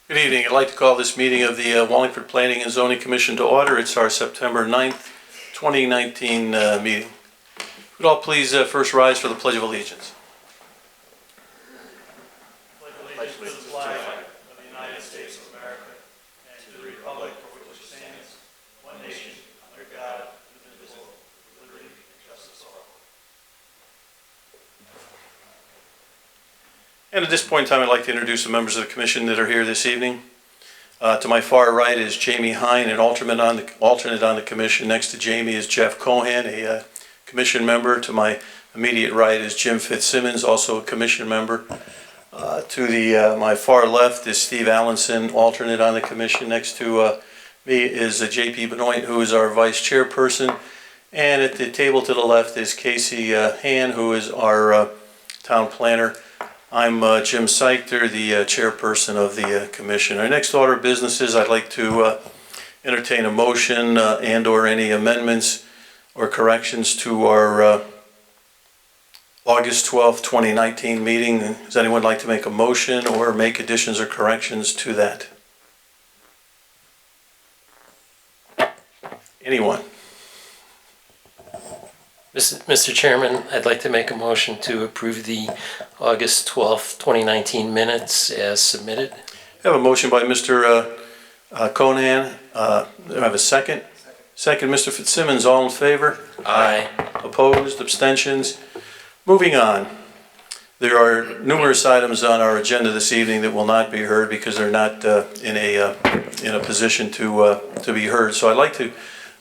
Good evening. I'd like to call this meeting of the Wallingford Planning and Zoning Commission to order. It's our September 9th, 2019 meeting. Would all please first rise for the Pledge of Allegiance. Pledge allegiance to the flag of the United States of America and to the republic for which it stands, one nation, under God, indivisible, with liberty and justice for all. And at this point in time, I'd like to introduce the members of the Commission that are here this evening. To my far right is Jamie Hine, an alternate on the Commission. Next to Jamie is Jeff Cohan, a Commission member. To my immediate right is Jim Fitzsimmons, also a Commission member. To my far left is Steve Allenson, alternate on the Commission. Next to me is J.P. Benoit, who is our Vice Chairperson. And at the table to the left is Casey Han, who is our Town Planner. I'm Jim Seichter, the chairperson of the commission. Our next order of business is I'd like to entertain a motion and or any amendments or corrections to our August 12th, 2019 meeting. Does anyone like to make a motion or make additions or corrections to that? Anyone? Mr. Chairman, I'd like to make a motion to approve the August 12th, 2019 minutes as submitted. I have a motion by Mr. Conan. Do I have a second? Second, Mr. Fitzsimmons. All in favor? Aye. Opposed? Abstentions? Moving on. There are numerous items on our agenda this evening that will not be heard because they're not in a position to be heard. So I'd like to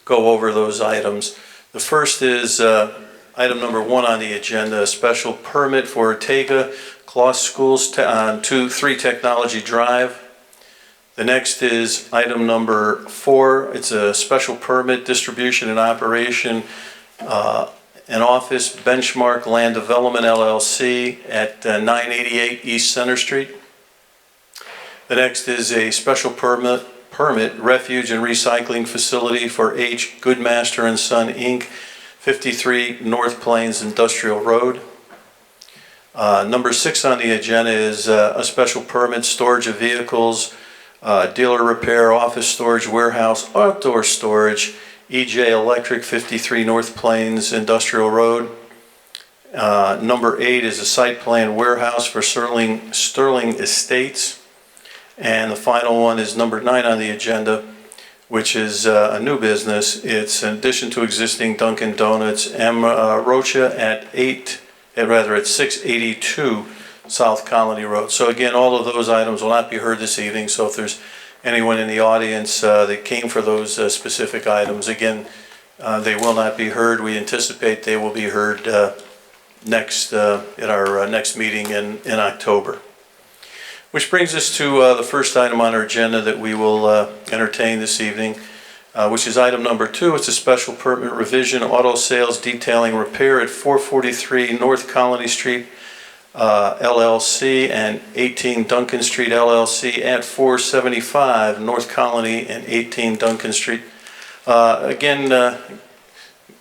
go over those items. The first is item number 1 on the agenda, a special permit for Ortega Kloss Schools on 3 Technology Drive. The next is item number 4. It's a special permit, distribution and operation, an office, Benchmark Land Development LLC at 988 East Center Street. The next is a special permit, refuge and recycling facility for H. Goodmaster and Son, Inc., 53 North Plains Industrial Road. Number 6 on the agenda is a special permit, storage of vehicles, dealer repair, office storage, warehouse, outdoor storage, EJ Electric, 53 North Plains Industrial Road. Number 8 is a site plan warehouse for Sterling Estates. And the final one is number 9 on the agenda, which is a new business. It's in addition to existing Dunkin' Donuts, M. Rocha at 682 South Colony Road. So again, all of those items will not be heard this evening. So if there's anyone in the audience that came for those specific items, again, they will not be heard. We anticipate they will be heard at our next meeting in October. Which brings us to the first item on our agenda that we will entertain this evening, which is item number 2. It's a special permit revision, auto sales detailing repair at 443 North Colony Street, LLC, and 18 Duncan Street, LLC, at 475 North Colony and 18 Duncan Street. Again,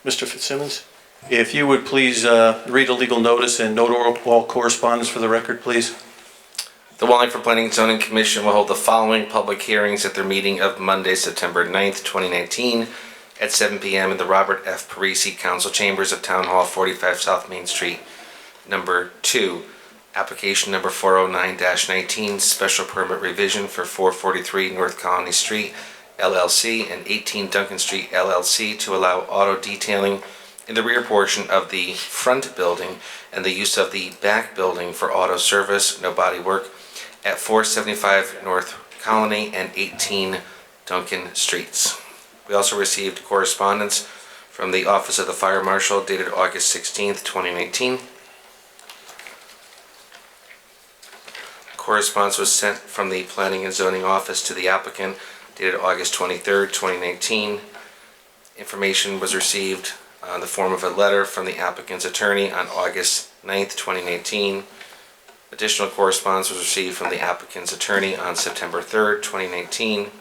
Mr. Fitzsimmons, if you would please read a legal notice and note all correspondence for the record, please. The Wallingford Planning and Zoning Commission will hold the following public hearings at their meeting of Monday, September 9th, 2019 at 7 p.m. in the Robert F. Parisi Council Chambers of Town Hall, 45 South Main Street. Number 2, application number 409-19, special permit revision for 443 North Colony Street, LLC, and 18 Duncan Street, LLC, to allow auto detailing in the rear portion of the front building and the use of the back building for auto service, no body work, at 475 North Colony and 18 Duncan Streets. We also received correspondence from the Office of the Fire Marshal dated August 16th, 2019. Correspondence was sent from the Planning and Zoning Office to the applicant dated August 23rd, 2019. Information was received in the form of a letter from the applicant's attorney on August 9th, 2019. Additional correspondence was received from the applicant's attorney on September 3rd, 2019.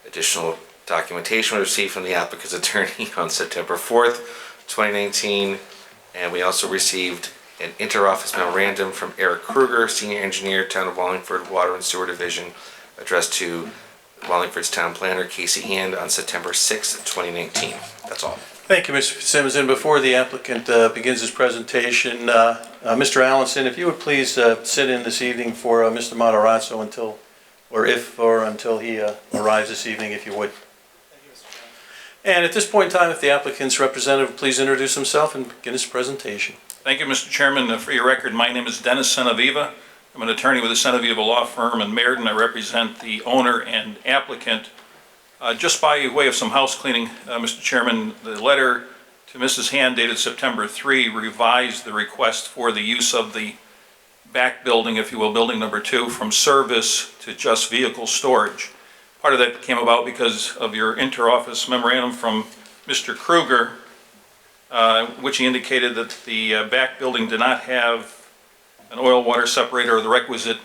Additional documentation was received from the applicant's attorney on September 4th, 2019. And we also received an interoffice memorandum from Eric Kruger, Senior Engineer, Town of Wallingford, Water and Sewer Division, addressed to Wallingford's town planner, Casey Hand, on September 6th, 2019. That's all. Thank you, Mr. Fitzsimmons. And before the applicant begins his presentation, Mr. Allenson, if you would please sit in this evening for Mr. Matarazzo until he arrives this evening, if you would. And at this point in time, if the applicant's representative would please introduce himself and begin his presentation. Thank you, Mr. Chairman. For your record, my name is Dennis Senaviva. I'm an attorney with the Senaviva Law Firm in Meriden. I represent the owner and applicant. Just by way of some house cleaning, Mr. Chairman, the letter to Mrs. Hand dated September 3 revised the request for the use of the back building, if you will, building number 2, from service to just vehicle storage. Part of that came about because of your inter-office memorandum from Mr. Kruger, which he indicated that the back building did not have an oil-water separator or the requisite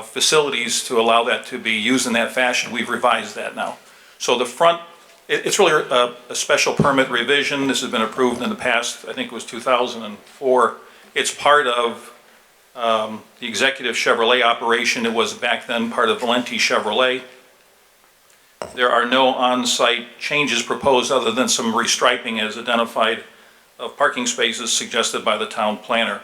facilities to allow that to be used in that fashion. We've revised that now. So the front, it's really a special permit revision. This has been approved in the past, I think it was 2004. It's part of the Executive Chevrolet operation. It was back then part of Valenti Chevrolet. There are no on-site changes proposed other than some restriping as identified of parking spaces suggested by the town planner.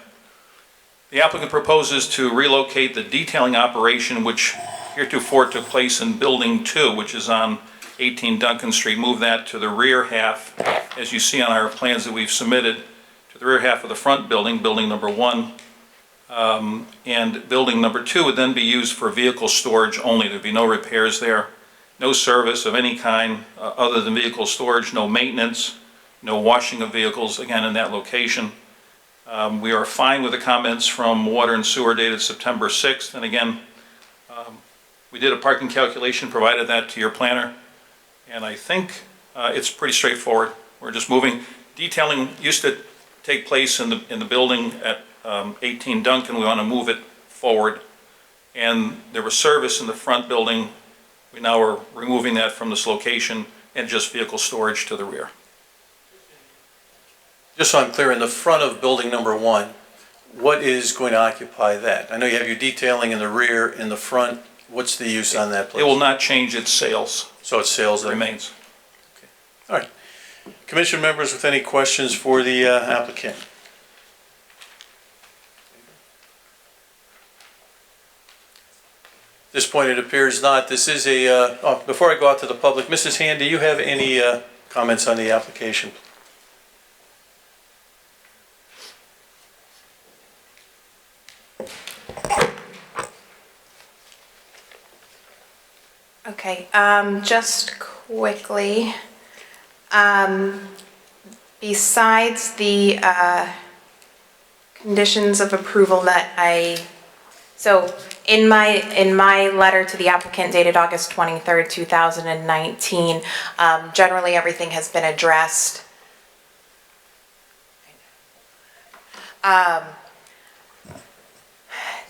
The applicant proposes to relocate the detailing operation, which heretofore took place in Building 2, which is on 18 Duncan Street, move that to the rear half, as you see on our plans that we've submitted, to the rear half of the front building, building number 1. And building number 2 would then be used for vehicle storage only. There'd be no repairs there, no service of any kind other than vehicle storage, no maintenance, no washing of vehicles, again, in that location. We are fine with the comments from Water and Sewer dated September 6th. And again, we did a parking calculation, provided that to your planner. And I think it's pretty straightforward. We're just moving. Detailing used to take place in the building at 18 Duncan. We want to move it forward. And there was service in the front building. We now are removing that from this location and just vehicle storage to the rear. Just so I'm clear, in the front of building number 1, what is going to occupy that? I know you have your detailing in the rear. In the front, what's the use on that place? It will not change its sales. So it's sales It there? remains. Okay. All right. Commission members with any questions for the applicant? At this point, it appears not. This is before I go out to the public, Mrs. Hand, do you have any comments on the application? Okay, just quickly, besides the conditions of approval that so in my letter to the applicant dated August 23rd, 2019, generally everything has been addressed.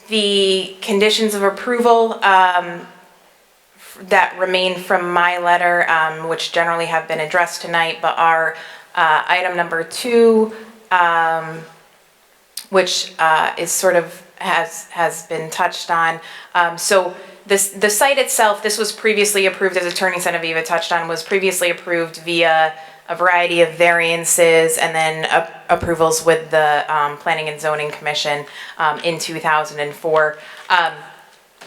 The conditions of approval that remain from my letter, which generally have been addressed tonight, but are item number 2, which is sort of has been touched on. So the site itself, this was previously approved, as Attorney Senaviva touched on, was previously approved via a variety of variances and then approvals with the Planning and Zoning Commission in 2004.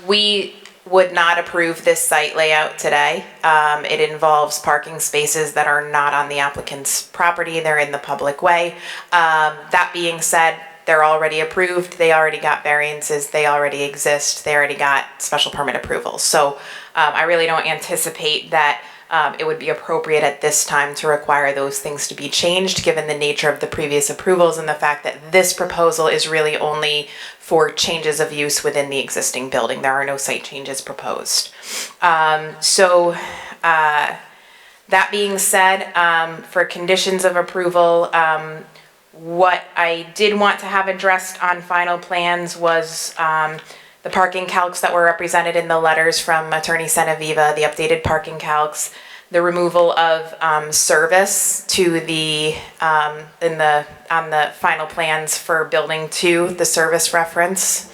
We would not approve this site layout today. It involves parking spaces that are not on the applicant's property. They're in the public way. That being said, they're already approved. They already got variances. They already exist. They already got special permit approvals. So I really don't anticipate that it would be appropriate at this time to require those things to be changed, given the nature of the previous approvals and the fact that this proposal is really only for changes of use within the existing building. There are no site changes proposed. That being said, for conditions of approval, what I did want to have addressed on final plans was the parking calcs that were represented in the letters from Attorney Senaviva, the updated parking calcs, the removal of service to the on the final plans for building 2, the service reference.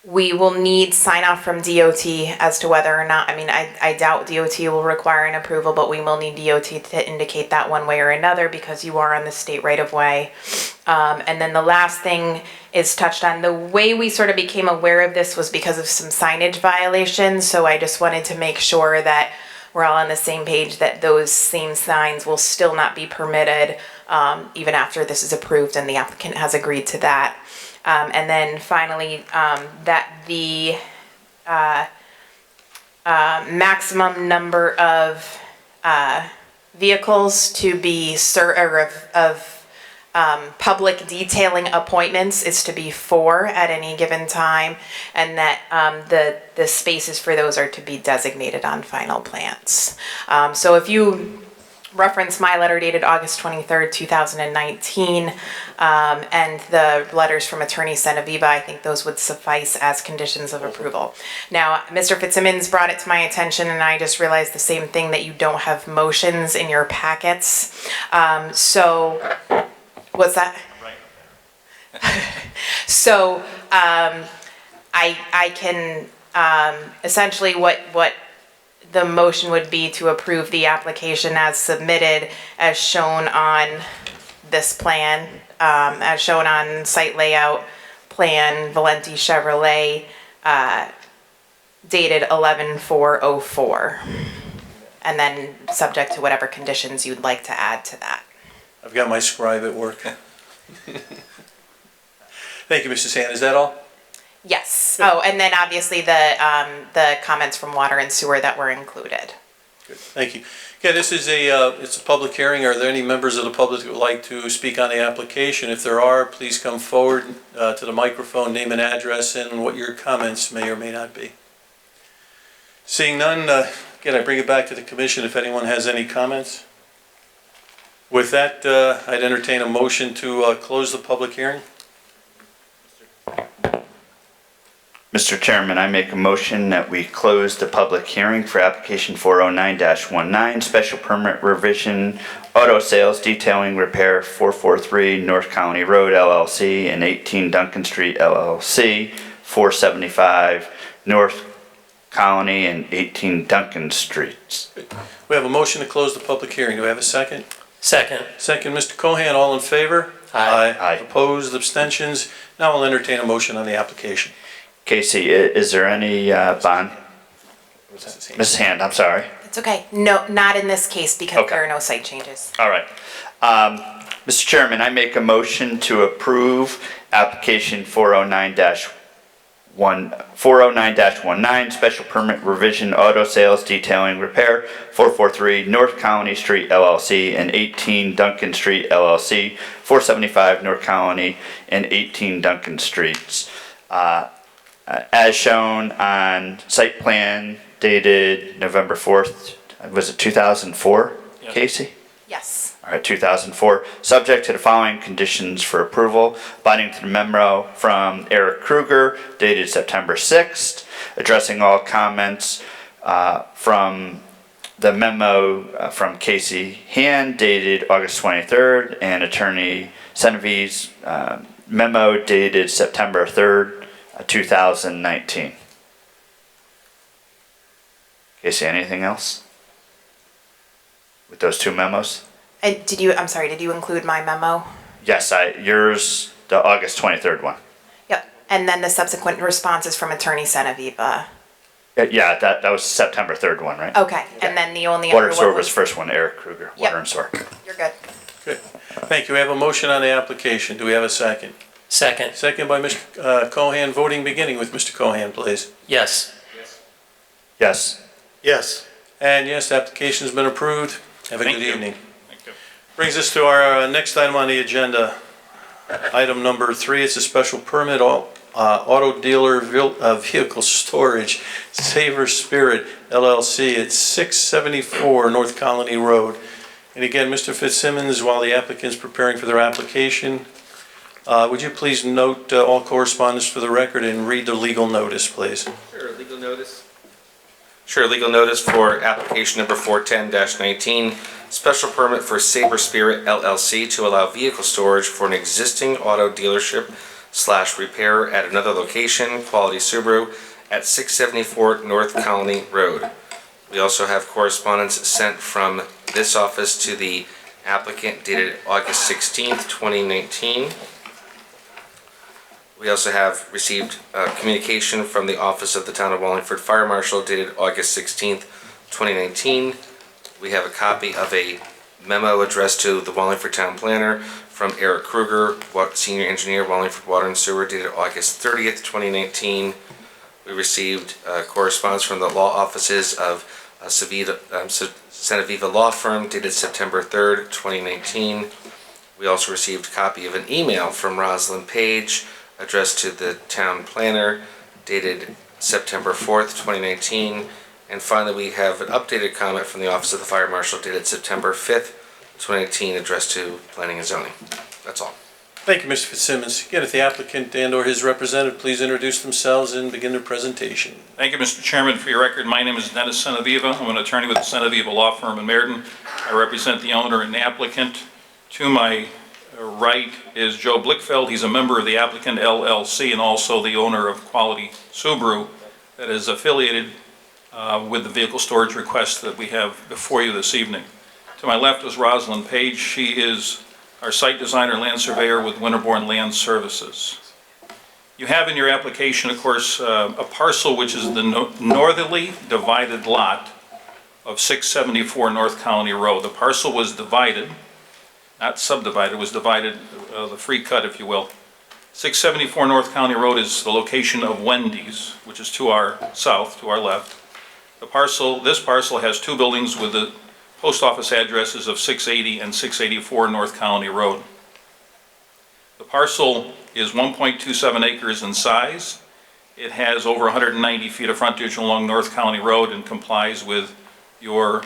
we will need sign off from DOT as to whether or not, I mean, I doubt DOT will require an approval, but we will need DOT to indicate that one way or another because you are on the state right of way. And then the last thing is touched on. The way we sort of became aware of this was because of some signage violations. So I just wanted to make sure that we're all on the same page that those same signs will still not be permitted even after this is approved and the applicant has agreed to that. And then finally, that the maximum number of vehicles to be public detailing appointments is to be 4 at any given time, and that the spaces for those are to be designated on final plans. So if you reference my letter dated August 23rd, 2019, and the letters from Attorney Senaviva, I think those would suffice as conditions of approval. Now, Mr. Fitzsimmons brought it to my attention, and I just realized the same thing, that you don't have motions in your packets. So, what's that? Right. So, I can, essentially what the motion would be to approve the application as submitted, as shown on this plan, as shown on site layout plan, Valenti Chevrolet, dated 11/4/04. And then subject to whatever conditions you'd like to add to that. I've got my scribe at work. Thank you, Mrs. Hand. Is that all? Yes. Oh, and then obviously the comments from water and sewer that were included. Good. Thank you. Okay, this is it's a public hearing. Are there any members of the public that would like to speak on the application? If there are, please come forward to the microphone, name and address, and what your comments may or may not be. Seeing none, again, I bring it back to the commission if anyone has any comments. With that, I'd entertain a motion to close the public hearing. Mr. Chairman, I make a motion that we close the public hearing for application 409-19, special permit revision, auto sales detailing repair 443 North Colony Road LLC and 18 Duncan Street LLC, 475 North Colony and 18 Duncan Streets. We have a motion to close the public hearing. Do we have a second? Second. Second, Mr. Cohan, all in favor? Aye. Aye. Opposed, abstentions? Now I'll entertain a motion on the application. Casey, is there any bond? Ms. Hand, I'm sorry. It's okay. No, not in this case because Okay. there are no site changes. All right. Mr. Chairman, I make a motion to approve application 409-19, special permit revision, auto sales detailing repair, 443 North Colony Street LLC and 18 Duncan Street LLC, 475 North Colony and 18 Duncan Streets. As shown on site plan dated November 4th, was it 2004, Yes. Casey? Yes. All right, 2004, subject to the following conditions for approval, binding to the memo from Eric Kruger dated September 6th, addressing all comments from the memo from Casey Hand dated August 23rd, and Attorney Senavi's memo dated September 3rd, 2019. Casey, anything else with those two memos? And I'm sorry, did you include my memo? Yes, yours, the August 23rd one. Yep. And then the subsequent responses from Attorney Senaviva. Yeah, that was September 3rd one, right? Okay. And then the only Water other and sewer one was first one, Eric Kruger, Yep. water and sewer. You're good. Good. Thank you. We have a motion on the application. Do we have a second? Second. Second by Mr. Cohan. Voting beginning with Mr. Cohan, please. Yes. Yes. Yes. And yes, the application's been approved. Have a Thank good you. evening. Thank you. Brings us to our next item on the agenda. Item number 3, it's a special permit, auto dealer vehicle storage, Savor Spirit LLC at 674 North Colony Road. And again, Mr. Fitzsimmons, while the applicant's preparing for their application, would you please note all correspondence for the record and read the legal notice, please? Sure, legal notice. Sure, legal notice for application number 410-19, special permit for Saber Spirit LLC to allow vehicle storage for an existing auto dealership repair at another location, Quality Subaru, at 674 North Colony Road. We also have correspondence sent from this office to the applicant dated August 16th, 2019. We also have received communication from the Office of the Town of Wallingford Fire Marshal dated August 16th, 2019. We have a copy of a memo addressed to the Wallingford Town Planner from Eric Kruger, Senior Engineer, Wallingford Water and Sewer, dated August 30th, 2019. We received correspondence from the law offices of Senaviva Law Firm dated September 3rd, 2019. We also received a copy of an email from Rosalind Page addressed to the Town Planner dated September 4th, 2019. And finally, we have an updated comment from the Office of the Fire Marshal dated September 5th, 2019, addressed to Planning and Zoning. That's all. Thank you, Mr. Fitzsimmons. Again, if the applicant and/or his representative please introduce themselves and begin their presentation. Thank you, Mr. Chairman. For your record, my name is Dennis Senaviva. I'm an attorney with the Senaviva Law Firm in Meriden. I represent the owner and applicant. To my right is Joe Blickfeld. He's a member of the applicant LLC and also the owner of Quality Subaru that is affiliated with the vehicle storage request that we have before you this evening. To my left is Rosalind Page. She is our site designer and land surveyor with Winterbourne Land Services. You have in your application, of course, a parcel which is the northerly divided lot of 674 North Colony Road. The parcel was divided, not subdivided, was divided, the free cut, if you will. 674 North Colony Road is the location of Wendy's, which is to our south, to our left. This parcel has two buildings with the post office addresses of 680 and 684 North Colony Road. The parcel is 1.27 acres in size. It has over 190 feet of frontage along North Colony Road and complies with your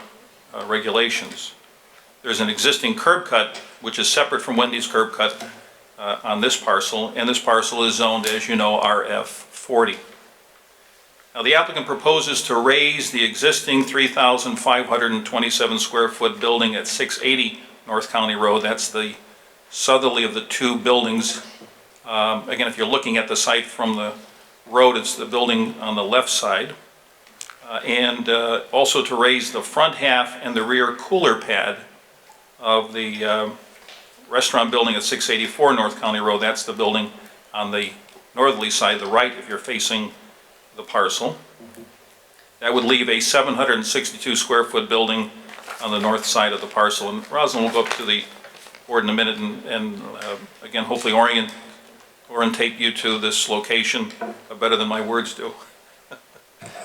regulations. There's an existing curb cut, which is separate from Wendy's curb cut on this parcel, and this parcel is zoned, as you know, RF40. Now, the applicant proposes to raise the existing 3,527 square foot building at 680 North Colony Road. That's the southerly of the two buildings. Again, if you're looking at the site from the road, it's the building on the left side. And also to raise the front half and the rear cooler pad of the restaurant building at 684 North Colony Road. That's the building on the northerly side, the right, if you're facing the parcel. That would leave a 762 square foot building on the north side of the parcel. And Rosalind will go up to the board in a minute and again, hopefully orientate you to this location better than my words do.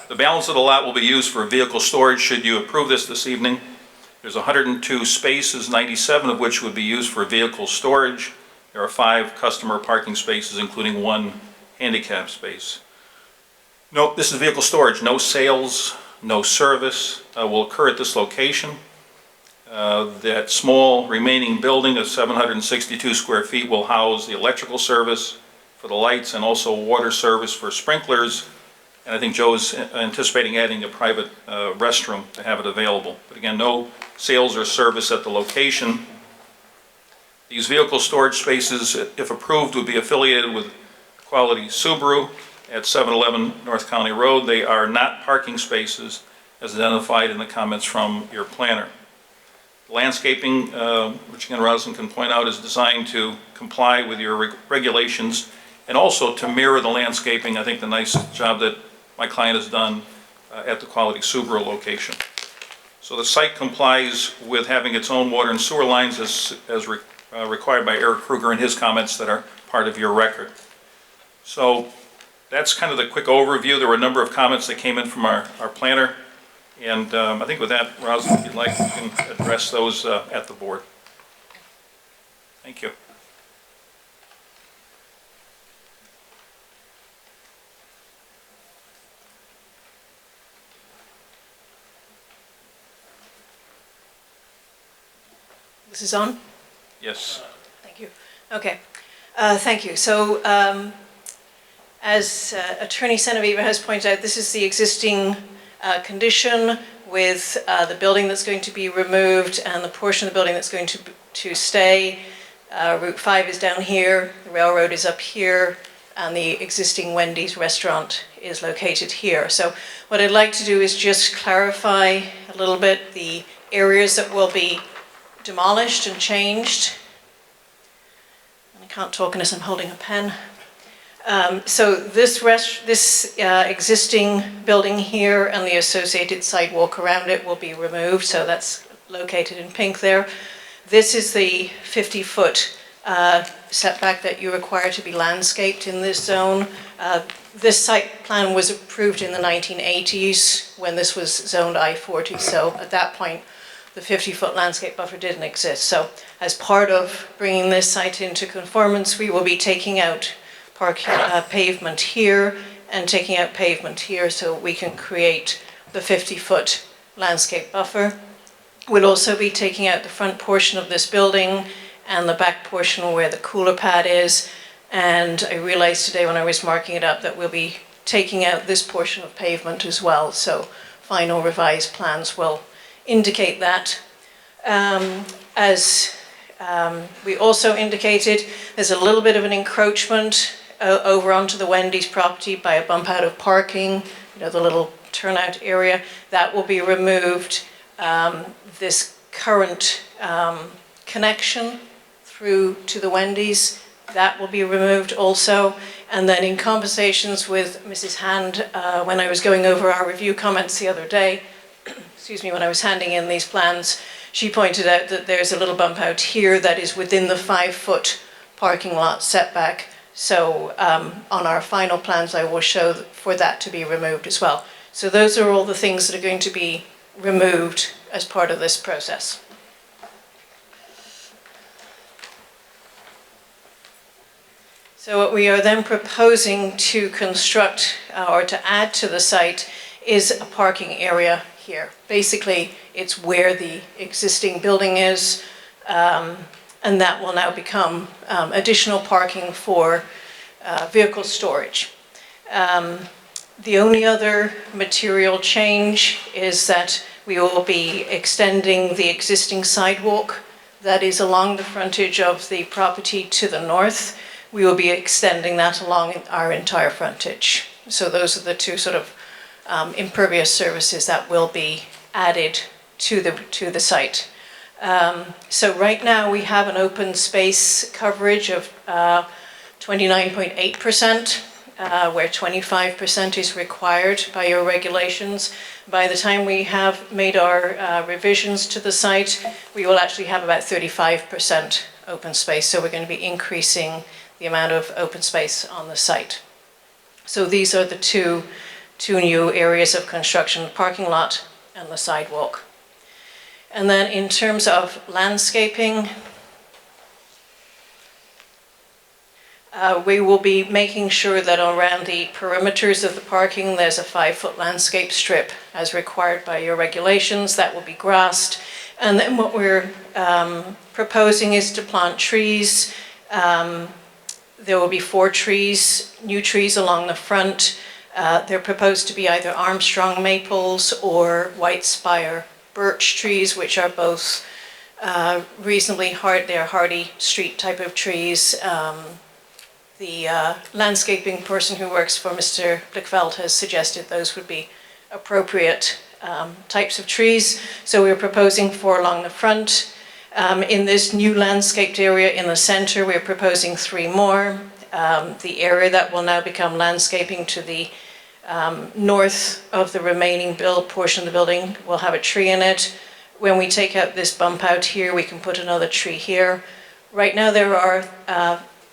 The balance of the lot will be used for vehicle storage should you approve this evening. There's 102 spaces, 97 of which would be used for vehicle storage. There are 5 customer parking spaces, including 1 handicap space. No, this is vehicle storage. No sales, no service will occur at this location. That small remaining building of 762 square feet will house the electrical service for the lights and also water service for sprinklers. And I think Joe is anticipating adding a private restroom to have it available. But again, no sales or service at the location. These vehicle storage spaces, if approved, would be affiliated with Quality Subaru at 711 North Colony Road. They are not parking spaces as identified in the comments from your planner. Landscaping, which again Rosalind can point out, is designed to comply with your regulations and also to mirror the landscaping. I think the nice job that my client has done at the Quality Subaru location. So the site complies with having its own water and sewer lines as required by Eric Kruger in his comments that are part of your record. So that's kind of the quick overview. There were a number of comments that came in from our planner. And I think with that, Rosalind, if you'd like, you can address those at the board. Thank you. This is on? Yes. Thank you. Okay. Thank you. So, as Attorney Senaviva has pointed out, this is the existing condition with the building that's going to be removed and the portion of the building that's going to stay. Route 5 is down here, the railroad is up here, and the existing Wendy's restaurant is located here. So what I'd like to do is just clarify a little bit the areas that will be demolished and changed. And I can't talk unless I'm holding a pen. So this existing building here and the associated sidewalk around it will be removed, so that's located in pink there. This is the 50-foot setback that you require to be landscaped in this zone. This site plan was approved in the 1980s when this was zoned I-40, so at that point the 50-foot landscape buffer didn't exist. So as part of bringing this site into conformance, we will be taking out pavement here and taking out pavement here so we can create the 50-foot landscape buffer. We'll also be taking out the front portion of this building and the back portion where the cooler pad is. And I realized today when I was marking it up that we'll be taking out this portion of pavement as well. So final revised plans will indicate that. As we also indicated, there's a little bit of an encroachment over onto the Wendy's property by a bump out of parking, the little turnout area. That will be removed. This current connection through to the Wendy's, that will be removed also. And then in conversations with Mrs. Hand, when I was going over our review comments the other day, excuse me, when I was handing in these plans, she pointed out that there's a little bump out here that is within the 5-foot parking lot setback. So on our final plans, I will show for that to be removed as well. So those are all the things that are going to be removed as part of this process. So what we are then proposing to construct or to add to the site is a parking area here. Basically, it's where the existing building is, and that will now become additional parking for vehicle storage. The only other material change is that we will be extending the existing sidewalk that is along the frontage of the property to the north. We will be extending that along our entire frontage. So those are the two sort of impervious surfaces that will be added to the site. So right now we have an open space coverage of 29.8%, where 25% is required by your regulations. By the time we have made our revisions to the site, we will actually have about 35% open space. So we're going to be increasing the amount of open space on the site. So these are the two new areas of construction, the parking lot and the sidewalk. And then in terms of landscaping, we will be making sure that around the perimeters of the parking there's a 5-foot landscape strip as required by your regulations. That will be grassed. And then what we're proposing is to plant trees. There will be 4 trees, new trees along the front. They're proposed to be either Armstrong maples or white spire birch trees, which are both reasonably hard. They're hardy street type of trees. The landscaping person who works for Mr. Blickfeld has suggested those would be appropriate types of trees. So we're proposing 4 along the front. In this new landscaped area in the center, we're proposing 3 more. The area that will now become landscaping to the north of the remaining portion of the building will have a tree in it. When we take out this bump out here, we can put another tree here. Right now there are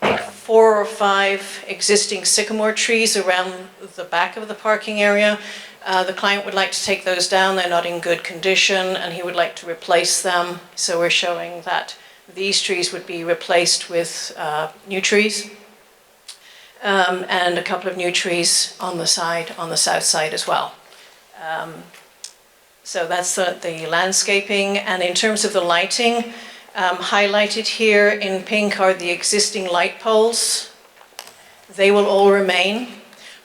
4 or 5 existing sycamore trees around the back of the parking area. The client would like to take those down. They're not in good condition and he would like to replace them. So we're showing that these trees would be replaced with new trees. And a couple of new trees on the south side as well. So that's the landscaping. And in terms of the lighting, highlighted here in pink are the existing light poles. They will all remain,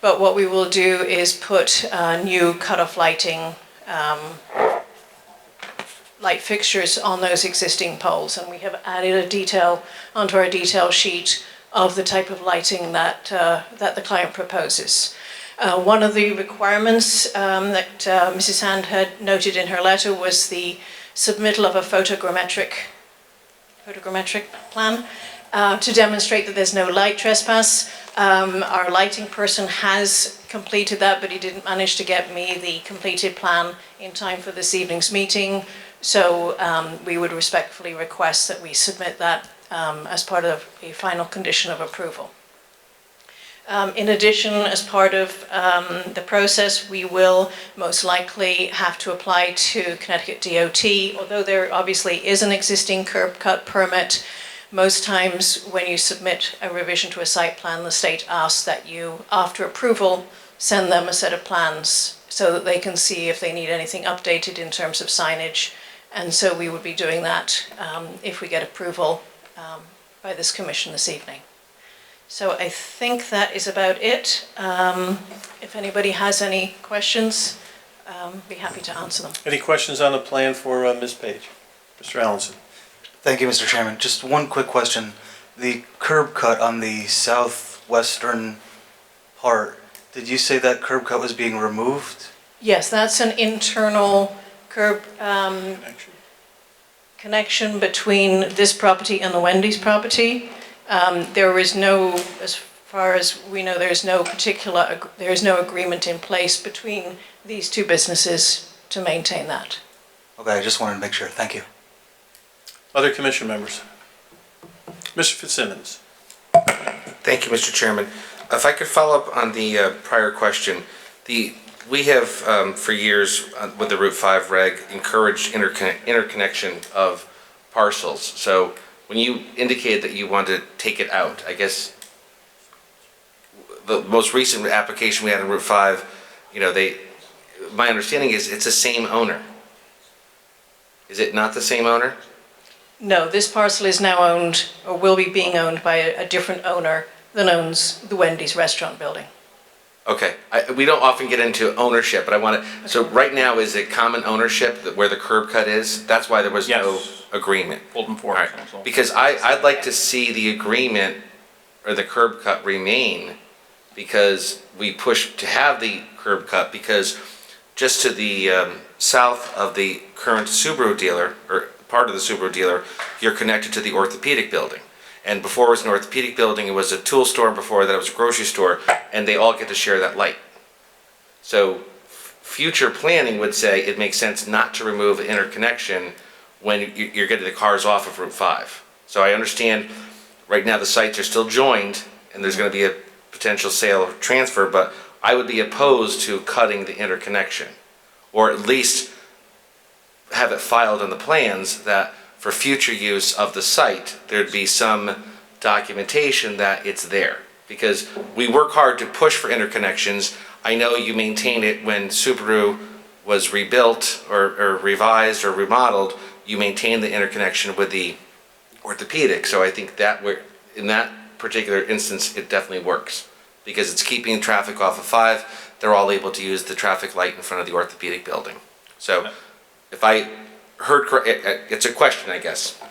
but what we will do is put new cutoff lighting light fixtures on those existing poles, and we have added a detail onto our detail sheet of the type of lighting that the client proposes. One of the requirements that Mrs. Hand had noted in her letter was the submittal of a photogrammetric plan to demonstrate that there's no light trespass. Our lighting person has completed that, but he didn't manage to get me the completed plan in time for this evening's meeting. So we would respectfully request that we submit that as part of a final condition of approval. In addition, as part of the process, we will most likely have to apply to Connecticut DOT, although there obviously is an existing curb cut permit. Most times when you submit a revision to a site plan, the state asks that you, after approval, send them a set of plans so that they can see if they need anything updated in terms of signage. And so we would be doing that if we get approval by this commission this evening. So I think that is about it. If anybody has any questions, be happy to answer them. Any questions on the plan for Ms. Page? Mr. Allenson? Thank you, Mr. Chairman. Just one quick question. The curb cut on the southwestern part, did you say that curb cut was being removed? Yes, that's an internal curb connection between this property and the Wendy's property. There is no, as far as we know, there is no agreement in place between these two businesses to maintain that. Okay, I just wanted to make sure. Thank you. Other commission members? Mr. Fitzsimmons? Thank you, Mr. Chairman. If I could follow up on the prior question, we have for years with the Route 5 reg encouraged interconnection of parcels. So when you indicated that you wanted to take it out, I guess the most recent application we had on Route 5, my understanding is it's the same owner. Is it not the same owner? No, this parcel is now owned, or will be being owned by a different owner than owns the Wendy's restaurant building. Okay, we don't often get into ownership, but I want to, so right now is it common ownership where the curb cut is? That's why there was no agreement. Fulton All Ford. right, because I'd like to see the agreement or the curb cut remain, because we push to have the curb cut, because just to the south of the current Subaru dealer, or part of the Subaru dealer, you're connected to the orthopedic building. And before it was an orthopedic building, it was a tool store, before that it was a grocery store, and they all get to share that light. So future planning would say it makes sense not to remove the interconnection when you're getting the cars off of Route 5. So I understand right now the sites are still joined and there's going to be a potential sale or transfer, but I would be opposed to cutting the interconnection, or at least have it filed on the plans that for future use of the site, there'd be some documentation that it's there. Because we work hard to push for interconnections. I know you maintained it when Subaru was rebuilt or revised or remodeled, you maintained the interconnection with the orthopedic. So I think that in that particular instance, it definitely works. Because it's keeping traffic off of 5, they're all able to use the traffic light in front of the orthopedic building. So if I heard correct, it's a question, I guess.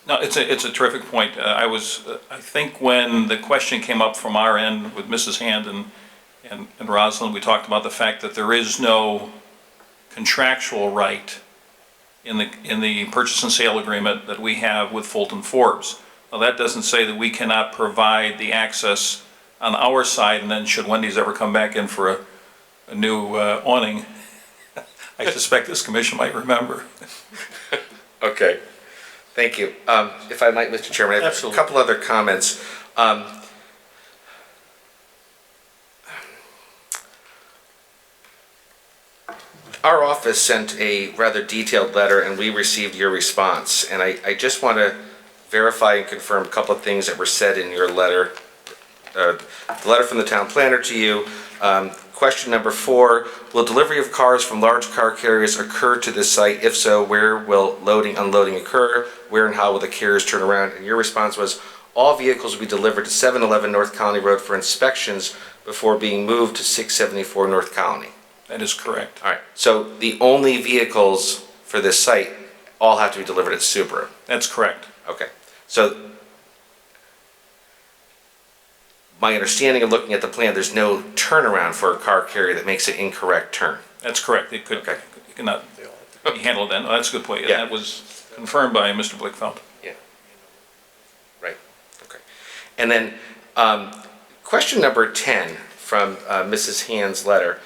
No, it's a terrific point. I think when the question came up from our end with Mrs. Hand and Rosalind, we talked about the fact that there is no contractual right in the purchase and sale agreement that we have with Fulton Forbes. Now, that doesn't say that we cannot provide the access on our side, and then should Wendy's ever come back in for a new awning, I suspect this commission might remember. Okay, thank you. If I might, Mr. Chairman, I have Absolutely. a couple other comments. Our office sent a rather detailed letter and we received your response. And I just want to verify and confirm a couple of things that were said in your letter. The letter from the town planner to you. Question number 4, will delivery of cars from large car carriers occur to this site? If so, where will loading, unloading occur? Where and how will the carriers turn around? And your response was, all vehicles will be delivered to 711 North Colony Road for inspections before being moved to 674 North Colony. That is correct. All right, so the only vehicles for this site all have to be delivered at Subaru. That's correct. Okay, so my understanding of looking at the plan, there's no turnaround for a car carrier that makes an incorrect turn. That's correct. It Okay. cannot be handled then. Oh, that's a good point. Yeah. And that was confirmed by Mr. Blickfeld. Right, okay. And then, question number 10 from Mrs. Hand's letter.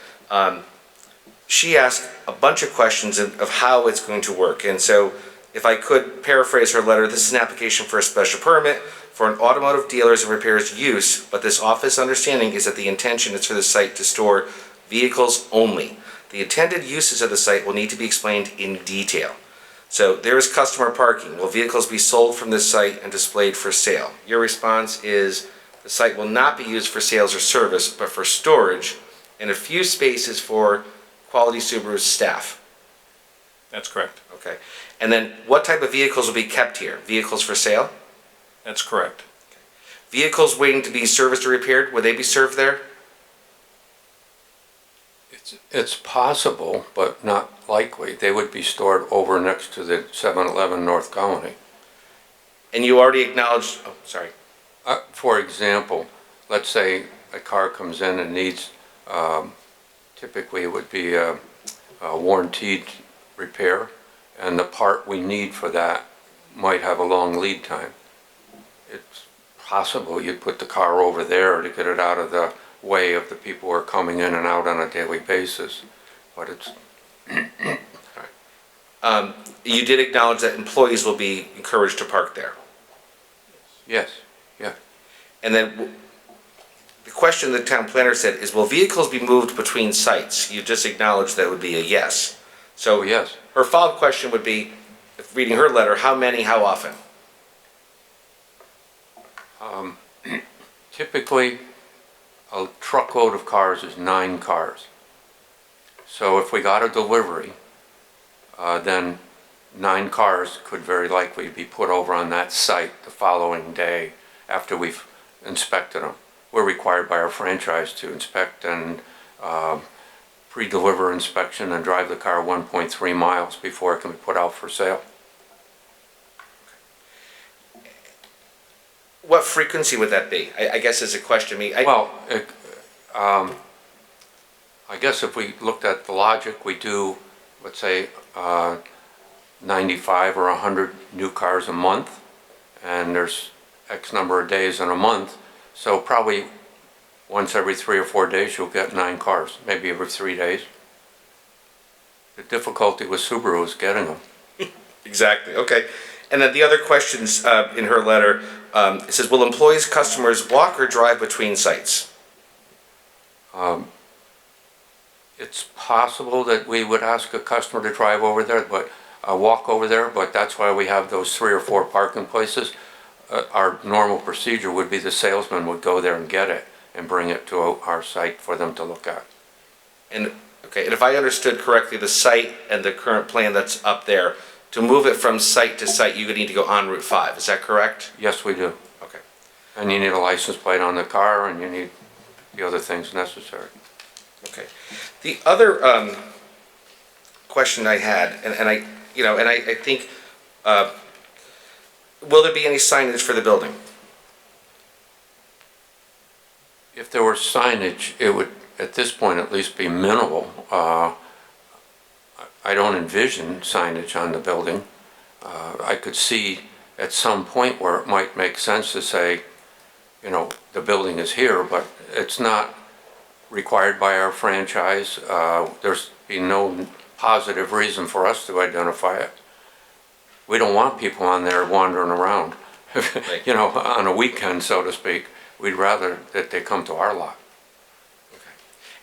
She asked a bunch of questions of how it's going to work. And so, if I could paraphrase her letter, this is an application for a special permit for an automotive dealers and repairs use, but this office understanding is that the intention is for the site to store vehicles only. The intended uses of the site will need to be explained in detail. So there is customer parking. Will vehicles be sold from this site and displayed for sale? Your response is the site will not be used for sales or service, but for storage and a few spaces for Quality Subaru's staff. That's correct. Okay. And then what type of vehicles will be kept here? Vehicles for sale? That's correct. Vehicles waiting to be serviced or repaired, will they be served there? It's possible, but not likely. They would be stored over next to the 7-Eleven North Colony. And you already acknowledged, oh, sorry. For example, let's say a car comes in and needs, typically it would be a warranted repair, and the part we need for that might have a long lead time. It's possible you'd put the car over there to get it out of the way of the people who are coming in and out on a daily basis, but it's... You did acknowledge that employees will be encouraged to park there. Yes, yeah. And then the question the town planner said is, will vehicles be moved between sites? You just acknowledged that would be a yes. So Yes. her follow-up question would be, if reading her letter, how many, how often? Typically, a truckload of cars is 9 cars. So if we got a delivery, then 9 cars could very likely be put over on that site the following day after we've inspected them. We're required by our franchise to inspect and pre-deliver inspection and drive the car 1.3 miles before it can be put out for sale. What frequency would that be? I guess is a question. Well, I guess if we looked at the logic, we do, let's say, 95 or 100 new cars a month, and there's X number of days in a month, so probably once every 3 or 4 days you'll get 9 cars, maybe every 3 days. The difficulty with Subaru is getting them. Exactly, okay. And then the other questions in her letter, it says, will employees, customers walk or drive between sites? It's possible that we would ask a customer to drive over there, but walk over there, but that's why we have those 3 or 4 parking places. Our normal procedure would be the salesman would go there and get it and bring it to our site for them to look at. And, okay, and if I understood correctly, the site and the current plan that's up there, to move it from site to site, you would need to go on Route 5, is that correct? Yes, we do. Okay. And you need a license plate on the car, and you need the other things necessary. Okay. The other question I had, and I think, will there be any signage for the building? If there were signage, it would, at this point at least, be minimal. I don't envision signage on the building. I could see at some point where it might make sense to say, you know, the building is here, but it's not required by our franchise. There's been no positive reason for us to identify it. We don't want people on there wandering around, you know, on a weekend, so to speak. We'd rather that they come to our lot.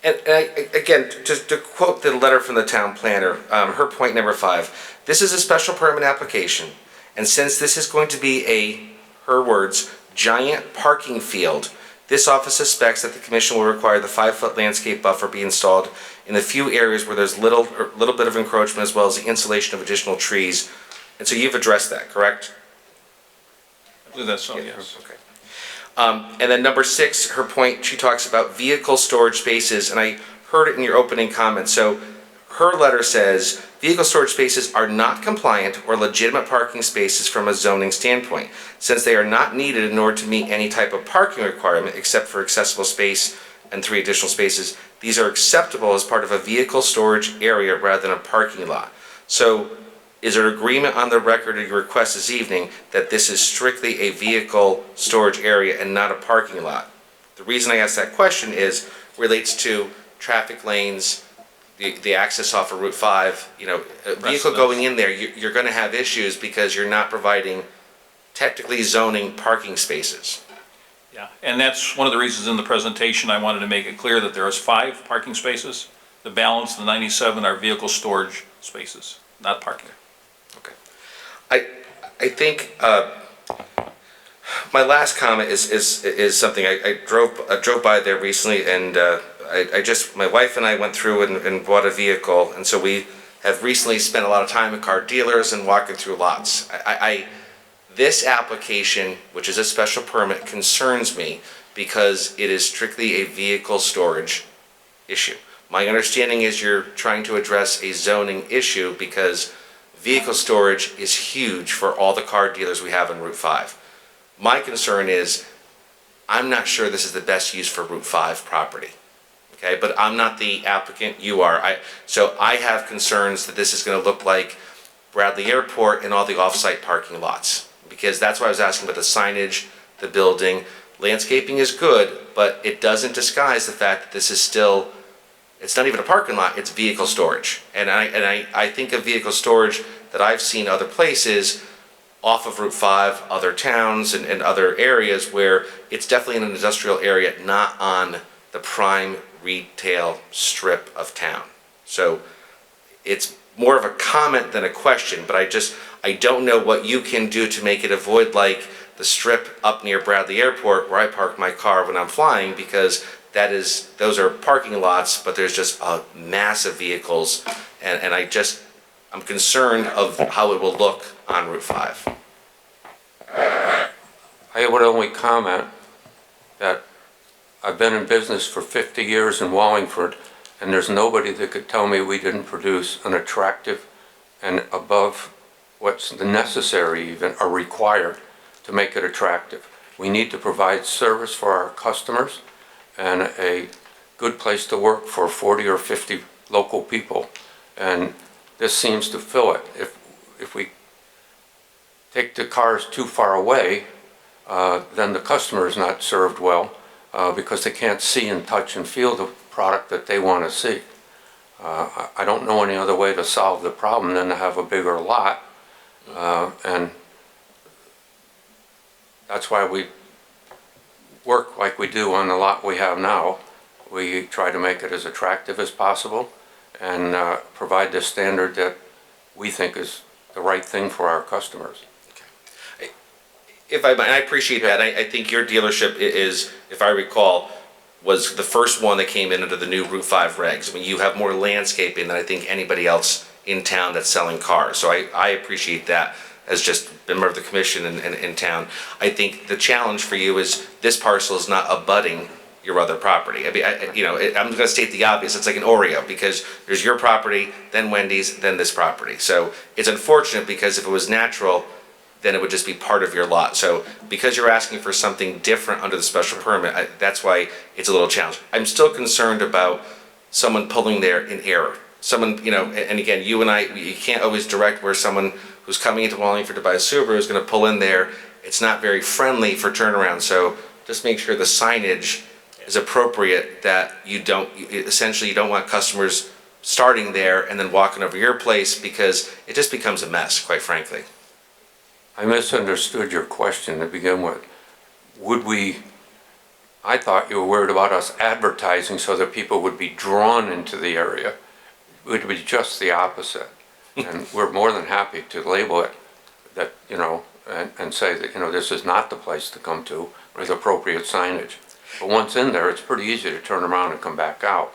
And again, just to quote the letter from the town planner, her point number 5, this is a special permit application, and since this is going to be her words, giant parking field, this office suspects that the commission will require the 5-foot landscape buffer be installed in the few areas where there's little bit of encroachment, as well as the installation of additional trees. And so you've addressed that, correct? I believe that's so, yes. Okay. And then number 6, her point, she talks about vehicle storage spaces, and I heard it in your opening comments. So her letter says, vehicle storage spaces are not compliant or legitimate parking spaces from a zoning standpoint, since they are not needed in order to meet any type of parking requirement except for accessible space and 3 additional spaces. These are acceptable as part of a vehicle storage area rather than a parking lot. So is there agreement on the record of your request this evening that this is strictly a vehicle storage area and not a parking lot? The reason I ask that question is relates to traffic lanes, the access off of Route 5, you know, a vehicle going in there, you're going to have issues because you're not providing technically zoning parking spaces. Yeah, and that's one of the reasons in the presentation I wanted to make it clear that there is 5 parking spaces. The balance, the 97, are vehicle storage spaces, not parking. Okay. I think my last comment is something I drove by there recently, and my wife and I went through and bought a vehicle, and so we have recently spent a lot of time at car dealers and walking through lots. This application, which is a special permit, concerns me because it is strictly a vehicle storage issue. My understanding is you're trying to address a zoning issue because vehicle storage is huge for all the car dealers we have on Route 5. My concern is I'm not sure this is the best use for Route 5 property. Okay, but I'm not the applicant, you are. So I have concerns that this is going to look like Bradley Airport and all the off-site parking lots. Because that's why I was asking about the signage, the building. Landscaping is good, but it doesn't disguise the fact that this is still, it's not even a parking lot, it's vehicle storage. And I think of vehicle storage that I've seen other places off of Route 5, other towns and other areas where it's definitely in an industrial area, not on the prime retail strip of town. So it's more of a comment than a question, but I don't know what you can do to make it avoid like the strip up near Bradley Airport where I park my car when I'm flying, because those are parking lots, but there's just massive vehicles, and I'm concerned of how it will look on Route 5. I would only comment that I've been in business for 50 years in Wallingford, and there's nobody that could tell me we didn't produce an attractive and above what's necessary even, or required to make it attractive. We need to provide service for our customers and a good place to work for 40 or 50 local people. And this seems to fill it. If we take the cars too far away, then the customer is not served well because they can't see and touch and feel the product that they want to see. I don't know any other way to solve the problem than to have a bigger lot, and that's why we work like we do on the lot we have now. We try to make it as attractive as possible and provide the standard that we think is the right thing for our customers. If I might, and I appreciate that. I think your dealership is, if I recall, was the first one that came in under the new Route 5 regs. I mean, you have more landscaping than I think anybody else in town that's selling cars. So I appreciate that as just a member of the commission in town. I think the challenge for you is this parcel is not abutting your other property. I mean, I'm going to state the obvious. It's like an Oreo, because there's your property, then Wendy's, then this property. So it's unfortunate, because if it was natural, then it would just be part of your lot. So because you're asking for something different under the special permit, that's why it's a little challenging. I'm still concerned about someone pulling there in error. Someone, and again, you and I, you can't always direct where someone who's coming into Wallingford to buy a Subaru is going to pull in there. It's not very friendly for turnaround. So just make sure the signage is appropriate, that you don't want customers starting there and then walking over your place, because it just becomes a mess, quite frankly. I misunderstood your question to begin with. I thought you were worried about us advertising so that people would be drawn into the area. It would be just the opposite. And we're more than happy to label it that, and say that, this is not the place to come to with appropriate signage. But once in there, it's pretty easy to turn around and come back out.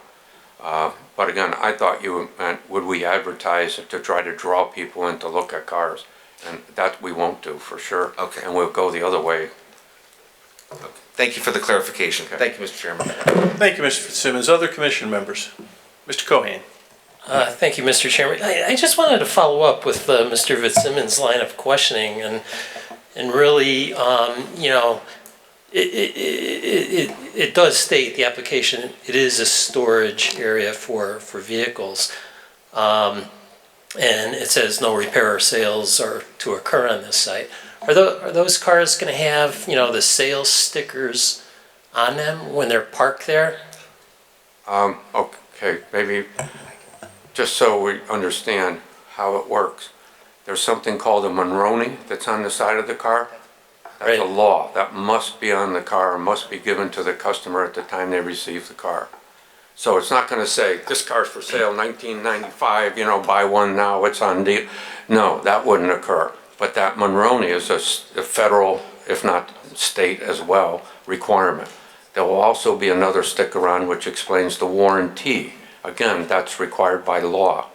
But again, I thought you meant, would we advertise it to try to draw people in to look at cars? And that we won't do, for sure. Okay. And we'll go the other way. Okay. Thank you for the clarification. Okay. Thank you, Mr. Chairman. Thank you, Mr. Fitzsimmons. Other commission members? Mr. Cohen. Thank you, Mr. Chairman. I just wanted to follow up with Mr. Fitzsimmons' line of questioning, and really, it does state the application, it is a storage area for vehicles. And it says no repair or sales are to occur on this site. Are those cars going to have, the sales stickers on them when they're parked there? Okay, maybe just so we understand how it works. There's something called a Monroney that's on the side of the car. That's a Right. law. That must be on the car, and must be given to the customer at the time they receive the car. So it's not going to say, this car's for sale, 1995, buy one now, it's on deal. No, that wouldn't occur. But that Monroney is a federal, if not state as well, requirement. There will also be another sticker on which explains the warranty. Again, that's required by law.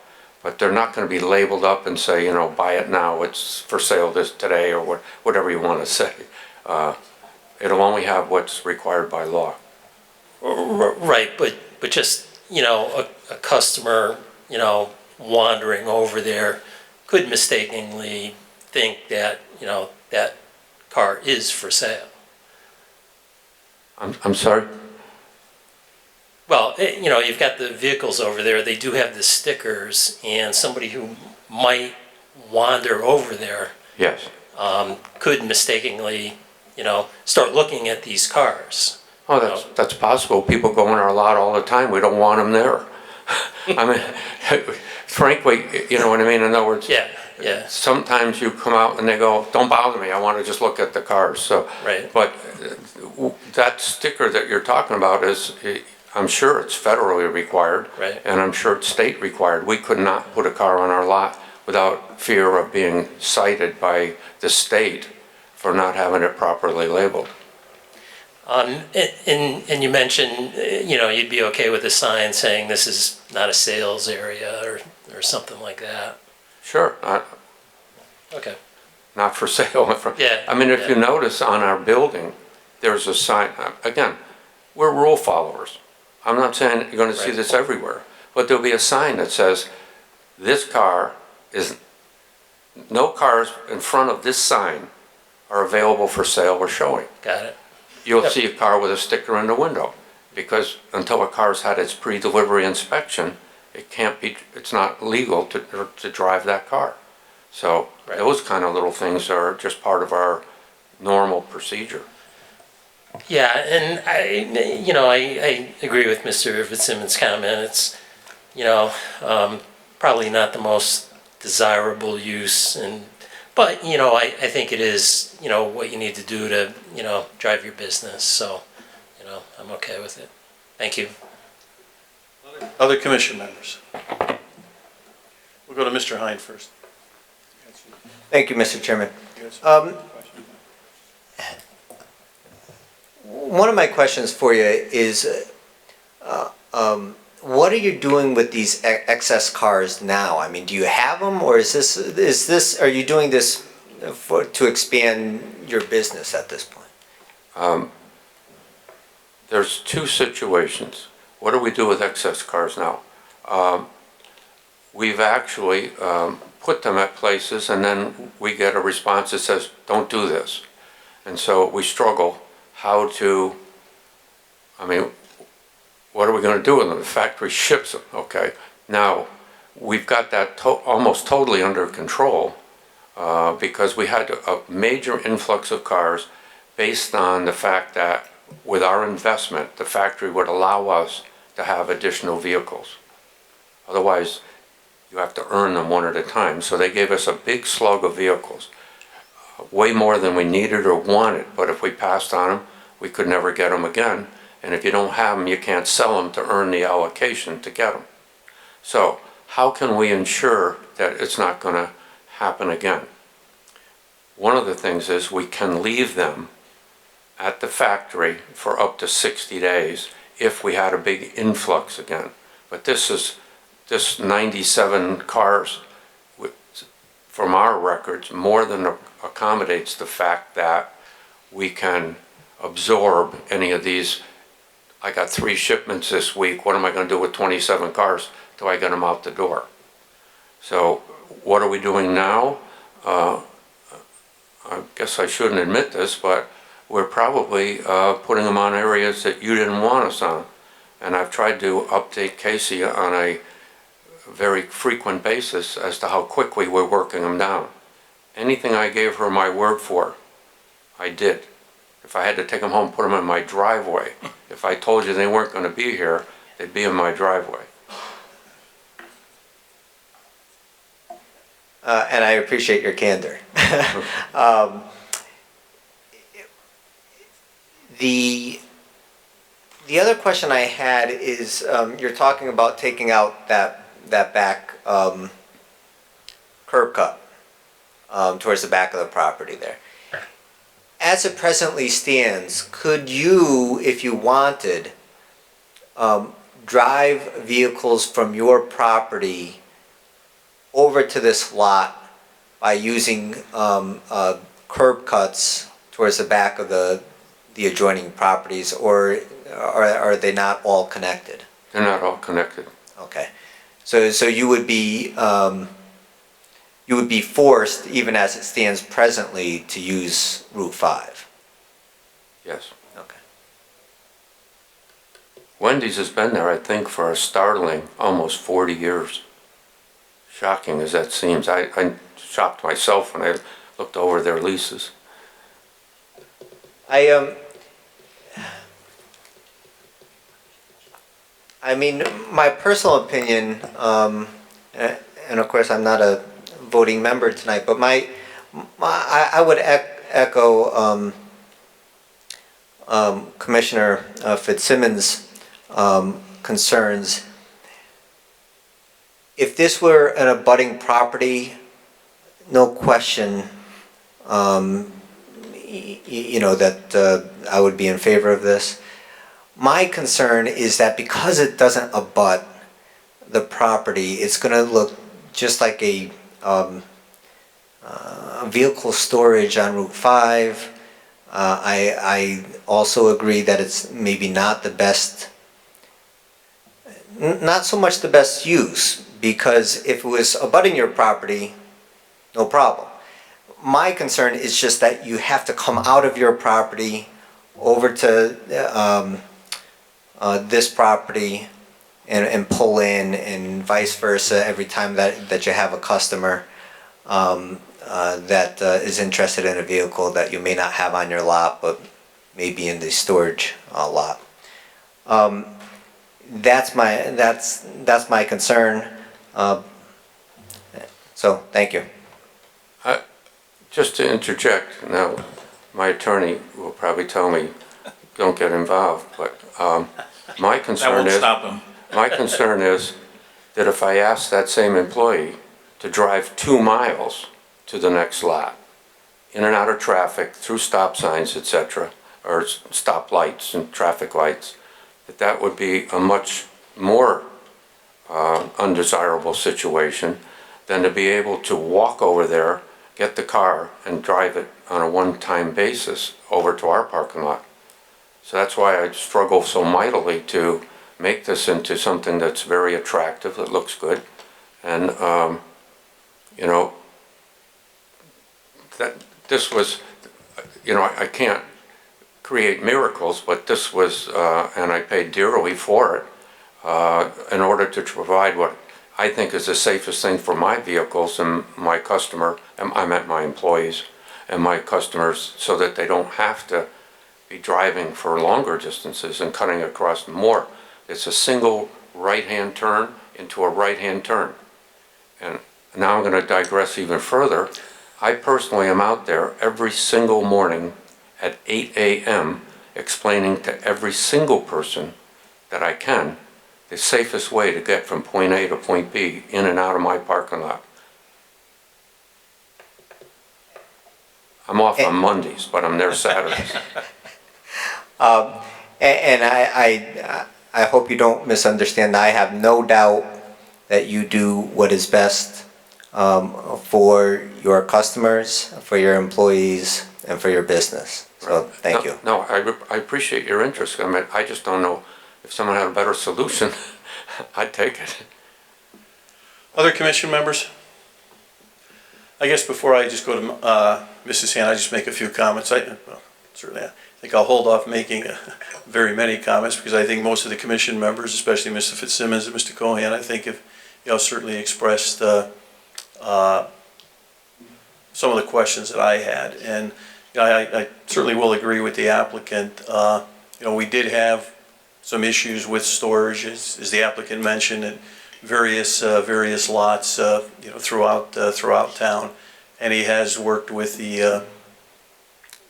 But they're not going to be labeled up and say, buy it now, it's for sale this today, or whatever you want to say. It'll only have what's required by law. Right, but just, a customer, wandering over there could mistakenly think that, that car is for sale. I'm sorry? Well, you've got the vehicles over there, they do have the stickers, and somebody who might wander over there Yes. could mistakenly, start looking at these cars. Oh, that's possible. People go in our lot all the time. We don't want them there. I mean, frankly, you know what I mean? In other words, Yeah. sometimes you come out and they go, don't bother me, I want to just look at the cars. So, Right. But that sticker that you're talking about is, I'm sure it's federally required. Right. And I'm sure it's state required. We could not put a car on our lot without fear of being cited by the state for not having it properly labeled. And you mentioned, you'd be okay with a sign saying this is not a sales area or something like that. Sure, Okay. not for sale. Yeah, I mean, if you yeah. notice on our building, there's a sign, again, we're rule followers. I'm not saying you're gonna see Right. this everywhere, but there'll be a sign that says, this car is, no cars in front of this sign are available for sale or showing. Got it. You'll Yep. see a car with a sticker in the window, because until a car's had its pre-delivery inspection, it's not legal to drive that car. So Right. those kind of little things are just part of our normal procedure. Yeah, and I agree with Mr. Fitzsimmons' comment. It's, probably not the most desirable use, but, I think it is, what you need to do to, drive your business. So, I'm okay with it. Thank you. Other commission members? We'll go to Mr. Hine first. Thank you, Mr. Chairman. One of my questions for you is, what are you doing with these excess cars now? I mean, do you have them, or is this, are you doing this to expand your business at this point? There's two situations. What do we do with excess cars now? We've actually put them at places, and then we get a response that says, don't do this. And so we struggle how to, what are we going to do with them? The factory ships them, okay? Now, we've got that almost totally under control because we had a major influx of cars based on the fact that with our investment, the factory would allow us to have additional vehicles. Otherwise, you have to earn them one at a time. So they gave us a big slug of vehicles, way more than we needed or wanted. But if we passed on them, we could never get them again. And if you don't have them, you can't sell them to earn the allocation to get them. So how can we ensure that it's not going to happen again? One of the things is we can leave them at the factory for up to 60 days if we had a big influx again. But this 97 cars, from our records, more than accommodates the fact that we can absorb any of these. I got 3 shipments this week. What am I going to do with 27 cars till I get them out the door. So what are we doing now? I guess I shouldn't admit this, but we're probably putting them on areas that you didn't want us on. And I've tried to update Casey on a very frequent basis as to how quickly we're working them down. Anything I gave her my word for, I did. If I had to take them home, put them in my driveway. If I told you they weren't going to be here, they'd be in my driveway. And I appreciate your candor. The other question I had is, you're talking about taking out that back curb cut towards the back of the property there. As it presently stands, could you, if you wanted, drive vehicles from your property over to this lot by using curb cuts towards the back of the adjoining properties, or are they not all connected? They're not all connected. Okay, so you would be forced, even as it stands presently, to use Route 5? Yes. Okay. Wendy's has been there, I think, for a startling almost 40 years. Shocking as that seems. I shocked myself when I looked over their leases. I mean, my personal opinion, and of course I'm not a voting member tonight, but I would echo Commissioner Fitzsimmons' concerns. If this were an abutting property, no question, that I would be in favor of this. My concern is that because it doesn't abut the property, it's going to look just like a vehicle storage on Route 5. I also agree that it's maybe not the best, not so much the best use, because if it was abutting your property, no problem. My concern is just that you have to come out of your property over to this property and pull in, and vice versa every time that you have a customer that is interested in a vehicle that you may not have on your lot but maybe in the storage lot. That's my concern. So thank you. Just to interject, now my attorney will probably tell me don't get involved, but my That concern won't is stop him. my concern is that if I ask that same employee to drive 2 miles to the next lot, in and out of traffic, through stop signs, etc., or stop lights and traffic lights, that would be a much more undesirable situation than to be able to walk over there, get the car, and drive it on a one-time basis over to our parking lot. So that's why I struggle so mightily to make this into something that's very attractive, that looks good, and that this was, I can't create miracles, but this was, and I paid dearly for it, in order to provide what I think is the safest thing for my vehicles and my customer, and I meant my employees and my customers, so that they don't have to be driving for longer distances and cutting across more. It's a single right-hand turn into a right-hand turn. And now I'm going to digress even further. I personally am out there every single morning at 8 a.m. explaining to every single person that I can the safest way to get from point A to point B in and out of my parking lot. I'm off on Mondays, but I'm there Saturdays. And I hope you don't misunderstand. I have no doubt that you do what is best for your customers, for your employees, and for your business. So thank you. No, I appreciate your interest. I mean, I just don't know if someone had a better solution. I'd take it. Other commission members? I guess before I just go to Mrs. Han, I just make a few comments. Certainly, I think I'll hold off making very many comments because I think most of the commission members, especially Mr. Fitzsimmons and Mr. Cohen, I think have certainly expressed some of the questions that I had. And I certainly will agree with the applicant. We did have some issues with storage, as the applicant mentioned, and various lots, throughout town, and he has worked with the,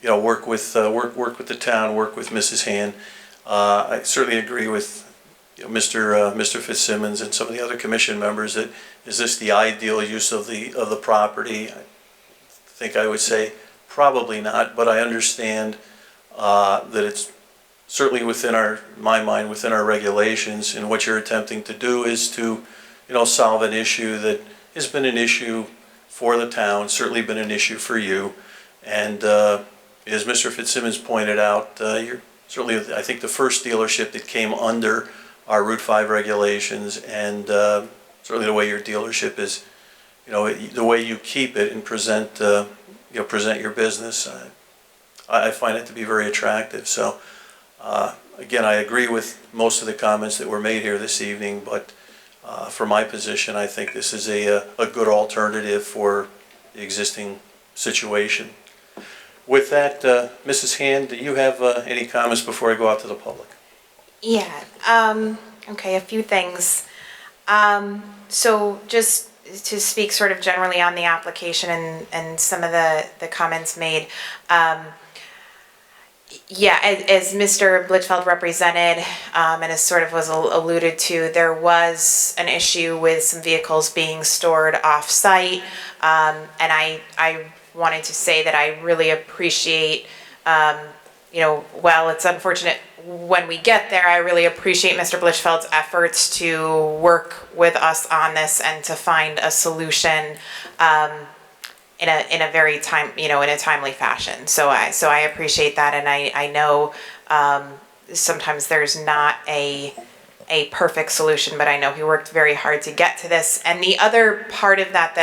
work with the town, work with Mrs. Han. I certainly agree with Mr. Fitzsimmons and some of the other commission members that is this the ideal use of the property? I think I would say probably not, but I understand that it's certainly within my mind, within our regulations, and what you're attempting to do is to, solve an issue that has been an issue for the town, certainly been an issue for you. And as Mr. Fitzsimmons pointed out, you're certainly, I think, the first dealership that came under our Route 5 regulations, and certainly the way your dealership is, the way you keep it and present your business, I find it to be very attractive. So. Again, I agree with most of the comments that were made here this evening, but from my position, I think this is a good alternative for the existing situation. With that, Mrs. Han, do you have any comments before I go out to the public? Yeah, okay, a few things. So just to speak sort of generally on the application and some of the comments made, yeah, as Mr. Blitfeld represented, and as sort of was alluded to, there was an issue with some vehicles being stored off-site, and I wanted to say that I really appreciate, while it's unfortunate when we get there, I really appreciate Mr. Blitfeld's efforts to work with us on this and to find a solution in a very in a timely fashion. So I appreciate that, and I know sometimes there's not a perfect solution, but I know he worked very hard to get to this. And the other part of that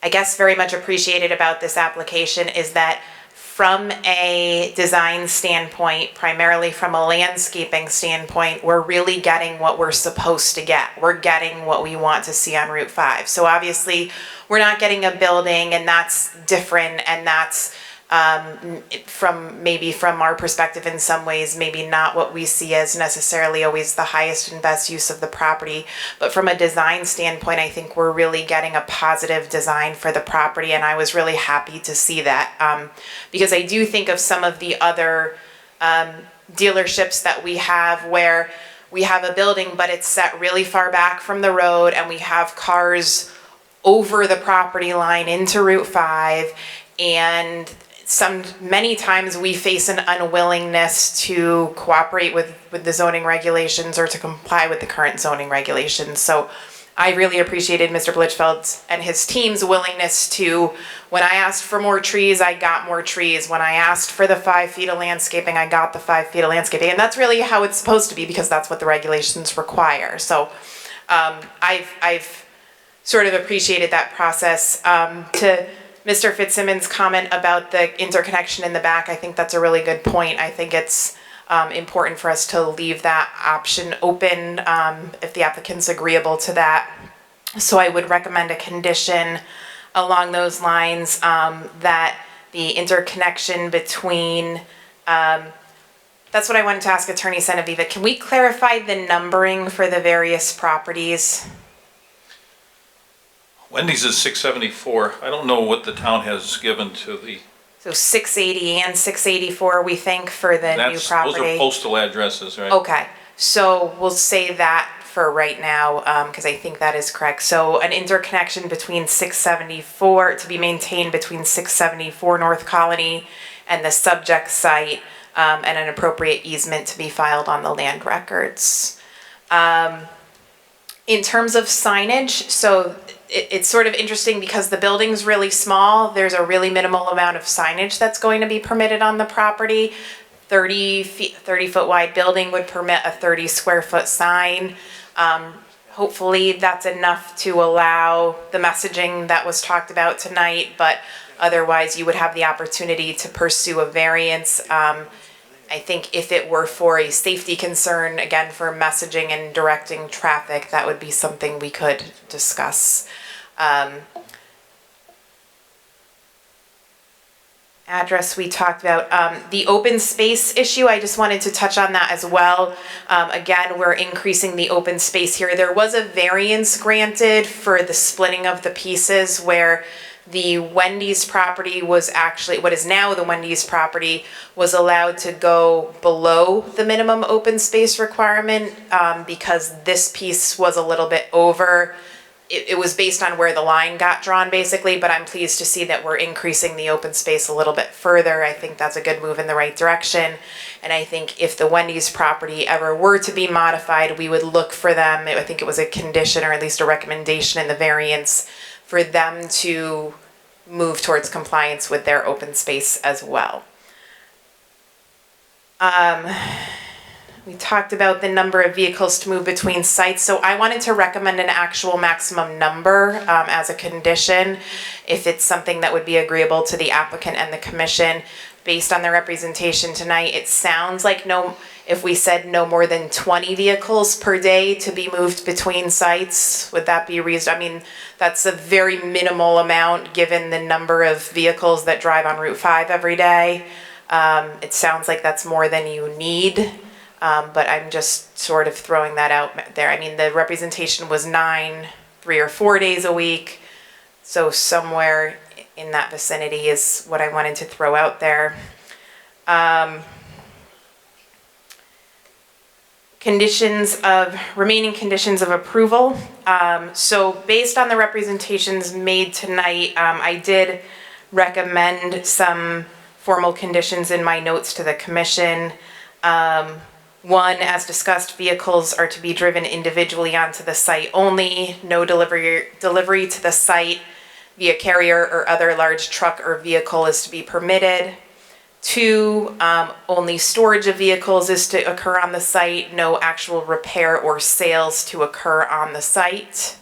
I guess very much appreciated about this application is that from a design standpoint, primarily from a landscaping standpoint, we're really getting what we're supposed to get. We're getting what we want to see on Route 5. So obviously, we're not getting a building, and that's different, and that's from our perspective in some ways, maybe not what we see as necessarily always the highest and best use of the property. But from a design standpoint, I think we're really getting a positive design for the property, and I was really happy to see that. Because I do think of some of the other dealerships that we have where we have a building, but it's set really far back from the road, and we have cars over the property line into Route 5, and many times we face an unwillingness to cooperate with the zoning regulations or to comply with the current zoning regulations. So I really appreciated Mr. Blitfeld's and his team's willingness to, when I asked for more trees, I got more trees. When I asked for the 5 feet of landscaping, I got the 5 feet of landscaping. And that's really how it's supposed to be, because that's what the regulations require. So I've sort of appreciated that process. To Mr. Fitzsimmons' comment about the interconnection in the back, I think that's a really good point. I think it's important for us to leave that option open if the applicant's agreeable to that. So I would recommend a condition along those lines that the interconnection between, that's what I wanted to ask Attorney Senaviva. Can we clarify the numbering for the various properties? Wendy's is 674. I don't know what the town has given to the... So 680 and 684, we think, for the new property? Those are postal addresses, right? Okay, so we'll say that for right now, because I think that is correct. So an interconnection between 674, to be maintained between 674 North Colony and the subject site, and an appropriate easement to be filed on the land records. In terms of signage, so it's sort of interesting because the building's really small. There's a really minimal amount of signage that's going to be permitted on the property. 30 foot wide building would permit a 30 square foot sign. Hopefully, that's enough to allow the messaging that was talked about tonight, but otherwise, you would have the opportunity to pursue a variance. I think if it were for a safety concern, again, for messaging and directing traffic, that would be something we could discuss. Address we talked about. The open space issue, I just wanted to touch on that as well. Again, we're increasing the open space here. There was a variance granted for the splitting of the pieces where the Wendy's property was actually, what is now the Wendy's property, was allowed to go below the minimum open space requirement because this piece was a little bit over. It was based on where the line got drawn basically, but I'm pleased to see that we're increasing the open space a little bit further. I think that's a good move in the right direction. And I think if the Wendy's property ever were to be modified, we would look for them, I think it was a condition or at least a recommendation in the variance for them to move towards compliance with their open space as well. We talked about the number of vehicles to move between sites, so I wanted to recommend an actual maximum number as a condition, if it's something that would be agreeable to the applicant and the commission. Based on the representation tonight, it sounds like if we said no more than 20 vehicles per day to be moved between sites, would that be reasonable? I mean, that's a very minimal amount given the number of vehicles that drive on Route 5 every day. It sounds like that's more than you need. But I'm just sort of throwing that out there. I mean, the representation was 9, 3 or 4 days a week. So somewhere in that vicinity is what I wanted to throw out there. Remaining conditions of approval. So based on the representations made tonight, I did recommend some formal conditions in my notes to the commission. One, as discussed, vehicles are to be driven individually onto the site only. No delivery to the site via carrier or other large truck or vehicle is to be permitted. 2, only storage of vehicles is to occur on the site. No actual repair or sales to occur on the site.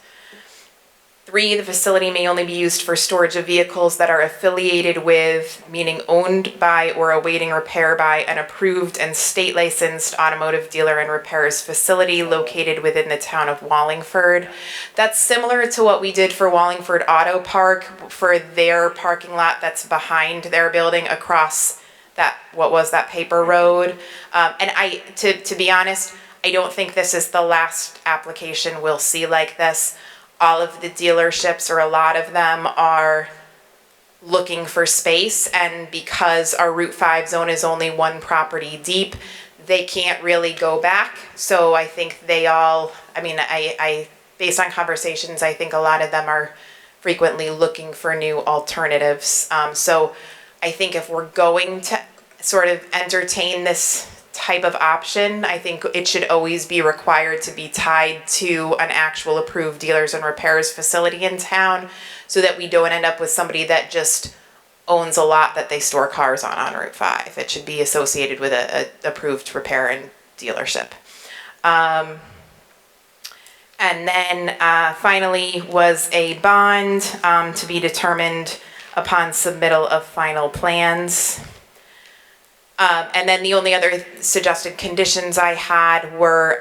3, the facility may only be used for storage of vehicles that are affiliated with, meaning owned by or awaiting repair by, an approved and state licensed automotive dealer and repairs facility located within the town of Wallingford. That's similar to what we did for Wallingford Auto Park for their parking lot that's behind their building across that, what was that paper road. And to be honest, I don't think this is the last application we'll see like this. All of the dealerships, or a lot of them, are looking for space, and because our Route 5 zone is only one property deep, they can't really go back. So I think they all, I based on conversations, I think a lot of them are frequently looking for new alternatives. So I think if we're going to sort of entertain this type of option, I think it should always be required to be tied to an actual approved dealers and repairs facility in town, so that we don't end up with somebody that just owns a lot that they store cars on Route 5. It should be associated with a approved repair and dealership. And then finally was a bond to be determined upon submittal of final plans. And then the only other suggested conditions I had were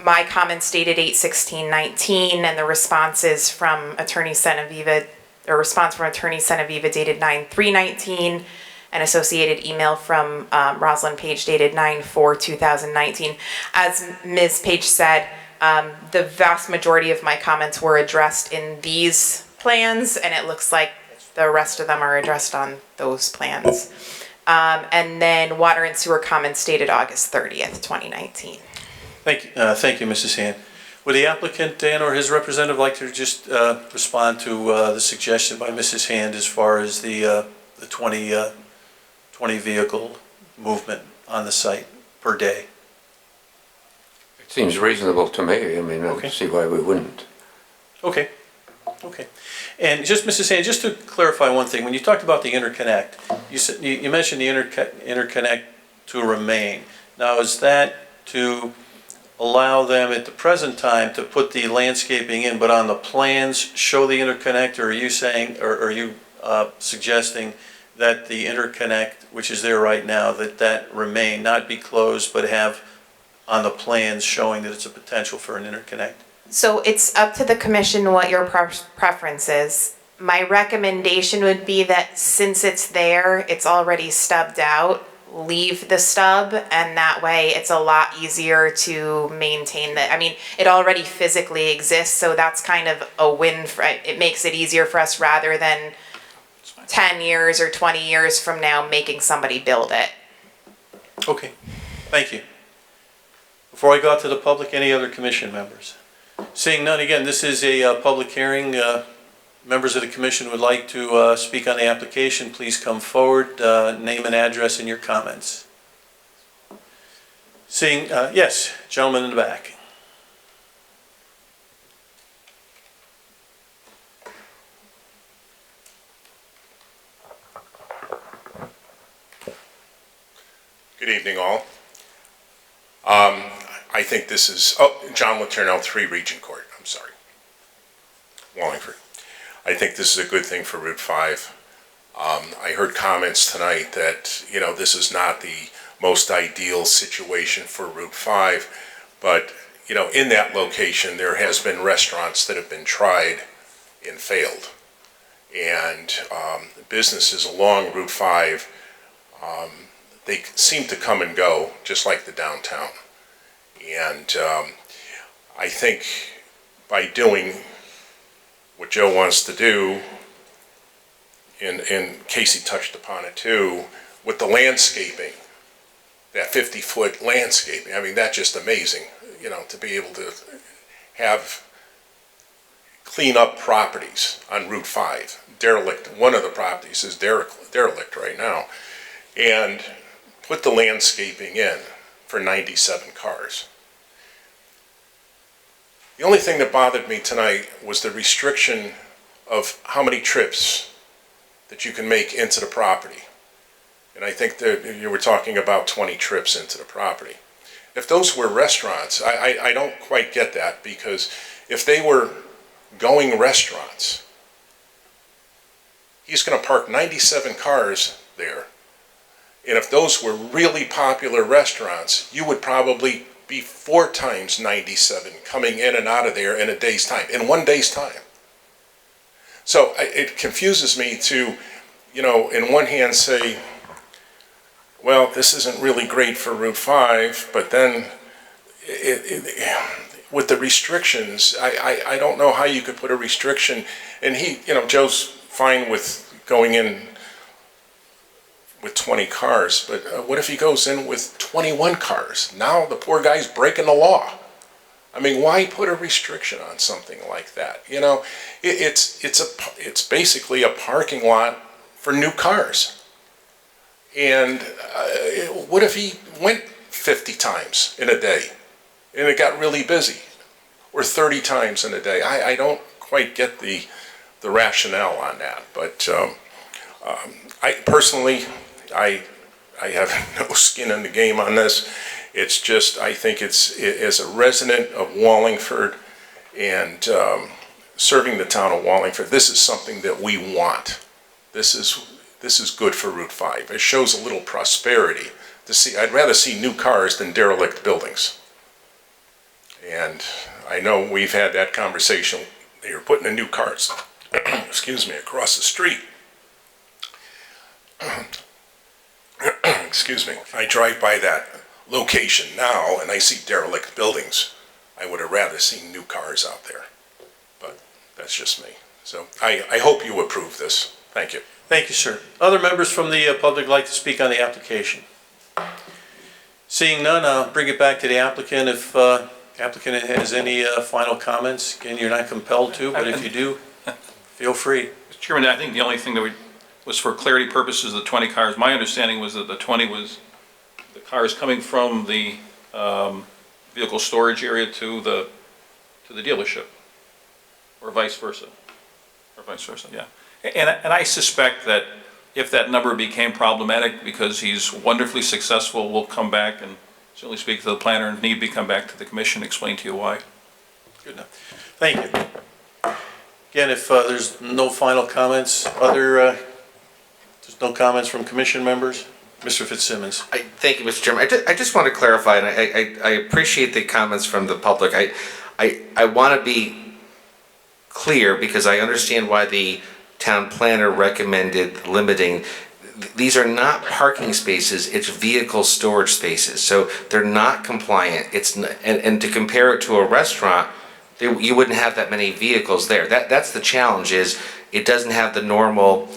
my comments dated 8/16/19 and the responses from Attorney Senaviva, or response from Attorney Senaviva dated 9/3/19, and associated email from Rosalind Page dated 9/4/2019. As Ms. Page said, the vast majority of my comments were addressed in these plans, and it looks like the rest of them are addressed on those plans. And then water and sewer comments dated August 30th, 2019. Thank you, Mrs. Hand. Would the applicant and or his representative like to just respond to the suggestion by Mrs. Hand as far as the 20 vehicle movement on the site per day? It seems reasonable to me. I mean, I Okay. don't see why we wouldn't. Okay. And just, Mrs. Hand, just to clarify one thing, when you talked about the interconnect, you mentioned the interconnect to remain. Now, is that to allow them at the present time to put the landscaping in, but on the plans show the interconnect, or are you saying, or are you suggesting that the interconnect, which is there right now, that remain, not be closed, but have on the plans showing that it's a potential for an interconnect? So it's up to the commission what your preference is. My recommendation would be that since it's there, it's already stubbed out, leave the stub, and that way it's a lot easier to maintain I mean, it already physically exists, so that's kind of a win it makes it easier for us rather than 10 years or 20 years from now making somebody build it. Okay, thank you. Before I go out to the public, any other commission members? Seeing none, again, this is a public hearing. Members of the commission would like to speak on the application, please come forward, name and address and your comments. Seeing, yes, gentleman in the back. Good evening, all. I think this is, John Letourneau, 3 Regent Court, I'm sorry, Wallingford. I think this is a good thing for Route 5. I heard comments tonight that, you know, this is not the most ideal situation for Route 5, but, you know, in that location, there has been restaurants that have been tried and failed. And businesses along Route 5, they seem to come and go, just like the downtown. And I think by doing what Joe wants to do, and Casey touched upon it too, with the landscaping, that 50-foot landscaping, I mean, that's just amazing, you know, to be able to have clean up properties on Route 5. Derelict, one of the properties is derelict right now, and put the landscaping in for 97 cars. The only thing that bothered me tonight was the restriction of how many trips that you can make into the property. And I think that you were talking about 20 trips into the property. If those were restaurants, I don't quite get that, because if they were going restaurants, he's going to park 97 cars there. And if those were really popular restaurants, you would probably be 4 times 97 coming in and out of there in a day's time, in 1 day's time. So it confuses me to, you know, in one hand say, well, this isn't really great for Route 5, but then with the restrictions, I don't know how you could put a restriction. And he, you know, Joe's fine with going in with 20 cars, but what if he goes in with 21 cars? Now the poor guy's breaking the law. I mean, why put a restriction on something like that? You know, it's basically a parking lot for new cars. And what if he went 50 times in a day and it got really busy, or 30 times in a day? I don't quite get the rationale on that, but I personally, I have no skin in the game on this. It's just, I think it's, as a resident of Wallingford and serving the town of Wallingford, this is something that we want. This is good for Route 5. It shows a little prosperity to see. I'd rather see new cars than derelict buildings. And I know we've had that conversation. They were putting in new cars, excuse me, across the street. Excuse me. I drive by that location now and I see derelict buildings. I would have rather seen new cars out there, but that's just me. So I hope you approve this. Thank you. Thank you, sir. Other members from the public like to speak on the application? Seeing none, I'll bring it back to the applicant. If the applicant has any final comments, again, you're not compelled to, but if you do, feel free. Mr. Chairman, I think the only thing that was for clarity purposes, the 20 cars. My understanding was that the 20 was the cars coming from the vehicle storage area to the dealership, or vice versa. Or vice versa, yeah. And I suspect that if that number became problematic because he's wonderfully successful, we'll come back and certainly speak to the planner and if need be come back to the commission, explain to you why. Good enough. Thank you. Again, if there's no final comments, there's no comments from commission members? Mr. Fitzsimmons. Thank you, Mr. Chairman. I just want to clarify, and I appreciate the comments from the public. I want to be clear because I understand why the town planner recommended limiting. These are not parking spaces, it's vehicle storage spaces. So they're not compliant. And to compare it to a restaurant, you wouldn't have that many vehicles there. That's the challenge, is it doesn't have the normal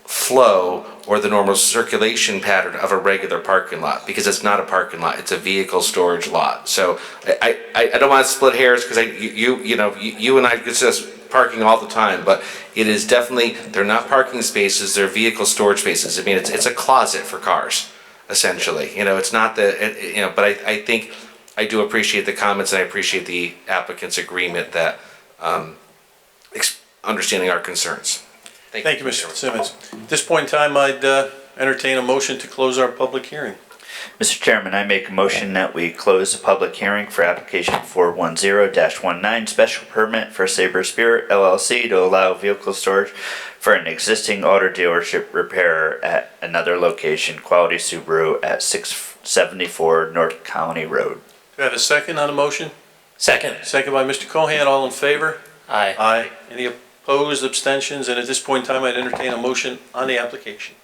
flow or the normal circulation pattern of a regular parking lot, because it's not a parking lot, it's a vehicle storage lot. So I don't want to split hairs, because you and I discuss parking all the time, but it is definitely, they're not parking spaces, they're vehicle storage spaces. I mean, it's a closet for cars, essentially. It's not but I think I do appreciate the comments, and I appreciate the applicant's agreement that understanding our concerns. Thank you, Mr. Fitzsimmons. At this point in time, I'd entertain a motion to close our public hearing. Mr. Chairman, I make a motion that we close the public hearing for application 410-19 special permit for Sabre Spirit LLC to allow vehicle storage for an existing auto dealership repair at another location, Quality Subaru at 674 North County Road. Do I have a second on the motion? Second. Second by Mr. Cohan. All in favor? Aye. Aye. Any opposed, abstentions? And at this point in time, I'd entertain a motion on the application.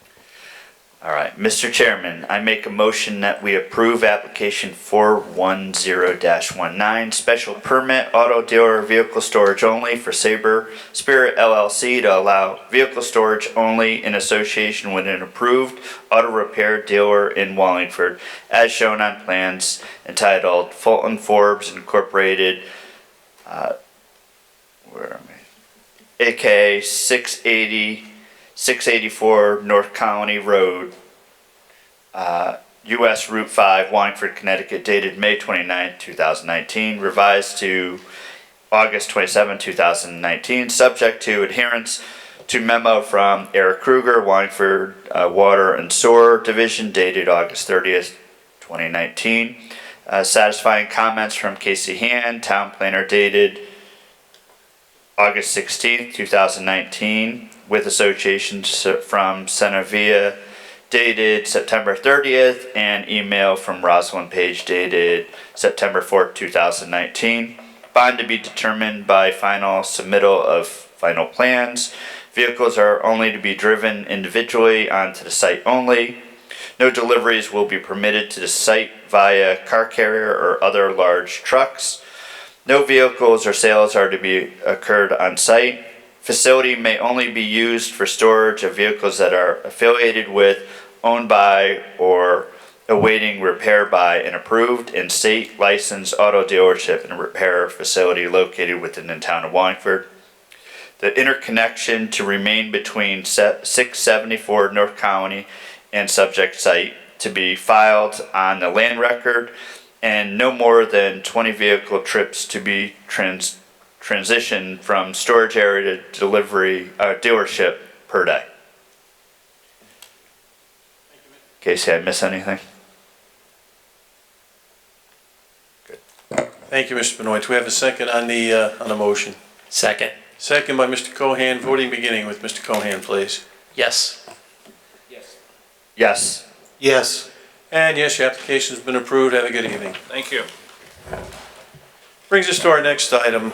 All right, Mr. Chairman, I make a motion that we approve application 410-19 special permit auto dealer vehicle storage only for Sabre Spirit LLC to allow vehicle storage only in association with an approved auto repair dealer in Wallingford, as shown on plans entitled Fulton Forbes Incorporated, aka 684 North Colony Road, U.S. Route 5, Wallingford, Connecticut, dated May 29, 2019, revised to August 27, 2019, subject to adherence to memo from Eric Kruger, Wallingford Water and Sewer Division, dated August 30th, 2019, satisfying comments from Casey Hand, Town Planner, dated August 16th, 2019, with associations from Senavia dated September 30th, and email from Rosalind Page dated September 4th, 2019. Bond to be determined by final submittal of final plans. Vehicles are only to be driven individually onto the site only. No deliveries will be permitted to the site via car carrier or other large trucks. No vehicles or sales are to be occurred on site. Facility may only be used for storage of vehicles that are affiliated with, owned by, or awaiting repair by an approved and state licensed auto dealership and repair facility located within the town of Wallingford. The interconnection to remain between 674 North Colony and subject site to be filed on the land record, and no more than 20 vehicle trips to be transitioned from storage area to delivery dealership per day. Casey, I miss anything? Good. Thank you, Mr. Benoit. Do we have a second on the motion? Second. Second by Mr. Cohan. Voting beginning with Mr. Cohan, please. Yes. Yes. Yes. And yes, your application's been approved. Have a good evening. Thank you. Brings us to our next item,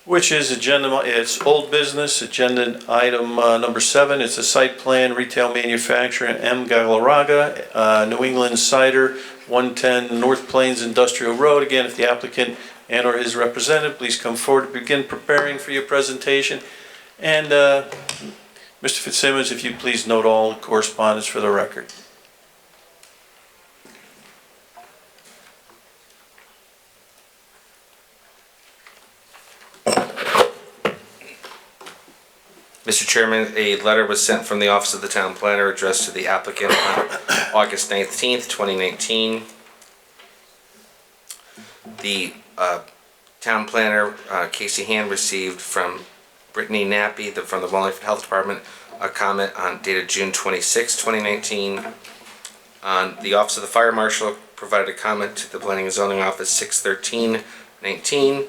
which is it's old business, agenda item number 7. It's a site plan, retail manufacturer, M. Galarraga, New England Cider, 110 North Plains Industrial Road. Again, if the applicant and or his representative, please come forward to begin preparing for your presentation. And Mr. Fitzsimmons, if you please note all correspondence for the record. Mr. Chairman, a letter was sent from the Office of the Town Planner addressed to the applicant on August 19th, 2019. The Town Planner, Casey Hand, received from Brittany Nappy from the Wallingford Health Department a comment dated June 26, 2019. The Office of the Fire Marshal provided a comment to the Planning and Zoning Office 6/13/19.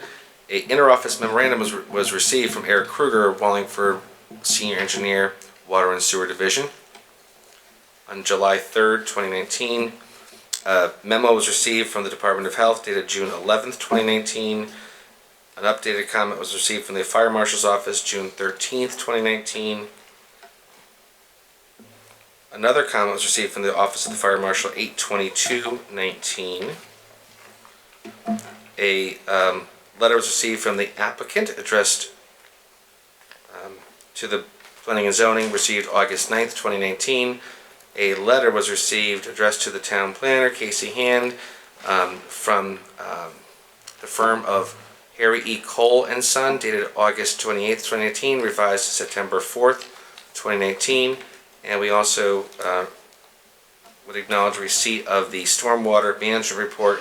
A interoffice memorandum was received from Eric Kruger of Wallingford, Senior Engineer, Water and Sewer Division. On July 3rd, 2019, a memo was received from the Department of Health dated June 11th, 2019. An updated comment was received from the Fire Marshal's Office June 13th, 2019. Another comment was received from the Office of the Fire Marshal 8/22/19. A letter was received from the applicant addressed to the Planning and Zoning, received August 9th, 2019. A letter was received addressed to the town planner, Casey Hand, from the firm of Harry E. Cole and Son, dated August 28th, 2018, revised September 4th, 2019. And we also would acknowledge receipt of the stormwater management report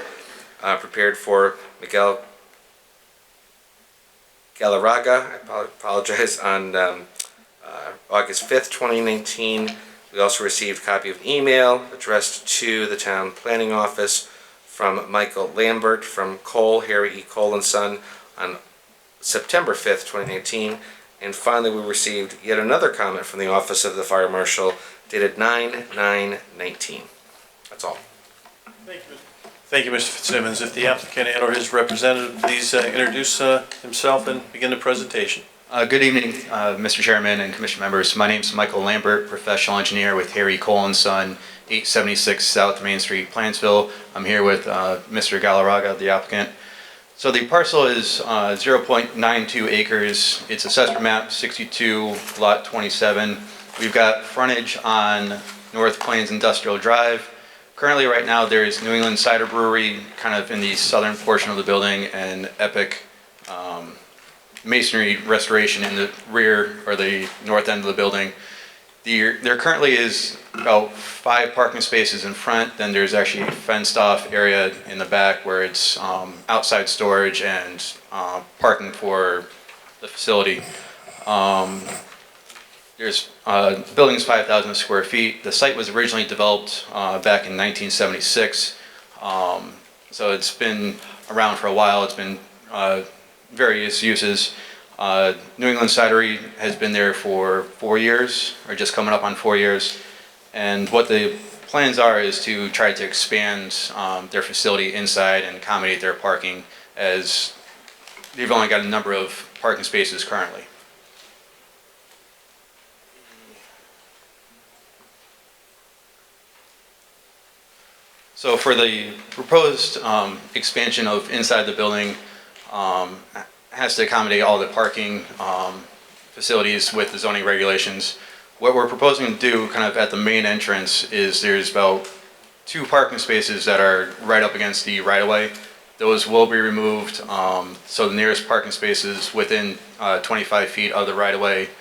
prepared for Miguel Galarraga, I apologize, on August 5th, 2019. We also received a copy of email addressed to the town planning office from Michael Lambert from Cole, Harry E. Cole and Son, on September 5th, 2019. And finally, we received yet another comment from the Office of the Fire Marshal dated 9/9/19. That's all. Thank you, Mr. Fitzsimmons. If the applicant and/or his representative please introduce himself and begin the presentation. Good evening, Mr. Chairman and Commission members. My name is Michael Lambert, professional engineer with Harry Cole and Son, 876 South Main Street, Plansville. I'm here with Mr. Galarraga, the applicant. So the parcel is 0.92 acres. It's assessor map 62, lot 27. We've got frontage on North Plains Industrial Drive. Currently, right now, there's New England Cider Brewery kind of in the southern portion of the building, and Epic masonry restoration in the rear or the north end of the building. There currently is about 5 parking spaces in front. Then there's actually a fenced off area in the back where it's outside storage and parking for the facility. The building's 5,000 square feet. The site was originally developed back in 1976. So it's been around for a while. It's been various uses. New England Cidery has been there for 4 years, or just coming up on 4 years. And what the plans are is to try to expand their facility inside and accommodate their parking, as they've only got a number of parking spaces currently. So for the proposed expansion of inside the building, has to accommodate all the parking facilities with the zoning regulations. What we're proposing to do kind of at the main entrance is there's about 2 parking spaces that are right up against the right-of-way. Those will be removed, so the nearest parking space is within 25 feet of the right-of-way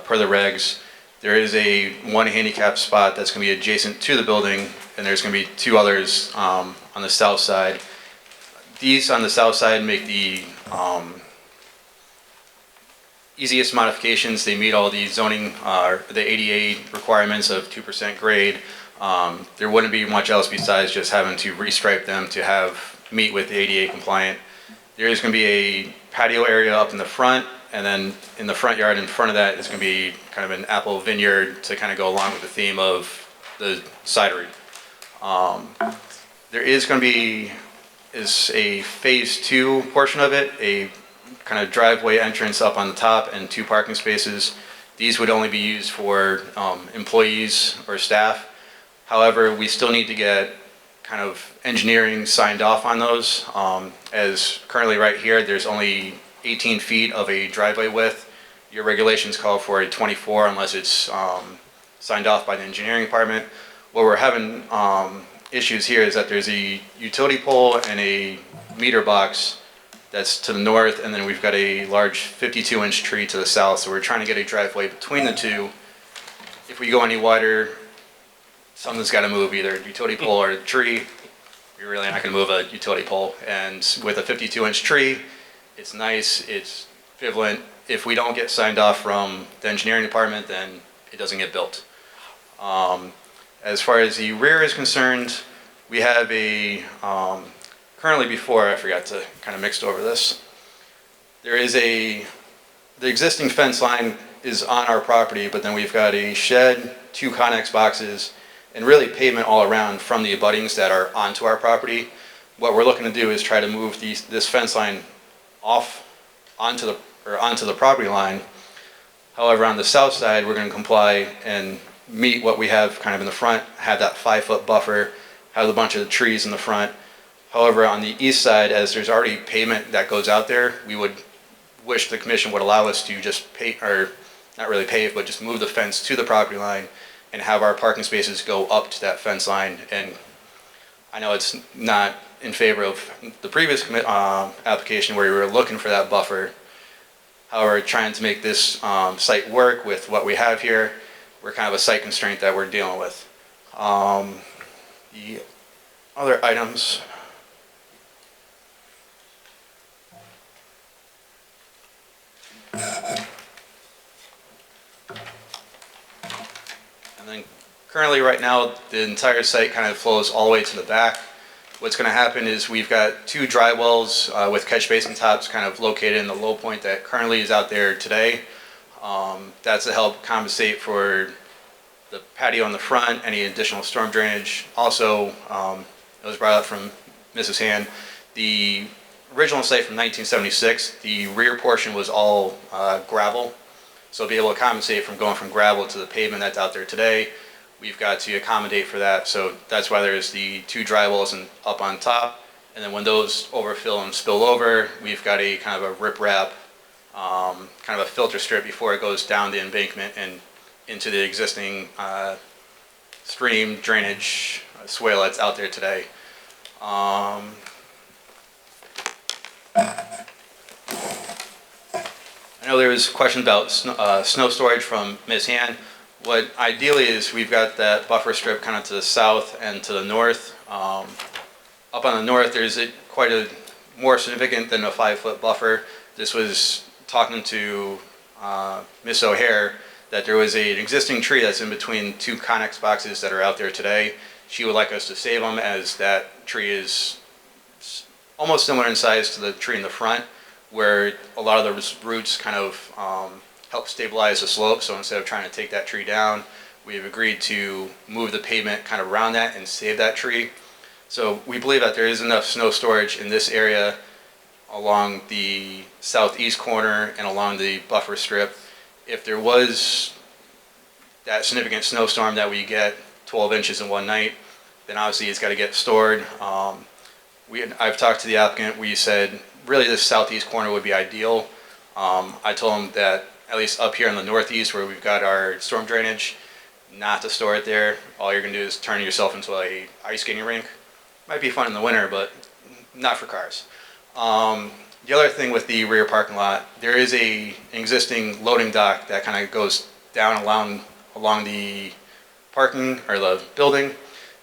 per the regs. There is a 1 handicap spot that's going to be adjacent to the building, and there's going to be 2 others on the south side. These on the south side make the easiest modifications. They meet all the zoning, the ADA requirements of 2% grade. There wouldn't be much else besides just having to restripe them to meet with the ADA compliant. There is going to be a patio area up in the front, and then in the front yard in front of that is going to be kind of an apple vineyard to kind of go along with the theme of the cidery. There is going to be a phase 2 portion of it, a kind of driveway entrance up on the top and 2 parking spaces. These would only be used for employees or staff. However, we still need to get kind of engineering signed off on those, as currently right here there's only 18 feet of a driveway width. Your regulations call for a 24 unless it's signed off by the engineering department. What we're having issues here is that there's a utility pole and a meter box that's to the north, and then we've got a large 52-inch tree to the south, so we're trying to get a driveway between the two. If we go any wider, something's got to move, either a utility pole or a tree. You're really not going to move a utility pole, and with a 52-inch tree, it's nice, it's equivalent. If we don't get signed off from the engineering department, then it doesn't get built. As far as the rear is concerned, we have currently before, I forgot to kind of mixed over this. There is the existing fence line is on our property, but then we've got a shed, 2 Connex boxes, and really pavement all around from the abuttings that are onto our property. What we're looking to do is try to move this fence line off onto the property line. However, on the south side, we're going to comply and meet what we have kind of in the front, have that 5-foot buffer, have a bunch of trees in the front. However, on the east side, as there's already pavement that goes out there, we would wish the commission would allow us to just pave, or not really pave, but just move the fence to the property line and have our parking spaces go up to that fence line. And I know it's not in favor of the previous application where we were looking for that buffer. However, trying to make this site work with what we have here, we're kind of a site constraint that we're dealing with. The other items. And then currently right now, the entire site kind of flows all the way to the back. What's going to happen is we've got 2 dry wells with catch basin tops kind of located in the low point that currently is out there today. That's to help compensate for the patio in the front, any additional storm drainage. Also, it was brought up from Mrs. Hand, the original site from 1976, the rear portion was all gravel. So to be able to compensate from going from gravel to the pavement that's out there today, we've got to accommodate for that. So that's why there's the 2 dry wells up on top. And then when those overfill and spill over, we've got a kind of a riprap, kind of a filter strip before it goes down the embankment and into the existing stream drainage swale that's out there today. I know there was a question about snow storage from Ms. Han. What ideally is we've got that buffer strip kind of to the south and to the north. Up on the north, there's quite a more significant than a 5-foot buffer. This was talking to Ms. O'Hare that there was an existing tree that's in between 2 Connex boxes that are out there today. She would like us to save them as that tree is almost similar in size to the tree in the front, where a lot of those roots kind of help stabilize the slope. So instead of trying to take that tree down, we've agreed to move the pavement kind of around that and save that tree. So we believe that there is enough snow storage in this area along the southeast corner and along the buffer strip. If there was that significant snowstorm that we get 12 inches in one night, then obviously it's got to get stored. I've talked to the applicant. We said really this southeast corner would be ideal. I told him that at least up here in the northeast where we've got our storm drainage, not to store it there. All you're going to do is turn yourself into a ice skating rink. Might be fun in the winter, but not for cars. The other thing with the rear parking lot, there is an existing loading dock that kind of goes down along the parking or the building.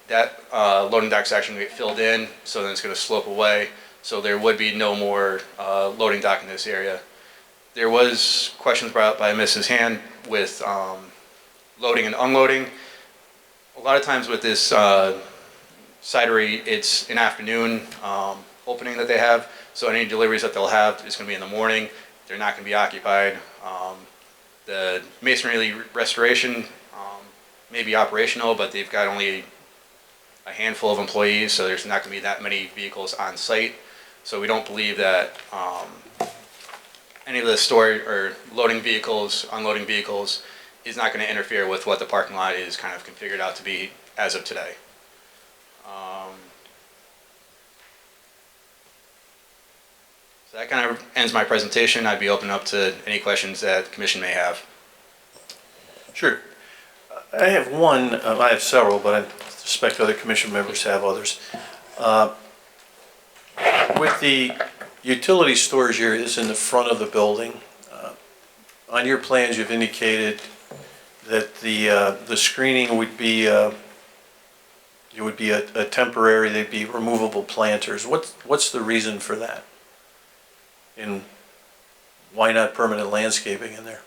That loading dock's actually going to get filled in, so then it's going to slope away. So there would be no more loading dock in this area. There was questions brought up by Mrs. Hand with loading and unloading. A lot of times with this cidery, it's an afternoon opening that they have. So any deliveries that they'll have is going to be in the morning. They're not going to be occupied. The masonry restoration may be operational, but they've got only a handful of employees, so there's not going to be that many vehicles on site. So we don't believe that any of the storage or loading vehicles, unloading vehicles is not going to interfere with what the parking lot is kind of configured out to be as of today. So that kind of ends my presentation. I'd be open up to any questions that the commission may have. Sure. I have one, I have several, but I suspect other commission members have others. With the utility storage areas in the front of the building, on your plans you've indicated that the screening would be a temporary, they'd be removable planters. What's the reason for that? And why not permanent landscaping in there?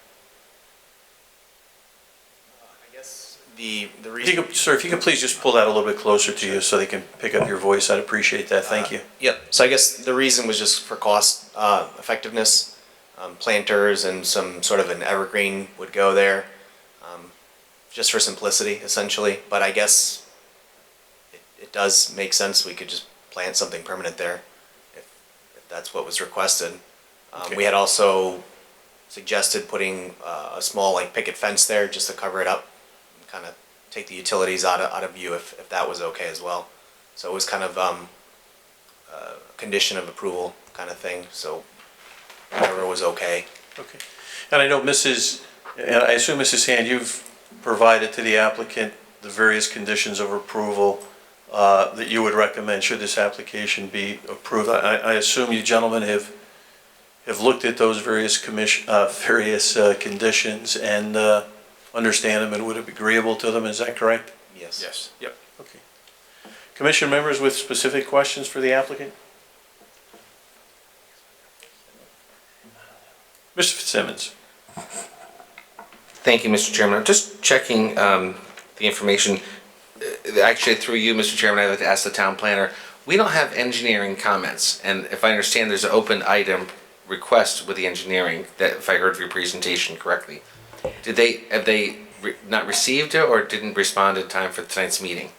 I guess If you could, sir, if you could please just pull that a little bit closer to you so they can pick up your voice, I'd appreciate that, thank you. Yep, so I guess the reason was just for cost effectiveness. Planters and some sort of an evergreen would go there, just for simplicity, essentially. But I guess it does make sense, we could just plant something permanent there, if that's what was requested. Okay. We had also suggested putting a small like picket fence there just to cover it up, and kind of take the utilities out of view if that was okay as well. So it was kind of a condition of approval kind of thing, so whatever was okay. Okay. And I know and I assume Mrs. Hand, you've provided to the applicant the various conditions of approval that you would recommend should this application be approved. I assume you gentlemen have looked at those various conditions and understand them and would be agreeable to them, is that correct? Yes. Yes. Yep. Okay. Commission members with specific questions for the applicant? Mr. Fitzsimmons. Thank you, Mr. Chairman. I'm just checking the information. Actually, through you, Mr. Chairman, I'd like to ask the town planner. We don't have engineering comments, and if I understand, there's an open item request with the engineering, that if I heard your presentation correctly. Have they not received it or didn't respond in time for tonight's meeting?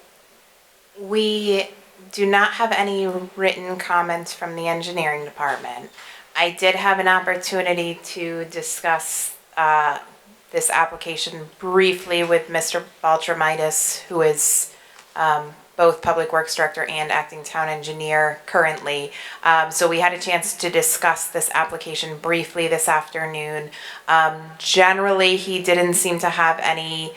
We do not have any written comments from the engineering department. I did have an opportunity to discuss this application briefly with Mr. Baltramitis, who is both Public Works Director and Acting Town Engineer currently. So we had a chance to discuss this application briefly this afternoon. Generally, he didn't seem to have any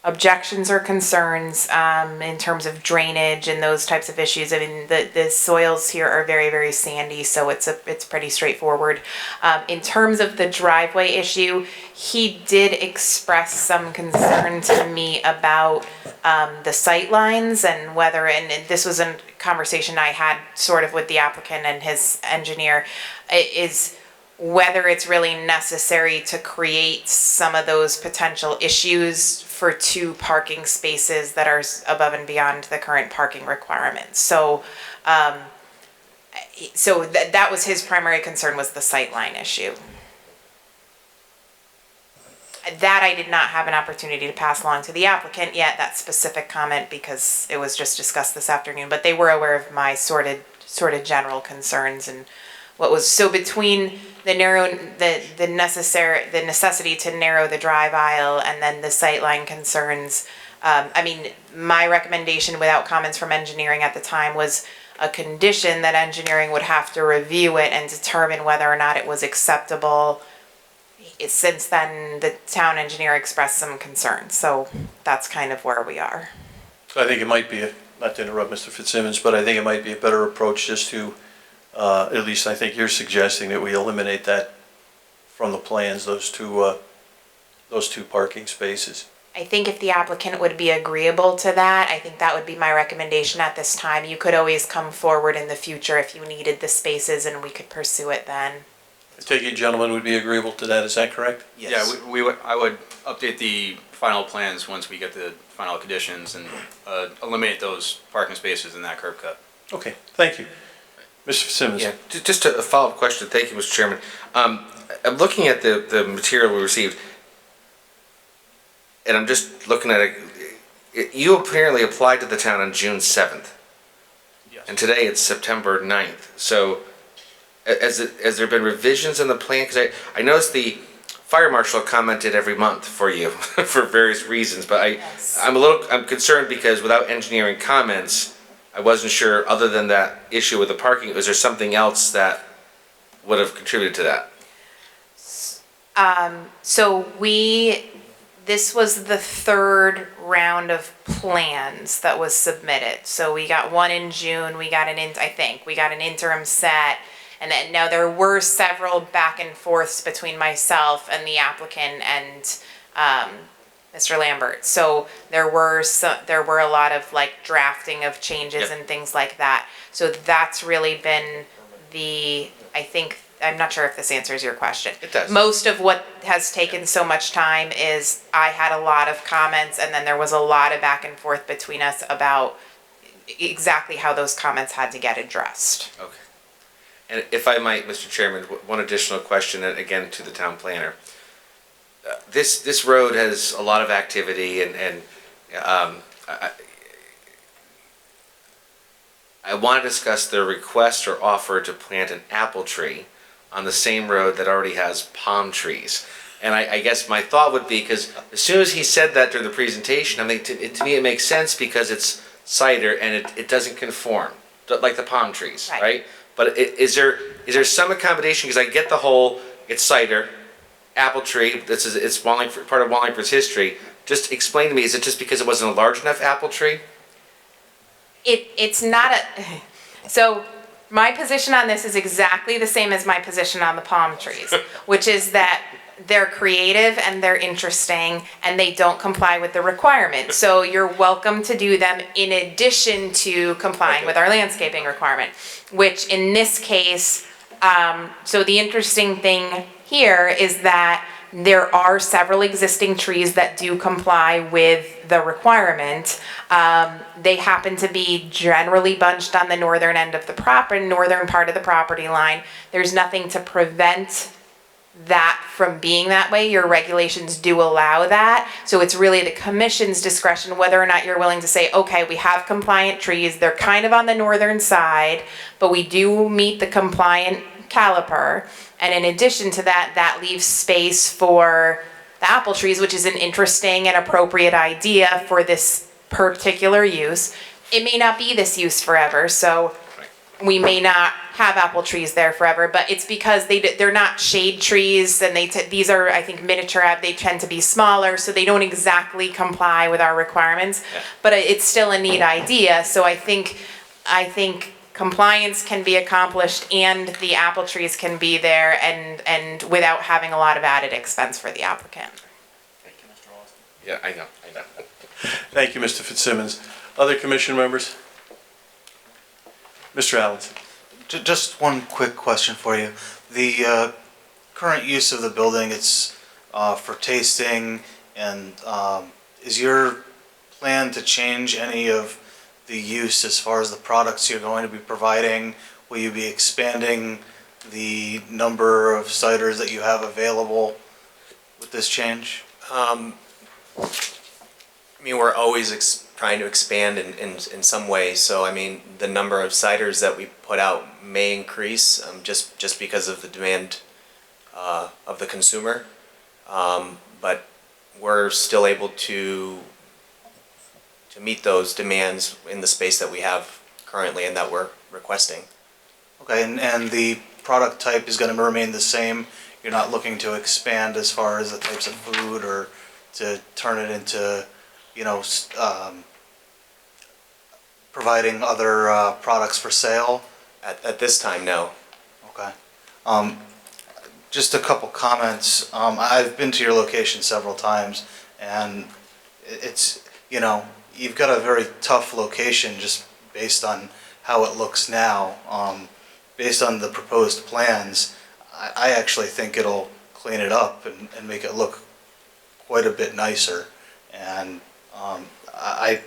objections or concerns in terms of drainage and those types of issues. I mean, the soils here are very, very sandy, so it's pretty straightforward. In terms of the driveway issue, he did express some concern to me about the sight lines and whether, and this was a conversation I had sort of with the applicant and his engineer, is whether it's really necessary to create some of those potential issues for 2 parking spaces that are above and beyond the current parking requirements. So, that was his primary concern, was the sightline issue. That I did not have an opportunity to pass along to the applicant yet, that specific comment, because it was just discussed this afternoon, but they were aware of my sort of general concerns and what was, so between the necessity to narrow the drive aisle and then the sightline concerns. I mean, my recommendation without comments from engineering at the time was a condition that engineering would have to review it and determine whether or not it was acceptable. Since then, the town engineer expressed some concerns, so that's kind of where we are. So I think it might be, not to interrupt Mr. Fitzsimmons, but I think it might be a better approach just to, at least I think you're suggesting that we eliminate that from the plans, those two parking spaces. I think if the applicant would be agreeable to that, I think that would be my recommendation at this time. You could always come forward in the future if you needed the spaces and we could pursue it then. I take it gentlemen would be agreeable to that, is that correct? Yes. Yeah, I would update the final plans once we get the final conditions and eliminate those parking spaces in that curb cut. Okay, thank you. Mr. Fitzsimmons. Yeah, just a follow-up question. Thank you, Mr. Chairman. I'm looking at the material we received, and I'm just looking at it. You apparently applied to the town on June 7th. Yes. And today it's September 9th. So has there been revisions in the plan? Because I noticed the fire marshal commented every month for you for various reasons, but Yes. I'm concerned because without engineering comments, I wasn't sure, other than that issue with the parking, was there something else that would have contributed to that? This was the 3rd round of plans that was submitted. So we got one in June, we got an interim set, and then now there were several back and forths between myself and the applicant and Mr. Lambert. So there were a lot of like drafting of changes Yep. and things like that. So that's really been I think I'm not sure if this answers your question. It does. Most of what has taken so much time is I had a lot of comments, and then there was a lot of back and forth between us about exactly how those comments had to get addressed. Okay. And if I might, Mr. Chairman, one additional question, and again, to the town planner. This road has a lot of activity, and I want to discuss the request or offer to plant an apple tree on the same road that already has palm trees. And I guess my thought would be, because as soon as he said that during the presentation, I mean, to me it makes sense because it's cider and it doesn't conform, like the palm trees, right? But is there some accommodation, because I get the whole, it's cider, apple tree, it's Wallingford, part of Wallingford's history. Just explain to me, is it just because it wasn't a large enough apple tree? It's not so my position on this is exactly the same as my position on the palm trees, which is that they're creative and they're interesting and they don't comply with the requirement. So you're welcome to do them in addition to complying with our landscaping requirement, which in this case, so the interesting thing here is that there are several existing trees that do comply with the requirement. They happen to be generally bunched on the northern end of the northern part of the property line. There's nothing to prevent that from being that way. Your regulations do allow that. So it's really the commission's discretion whether or not you're willing to say, okay, we have compliant trees. They're kind of on the northern side, but we do meet the compliant caliper. And in addition to that, that leaves space for the apple trees, which is an interesting and appropriate idea for this particular use. It may not be this use forever, so we may not have apple trees there forever, but it's because they're not shade trees, and these are, I think, miniature, they tend to be smaller, so they don't exactly comply with our requirements, but it's still a neat idea. So I think compliance can be accomplished and the apple trees can be there and without having a lot of added expense for the applicant. Thank you, Mr. Austin. Yeah, I know. Thank you, Mr. Fitzsimmons. Other commission members? Mr. Allenson. Just one quick question for you. The current use of the building, it's for tasting, and is your plan to change any of the use as far as the products you're going to be providing? Will you be expanding the number of ciders that you have available with this change? I mean, we're always trying to expand in some way. So, I mean, the number of ciders that we put out may increase just because of the demand of the consumer. But we're still able to meet those demands in the space that we have currently and that we're requesting. Okay, and the product type is going to remain the same? You're not looking to expand as far as the types of food or to turn it into, you know, providing other products for sale? At this time, no. Okay. Just a couple comments. I've been to your location several times, and it's, you know, you've got a very tough location just based on how it looks now. Based on the proposed plans, I actually think it'll clean it up and make it look quite a bit nicer. And I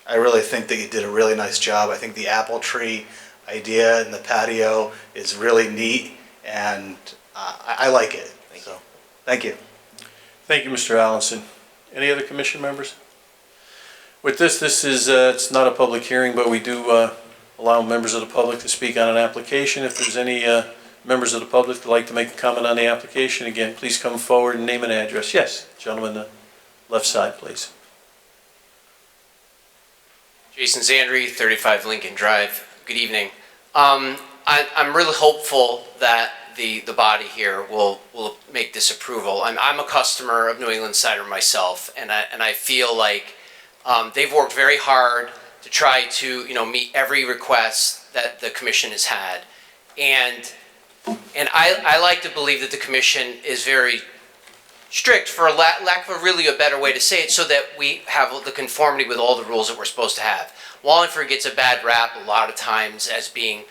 really think that you did a really nice job. I think the apple tree idea in the patio is really neat, and I like it. So, thank you. Thank you, Mr. Allenson. Any other commission members? With this is, it's not a public hearing, but we do allow members of the public to speak on an application. If there's any members of the public that would like to make a comment on the application, again, please come forward and name and address. Yes, gentleman on the left side, please. Jason Zandri, 35 Lincoln Drive. Good evening. I'm really hopeful that the body here will make this approval. I'm a customer of New England Cider myself, and I feel like they've worked very hard to try to meet every request that the commission has had, and I like to believe that the commission is very strict, for lack of really a better way to say it, so that we have the conformity with all the rules that we're supposed to have. Wallingford gets a bad rap a lot of times as being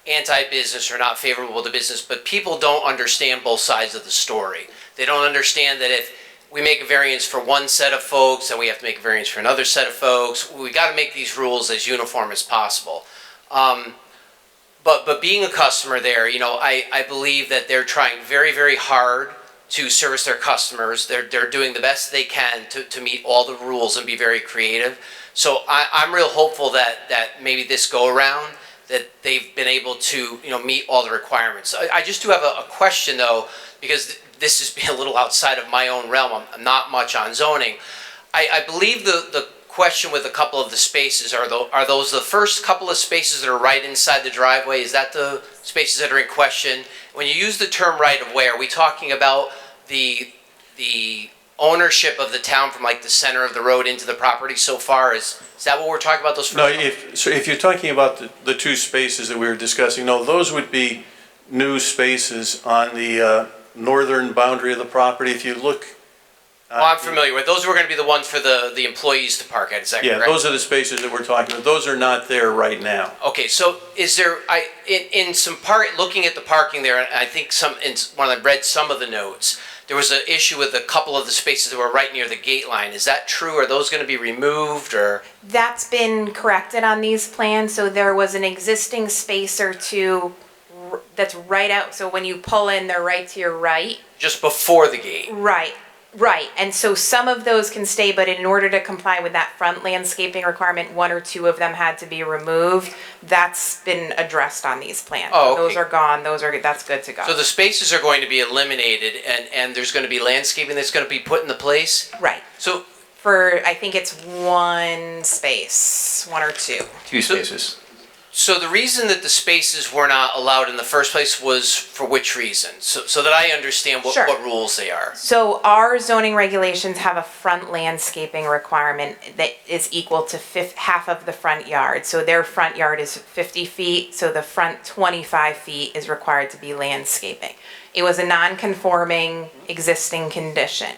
anti-business or not favorable to business, but people don't understand both sides of the story. They don't understand that if we make a variance for one set of folks and we have to make a variance for another set of folks, we got to make these rules as uniform as possible. But being a customer there, you know, I believe that they're trying very, very hard to service their customers. They're doing the best they can to meet all the rules and be very creative. So I'm real hopeful that maybe this go around, that they've been able to, you know, meet all the requirements. I just do have a question though, because this is a little outside of my own realm. I'm not much on zoning. I believe the question with a couple of the spaces, are those the first couple of spaces that are right inside the driveway? Is that the spaces that are in question? When you use the term right of way, are we talking about the ownership of the town from like the center of the road into the property so far? Is that what we're talking about? Those No, if you're talking about the two spaces that we were discussing, no, those would be new spaces on the northern boundary of the property. If you look. I'm familiar with those. Were going to be the ones for the employees to park at. Is that correct? Yeah, those are the spaces that we're talking about. Those are not there right now. Okay, so is there in some looking at the parking there, and I think when I read some of the notes, there was an issue with a couple of the spaces that were right near the gate line. Is that true? Are those going to be removed or? That's been corrected on these plans, so there was an existing space or two that's right out, so when you pull in, they're right to your right. Just before the gate? Right, and so some of those can stay, but in order to comply with that front landscaping requirement, one or two of them had to be removed. That's been addressed on these plans. Oh, okay. Those are gone, that's good to go. So the spaces are going to be eliminated and there's going to be landscaping that's going to be put into place? Right. So for, I think it's one space, one or two. Two spaces. So the reason that the spaces were not allowed in the first place was for which reason? So that I understand what rules they are. So our zoning regulations have a front landscaping requirement that is equal to half of the front yard. So their front yard is 50 feet, so the front 25 feet is required to be landscaping. It was a non-conforming existing condition.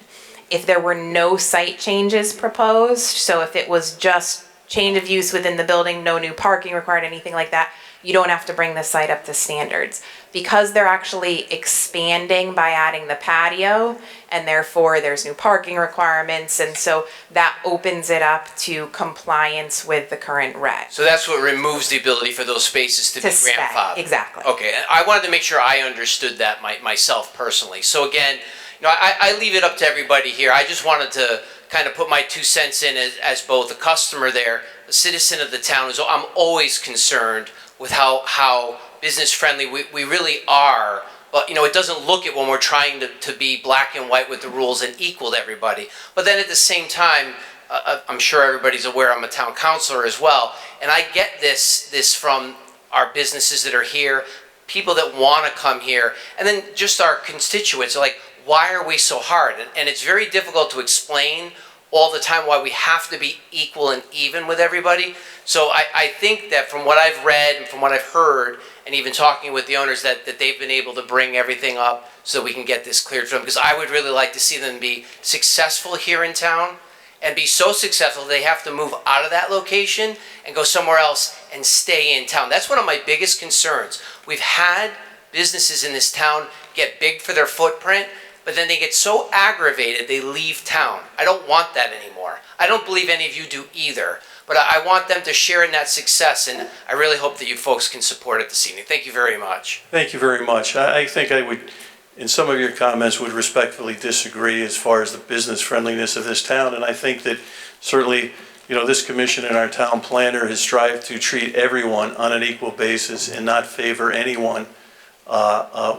If there were no site changes proposed, so if it was just change of use within the building, no new parking required, anything like that, you don't have to bring the site up to standards. Because they're actually expanding by adding the patio, and therefore there's new parking requirements, and so that opens it up to compliance with the current reg. So that's what removes the ability for those spaces to be grandfathered. Exactly. Okay, I wanted to make sure I understood that myself personally. So again, you know, I leave it up to everybody here. I just wanted to kind of put my 2 cents in as both a customer there, a citizen of the town. So I'm always concerned with how business friendly we really are. But, you know, it doesn't look it when we're trying to be black and white with the rules and equal to everybody. But then at the same time, I'm sure everybody's aware I'm a town councilor as well. And I get this from our businesses that are here, people that want to come here, and then just our constituents are like, why are we so hard? And it's very difficult to explain all the time why we have to be equal and even with everybody. So I think that from what I've read and from what I've heard, and even talking with the owners, that they've been able to bring everything up so we can get this cleared for them. Because I would really like to see them be successful here in town and be so successful they have to move out of that location and go somewhere else and stay in town. That's one of my biggest concerns. We've had businesses in this town get big for their footprint, but then they get so aggravated they leave town. I don't want that anymore. I don't believe any of you do either, but I want them to share in that success, and I really hope that you folks can support it this evening. Thank you very much. Thank you very much. I think I would, in some of your comments, would respectfully disagree as far as the business friendliness of this town, and I think that certainly, you know, this commission and our town planner has strived to treat everyone on an equal basis and not favor anyone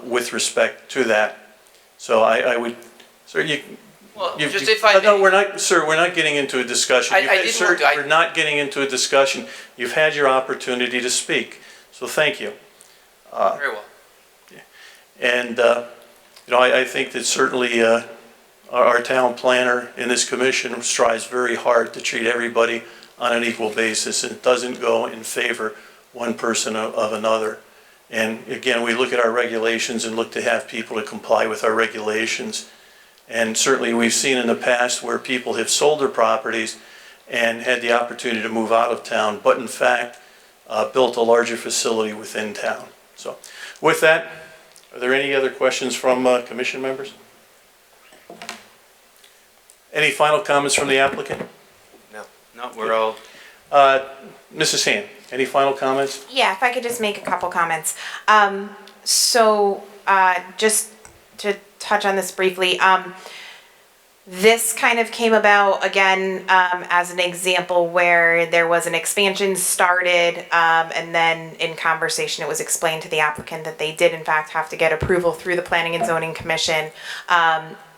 with respect to that. So I would, sir, no, we're not, sir, we're not getting into a discussion. We're not getting into a discussion. You've had your opportunity to speak, so thank you. Very well. And, you know, I think that certainly our town planner in this commission strives very hard to treat everybody on an equal basis and doesn't go in favor one person of another. And again, we look at our regulations and look to have people to comply with our regulations. And certainly we've seen in the past where people have sold their properties and had the opportunity to move out of town, but in fact built a larger facility within town. So with that, are there any other questions from commission members? Any final comments from the applicant? No, we're all, Mrs. Han, any final comments? Yeah, if I could just make a couple comments. Just to touch on this briefly, this kind of came about, again, as an example where there was an expansion started, and then in conversation, it was explained to the applicant that they did in fact have to get approval through the Planning and Zoning Commission.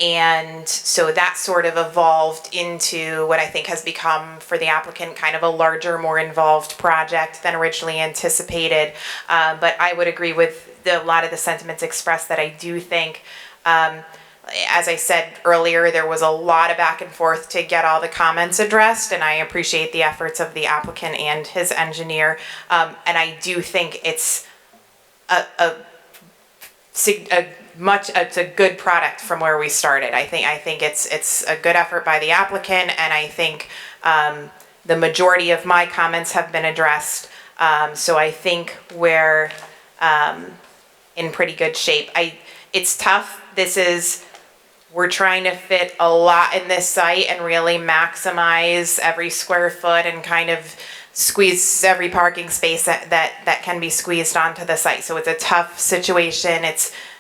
And so that sort of evolved into what I think has become, for the applicant, kind of a larger, more involved project than originally anticipated. But I would agree with a lot of the sentiments expressed, that I do think, as I said earlier, there was a lot of back and forth to get all the comments addressed, and I appreciate the efforts of the applicant and his engineer. And I do think it's it's a good product from where we started. I think it's a good effort by the applicant, and I think the majority of my comments have been addressed. So I think we're in pretty good shape. It's tough. We're trying to fit a lot in this site and really maximize every square foot and kind of squeeze every parking space that can be squeezed onto the site. So it's a tough situation.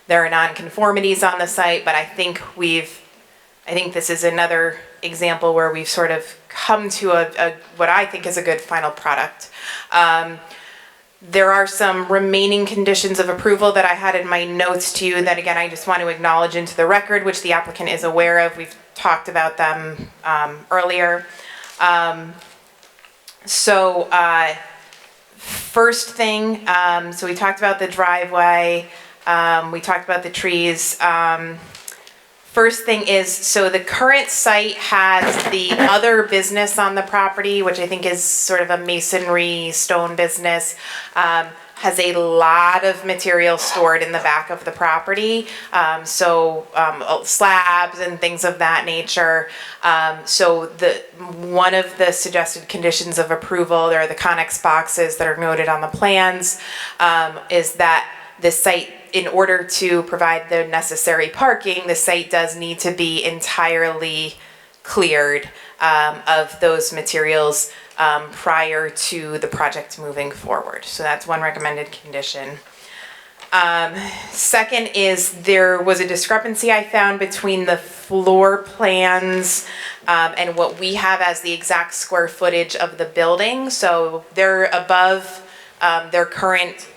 There are nonconformities on the site, but I think this is another example where we've sort of come to what I think is a good final product. There are some remaining conditions of approval that I had in my notes to you that, again, I just want to acknowledge into the record, which the applicant is aware of. We've talked about them earlier. First thing, so we talked about the driveway, we talked about the trees. First thing is, so the current site has the other business on the property, which I think is sort of a masonry stone business, has a lot of material stored in the back of the property. Slabs and things of that nature. One of the suggested conditions of approval, there are the Connex boxes that are noted on the plans, is that the site, in order to provide the necessary parking, the site does need to be entirely cleared of those materials prior to the project moving forward. So that's one recommended condition. Second is, there was a discrepancy I found between the floor plans and what we have as the exact square footage of the building. So they're above their current,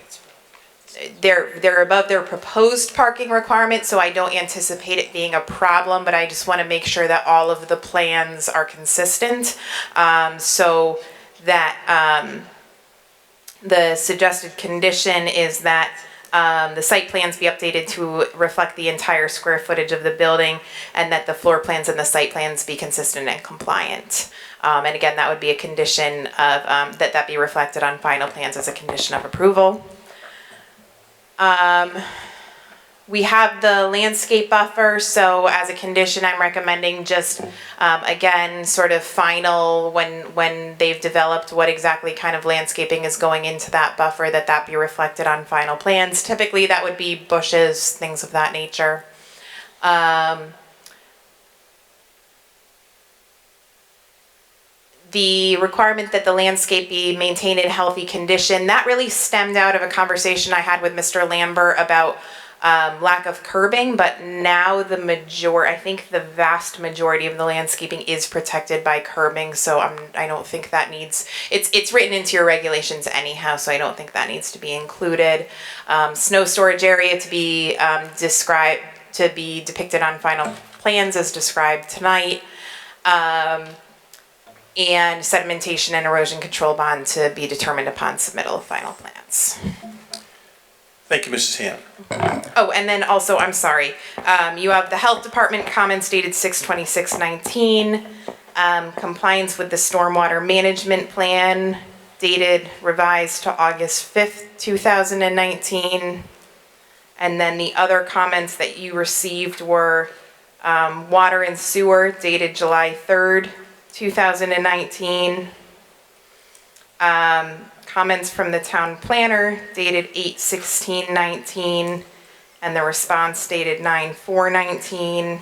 they're above their proposed parking requirement, so I don't anticipate it being a problem, but I just want to make sure that all of the plans are consistent, so that the suggested condition is that the site plans be updated to reflect the entire square footage of the building, and that the floor plans and the site plans be consistent and compliant. And again, that would be a condition of that be reflected on final plans as a condition of approval. We have the landscape buffer, so as a condition, I'm recommending just, again, sort of final, when they've developed what exactly kind of landscaping is going into that buffer, that be reflected on final plans. Typically, that would be bushes, things of that nature. The requirement that the landscape be maintained in healthy condition, that really stemmed out of a conversation I had with Mr. Lambert about lack of curbing, but now I think the vast majority of the landscaping is protected by curbing, so I don't think that needs, it's written into your regulations anyhow, so I don't think that needs to be included. Snow storage area to be depicted on final plans as described tonight. And sedimentation and erosion control bond to be determined upon submittal of final plans. Thank you, Mrs. Han. Oh, and then also, I'm sorry, you have the health department comments dated 6/26/19, compliance with the stormwater management plan dated revised to August 5th, 2019. And then the other comments that you received were water and sewer dated July 3rd, 2019. Comments from the town planner dated 8/16/19, and the response dated 9/4/19.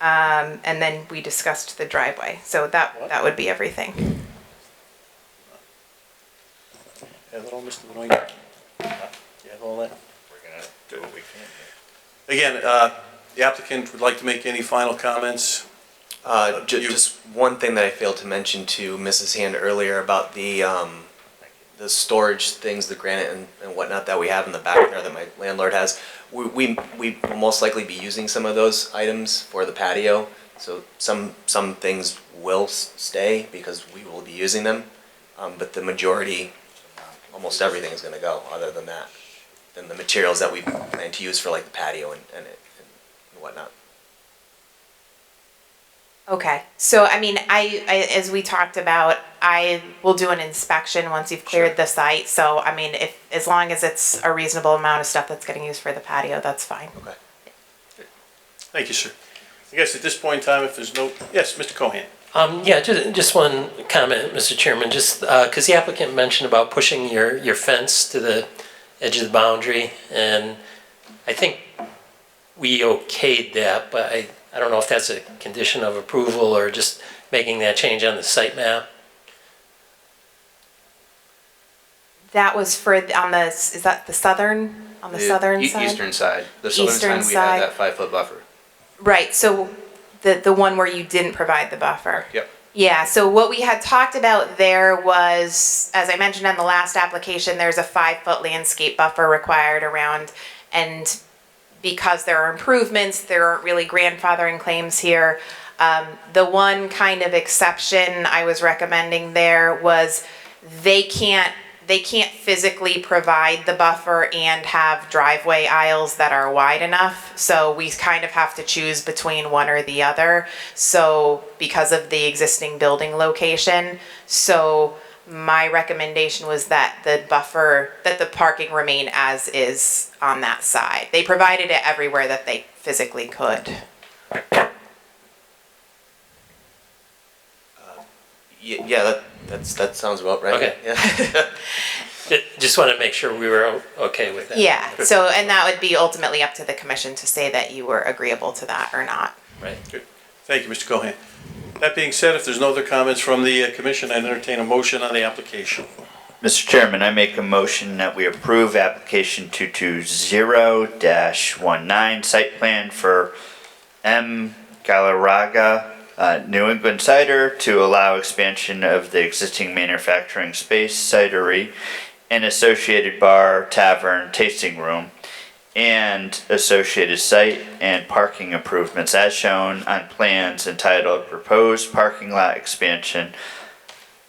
And then we discussed the driveway, so that would be everything. Have it all, Mr. Benoit? You have all that? We're gonna do what we can. Again, the applicant would like to make any final comments? Just one thing that I failed to mention to Mrs. Hand earlier about the storage things, the granite and whatnot that we have in the back there that my landlord has. We will most likely be using some of those items for the patio. So some things will stay because we will be using them. But the majority, almost everything is gonna go other than that. Than the materials that we plan to use for like the patio and whatnot. Okay, so I mean, I as we talked about, I will do an inspection once you've cleared the site. So I mean, as long as it's a reasonable amount of stuff that's getting used for the patio, that's fine. Okay. Thank you, sir. I guess at this point in time, if there's no, yes, Mr. Cohen. Yeah, just one comment, Mr. Chairman, just, because the applicant mentioned about pushing your fence to the edge of the boundary, and I think we okayed that, but I don't know if that's a condition of approval or just making that change on the site map. That was is that the southern, on the southern side? Eastern side. The southern Eastern side, we side. have that 5-foot buffer. Right, so the one where you didn't provide the buffer? Yep. Yeah, so what we had talked about there was, as I mentioned on the last application, there's a 5-foot landscape buffer required around, and because there are improvements, there aren't really grandfathering claims here. The one kind of exception I was recommending there was they can't physically provide the buffer and have driveway aisles that are wide enough. So we kind of have to choose between one or the other. So because of the existing building location. So my recommendation was that the parking remain as is on that side. They provided it everywhere that they physically could. Yeah, that sounds about right. Okay. Yeah. Just want to make sure we were okay with that. Yeah, so, and that would be ultimately up to the commission to say that you were agreeable to that or not. Right. Good. Thank you, Mr. Cohen. That being said, if there's no other comments from the commission, I entertain a motion on the application. Mr. Chairman, I make a motion that we approve application 220-19 site plan for M. Galarraga, New England Cider to allow expansion of the existing manufacturing space, cidery, and associated bar, tavern, tasting room, and associated site and parking improvements as shown on plans entitled Proposed Parking Lot Expansion,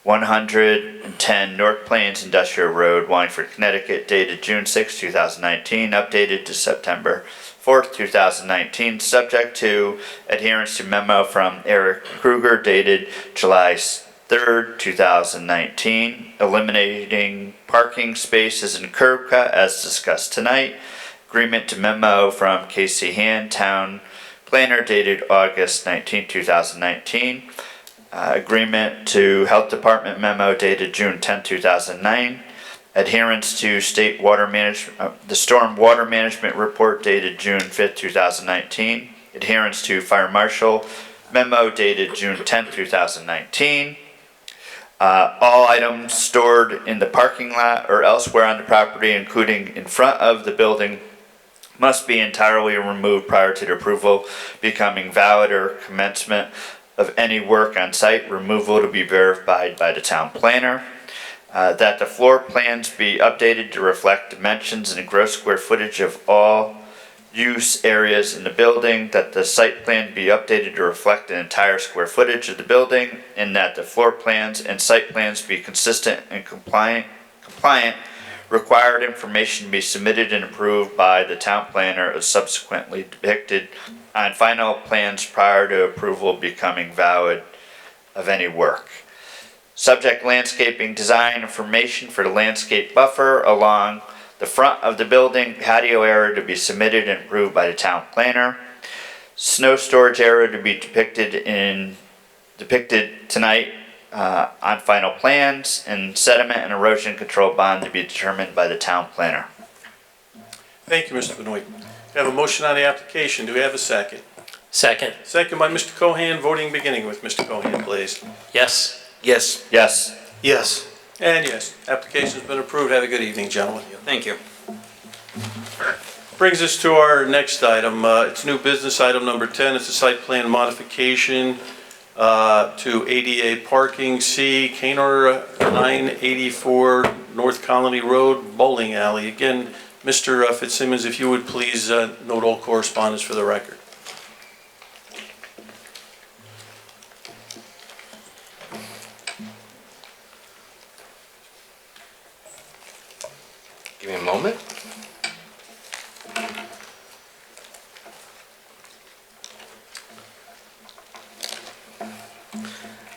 110 North Plains Industrial Road, Wallingford, Connecticut, dated June 6, 2019, updated to September 4th, 2019, subject to adherence to memo from Eric Kruger dated July 3rd, 2019, eliminating parking spaces and curb cut as discussed tonight. Agreement to memo from Casey Hand, Town Planner dated August 19, 2019. Agreement to Health Department memo dated June 10, 2009. Adherence to state water management, the storm water management report dated June 5th, 2019. Adherence to fire marshal memo dated June 10th, 2019. All items stored in the parking lot or elsewhere on the property, including in front of the building, must be entirely removed prior to the approval becoming valid or commencement of any work on site. Removal to be verified by the town planner. That the floor plans be updated to reflect dimensions and gross square footage of all use areas in the building, that the site plan be updated to reflect the entire square footage of the building, and that the floor plans and site plans be consistent and compliant. Required information be submitted and approved by the town planner as subsequently depicted on final plans prior to approval becoming valid of any work. Subject landscaping design information for the landscape buffer along the front of the building, patio area to be submitted and approved by the town planner. Snow storage area to be depicted tonight on final plans, and sediment and erosion control bond to be determined by the town planner. Thank you, Mr. Benoit. We have a motion on the application. Do we have a second? Second. Second by Mr. Cohen. Voting beginning with Mr. Cohen, please. Yes. Yes. Yes. Yes. And yes, application's been approved. Have a good evening, gentlemen. Thank you. Brings us to our next item. It's new business item number 10. It's a site plan modification to ADA parking C, Canor 984 North Colony Road, bowling alley. Again, Mr. Fitzsimmons, if you would please note all correspondence for the record. Give me a moment.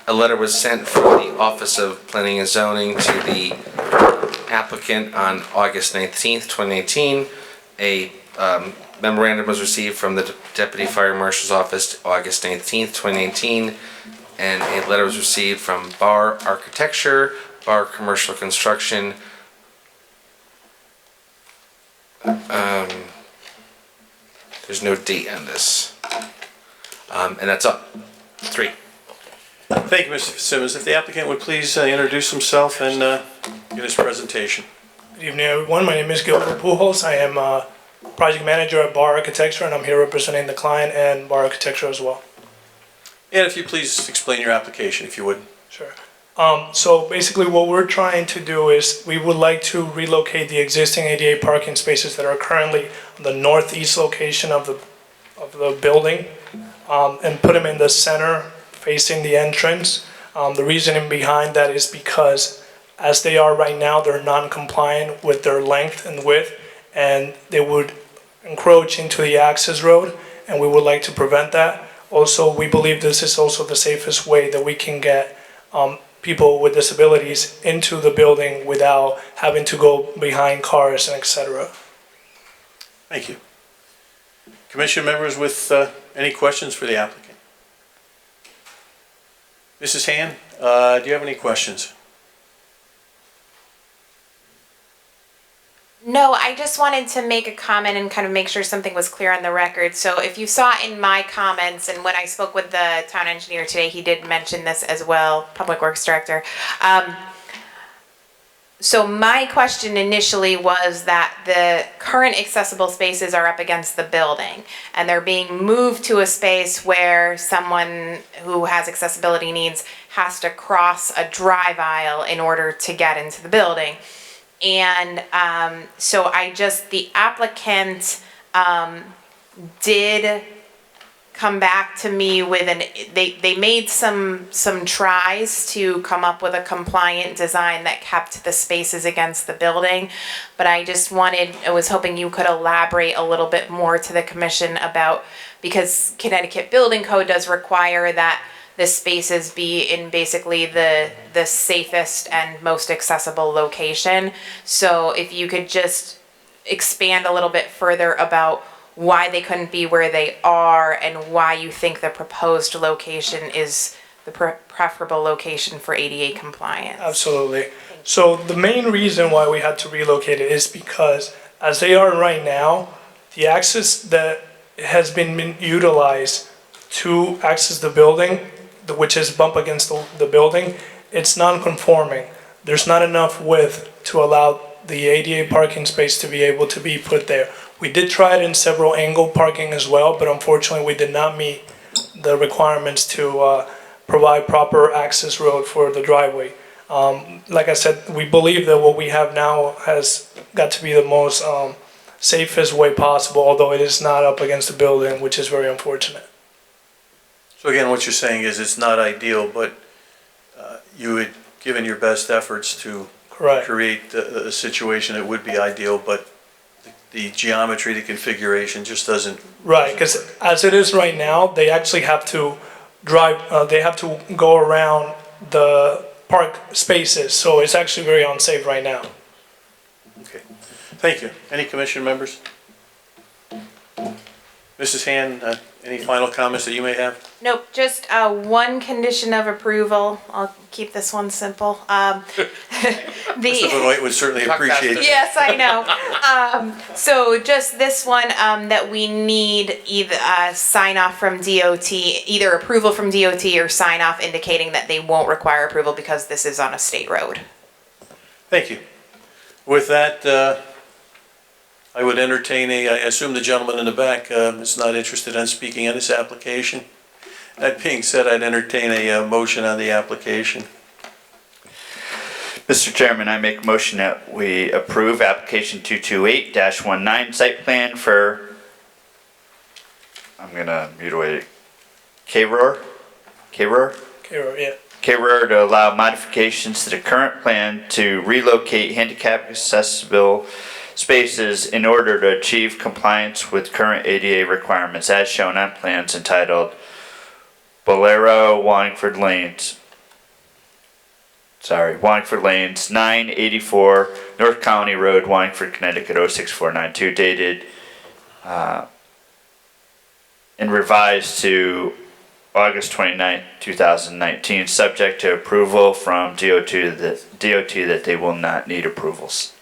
A letter was sent from the Office of Planning and Zoning to the applicant on August 19th, 2018. A memorandum was received from the Deputy Fire Marshal's Office August 19th, 2018. And a letter was received from Bar Architecture, Bar Commercial Construction, there's no date on this. And that's up. 3. Thank you, Mr. Fitzsimmons. If the applicant would please introduce himself and give his presentation. Good evening, everyone. My name is Gilbert Pujols. I am project manager at Bar Architecture, and I'm here representing the client and Bar Architecture as well. And if you please explain your application, if you would. Sure. So basically what we're trying to do is we would like to relocate the existing ADA parking spaces that are currently on the northeast location of the building and put them in the center facing the entrance. The reasoning behind that is because as they are right now, they're non-compliant with their length and width, and they would encroach into the access road, and we would like to prevent that. Also, we believe this is also the safest way that we can get people with disabilities into the building without having to go behind cars and etc. Thank you. Commission members with any questions for the applicant? Mrs. Han, do you have any questions? No, I just wanted to make a comment and kind of make sure something was clear on the record. So if you saw in my comments, and when I spoke with the town engineer today, he did mention this as well, Public Works Director. So my question initially was that the current accessible spaces are up against the building, and they're being moved to a space where someone who has accessibility needs has to cross a drive aisle in order to get into the building. And so the applicant did come back to me with they made some tries to come up with a compliant design that kept the spaces against the building. But I was hoping you could elaborate a little bit more to the commission about, because Connecticut Building Code does require that the spaces be in basically the safest and most accessible location. So if you could just expand a little bit further about why they couldn't be where they are and why you think the proposed location is the preferable location for ADA compliance. Absolutely. So the main reason why we had to relocate it is because as they are right now, the access that has been utilized to access the building, which is bump against the building, it's non-conforming. There's not enough width to allow the ADA parking space to be able to be put there. We did try it in several angle parking as well, but unfortunately we did not meet the requirements to provide proper access road for the driveway. Like I said, we believe that what we have now has got to be the most safest way possible, although it is not up against the building, which is very unfortunate. So again, what you're saying is it's not ideal, but you had given your best efforts to Correct. create a situation that would be ideal, but the geometry, the configuration just doesn't. Right, because as it is right now, they actually have to drive, they have to go around the park spaces, so it's actually very unsafe right now. Okay, thank you. Any commission members? Mrs. Han, any final comments that you may have? Nope, just one condition of approval. I'll keep this one simple. Mr. Benoit would certainly appreciate that. Yes, I know. So just this one, that we need either sign off from DOT, either approval from DOT or sign off indicating that they won't require approval because this is on a state road. Thank you. With that, I would entertain I assume the gentleman in the back is not interested in speaking on this application. That being said, I'd entertain a motion on the application. Mr. Chairman, I make a motion that we approve application 228-19 site plan for, I'm gonna mutilate it, K-Roar, Yeah. K-Roar to allow modifications to the current plan to relocate handicap accessible spaces in order to achieve compliance with current ADA requirements as shown on plans entitled Bolero Wallingford Lanes. Wallingford Lanes, 984 North Colony Road, Wallingford, Connecticut 06492, dated and revised to August 29, 2019, subject to approval from DOT that they will not need approvals.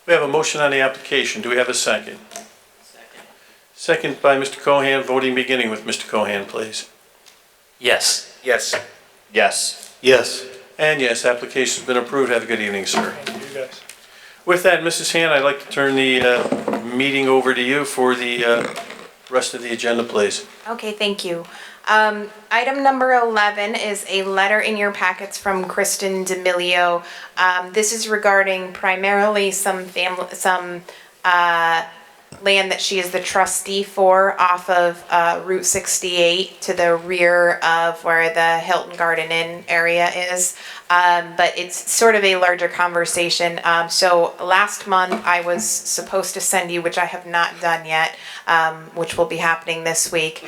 We have a motion on the application. Do we have a second? Second by Mr. Cohan. Voting beginning with Mr. Cohan, please. Yes. Yes. Yes. Yes. And yes, application's been approved. Have a good evening, sir. Thank you, guys. With that, Mrs. Han, I'd like to turn the meeting over to you for the rest of the agenda, please. Okay, thank you. Item number 11 is a letter in your packets from Kristen D'Amelio. This is regarding primarily some land that she is the trustee for off of Route 68 to the rear of where the Hilton Garden Inn area is. But it's sort of a larger conversation. So last month I was supposed to send you, which I have not done yet, which will be happening this week,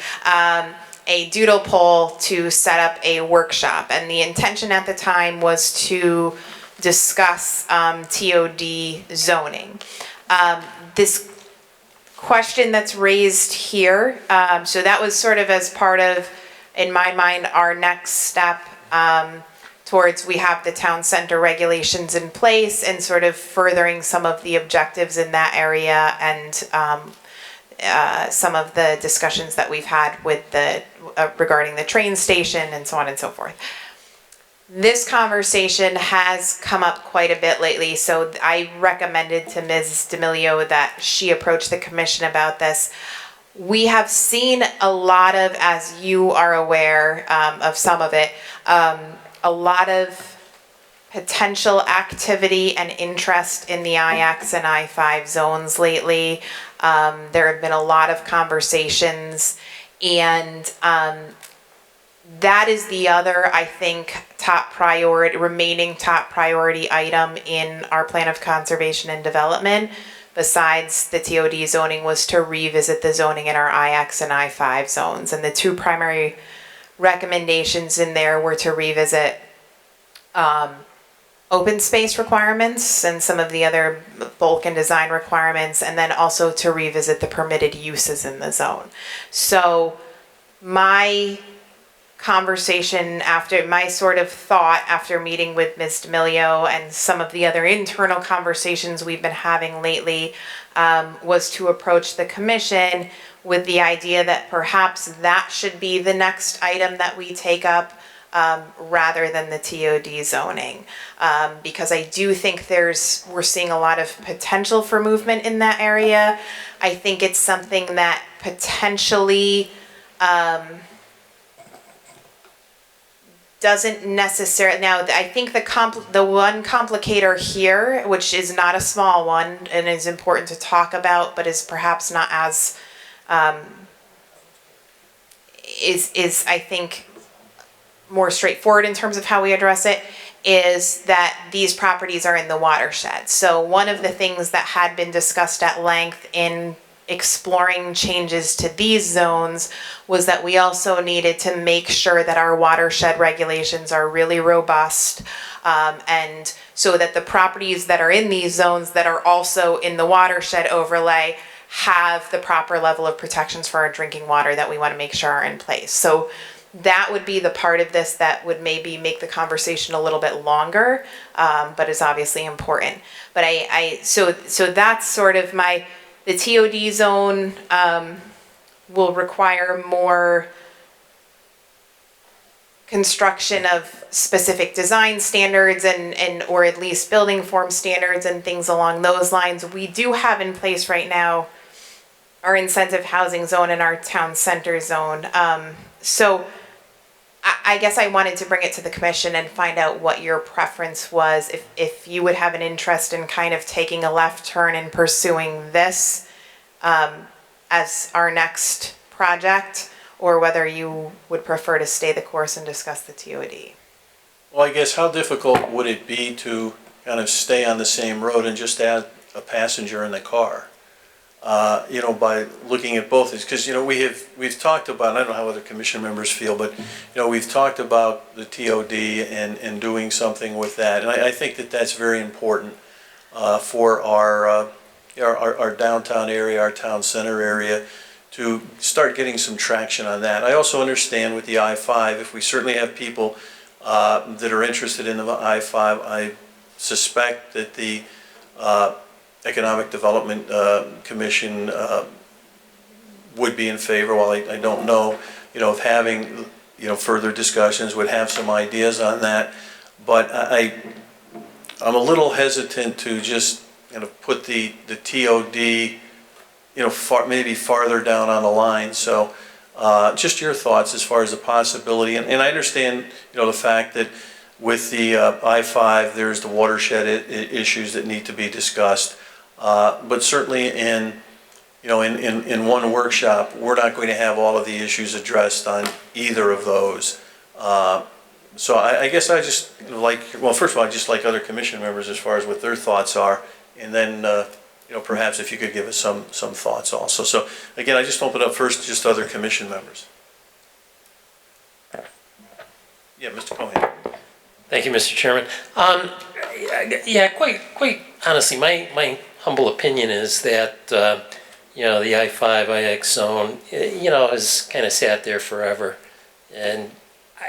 a doodle poll to set up a workshop. And the intention at the time was to discuss TOD zoning. This question that's raised here, so that was sort of as part of, in my mind, our next step towards we have the town center regulations in place and sort of furthering some of the objectives in that area and some of the discussions that we've had with the regarding the train station and so on and so forth. This conversation has come up quite a bit lately, so I recommended to Ms. D'Amelio that she approach the commission about this. We have seen a lot of, as you are aware of some of it, a lot of potential activity and interest in the IX and I-5 zones lately. There have been a lot of conversations, and that is the other, I think, remaining top priority item in our plan of conservation and development, besides the TOD zoning, was to revisit the zoning in our IX and I-5 zones. And the two primary recommendations in there were to revisit open space requirements and some of the other bulk and design requirements, and then also to revisit the permitted uses in the zone. So my conversation after my sort of thought after meeting with Ms. D'Amelio and some of the other internal conversations we've been having lately was to approach the commission with the idea that perhaps that should be the next item that we take up rather than the TOD zoning, because I do think we're seeing a lot of potential for movement in that area. I think it's something that potentially doesn't necessarily, now I think the one complicator here, which is not a small one and is important to talk about, but is perhaps not as, is I think more straightforward in terms of how we address it, is that these properties are in the watershed. So one of the things that had been discussed at length in exploring changes to these zones was that we also needed to make sure that our watershed regulations are really robust, and so that the properties that are in these zones that are also in the watershed overlay have the proper level of protections for our drinking water that we want to make sure are in place. So that would be the part of this that would maybe make the conversation a little bit longer, but is obviously important. But so that's sort of the TOD zone will require more construction of specific design standards and or at least building form standards and things along those lines. We do have in place right now our incentive housing zone and our town center zone. So I guess I wanted to bring it to the commission and find out what your preference was, if you would have an interest in kind of taking a left turn and pursuing this as our next project, or whether you would prefer to stay the course and discuss the TOD. Well, I guess how difficult would it be to kind of stay on the same road and just add a passenger in the car? You know, by looking at both, because, you know, we've talked about, I don't know how other commission members feel, but, you know, we've talked about the TOD and doing something with that. And I think that that's very important for our downtown area, our town center area, to start getting some traction on that. I also understand with the I-5, if we certainly have people that are interested in the I-5, I suspect that the Economic Development Commission would be in favor. While I don't know, you know, of having, you know, further discussions, would have some ideas on that. But I'm a little hesitant to just, you know, put the TOD, you know, maybe farther down on the line. So just your thoughts as far as the possibility. And I understand, you know, the fact that with the I-5, there's the watershed issues that need to be discussed. But certainly in one workshop, we're not going to have all of the issues addressed on either of those. So I guess I just like, well, first of all, I just like other commission members as far as what their thoughts are. And then, you know, perhaps if you could give us some thoughts also. So again, I just open up first just other commission members. Yeah, Mr. Cohen. Thank you, Mr. Chairman. Yeah, quite honestly, my humble opinion is that, you know, the I-5, IX zone, you know, has kind of sat there forever. And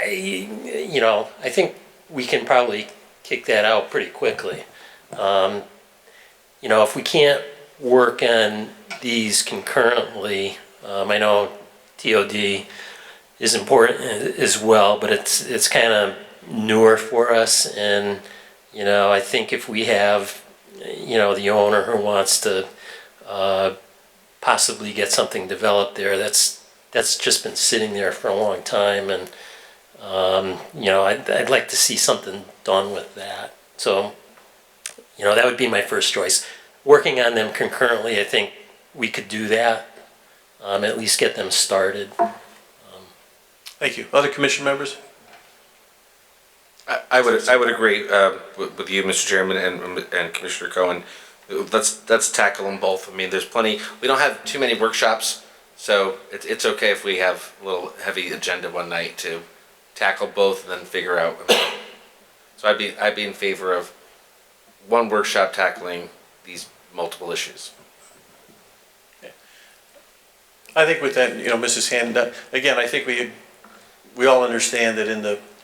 you know, I think we can probably kick that out pretty quickly. You know, if we can't work on these concurrently, I know TOD is important as well, but it's kind of newer for us. And, you know, I think if we have, you know, the owner who wants to possibly get something developed there, that's just been sitting there for a long time. And, you know, I'd like to see something done with that. So, you know, that would be my first choice. Working on them concurrently, I think we could do that, at least get them started. Thank you. Other commission members? I would agree with you, Mr. Chairman, and Commissioner Cohen. Let's tackle them both. I mean, there's plenty. We don't have too many workshops, so it's okay if we have a little heavy agenda one night to tackle both and then figure out. So I'd be in favor of one workshop tackling these multiple issues. I think with that, you know, Mrs. Hand, again, I think we all understand that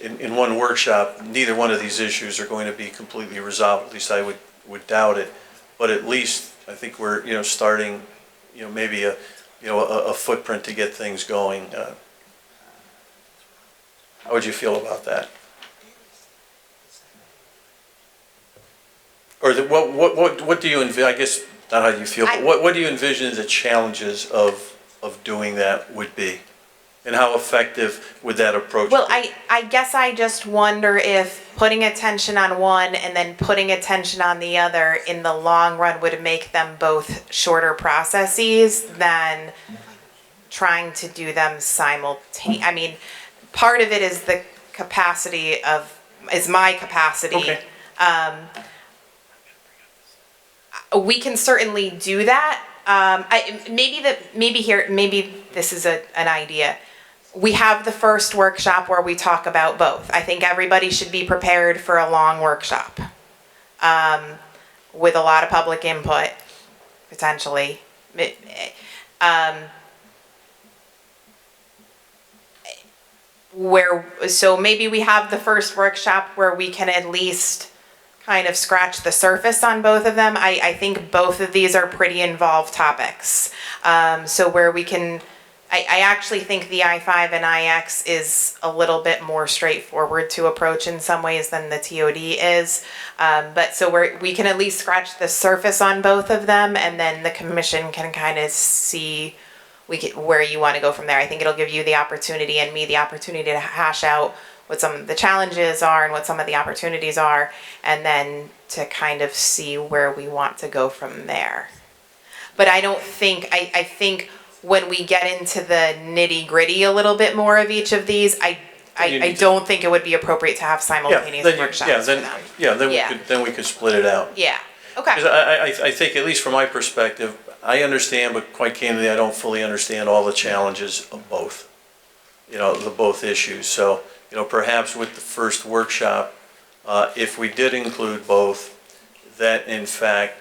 in one workshop, neither one of these issues are going to be completely resolved. At least I would doubt it. But at least I think we're, you know, starting, you know, maybe a footprint to get things going. How would you feel about that? Or what do you envision? I guess not how you feel, but what do you envision the challenges of doing that would be, and how effective would that approach Well, be? I guess I just wonder if putting attention on one and then putting attention on the other in the long run would make them both shorter processes than trying to do them simultaneously. I mean, part of it is the capacity is my capacity. Okay. We can certainly do that. Maybe this is an idea. We have the first workshop where we talk about both. I think everybody should be prepared for a long workshop with a lot of public input, potentially. so maybe we have the first workshop where we can at least kind of scratch the surface on both of them. I think both of these are pretty involved topics. So where we can, I actually think the I-5 and IX is a little bit more straightforward to approach in some ways than the TOD is. But so we can at least scratch the surface on both of them, and then the commission can kind of see where you want to go from there. I think it'll give you the opportunity and me the opportunity to hash out what some of the challenges are and what some of the opportunities are, and then to kind of see where we want to go from there. But I don't think, I think when we get into the nitty gritty a little bit more of each of these, I don't think it would be appropriate to have simultaneous workshops for them. Then we could split it out. Yeah, okay. Because I think, at least from my perspective, I understand, but quite candidly, I don't fully understand all the challenges of both, the both issues. So, perhaps with the first workshop, if we did include both, that in fact,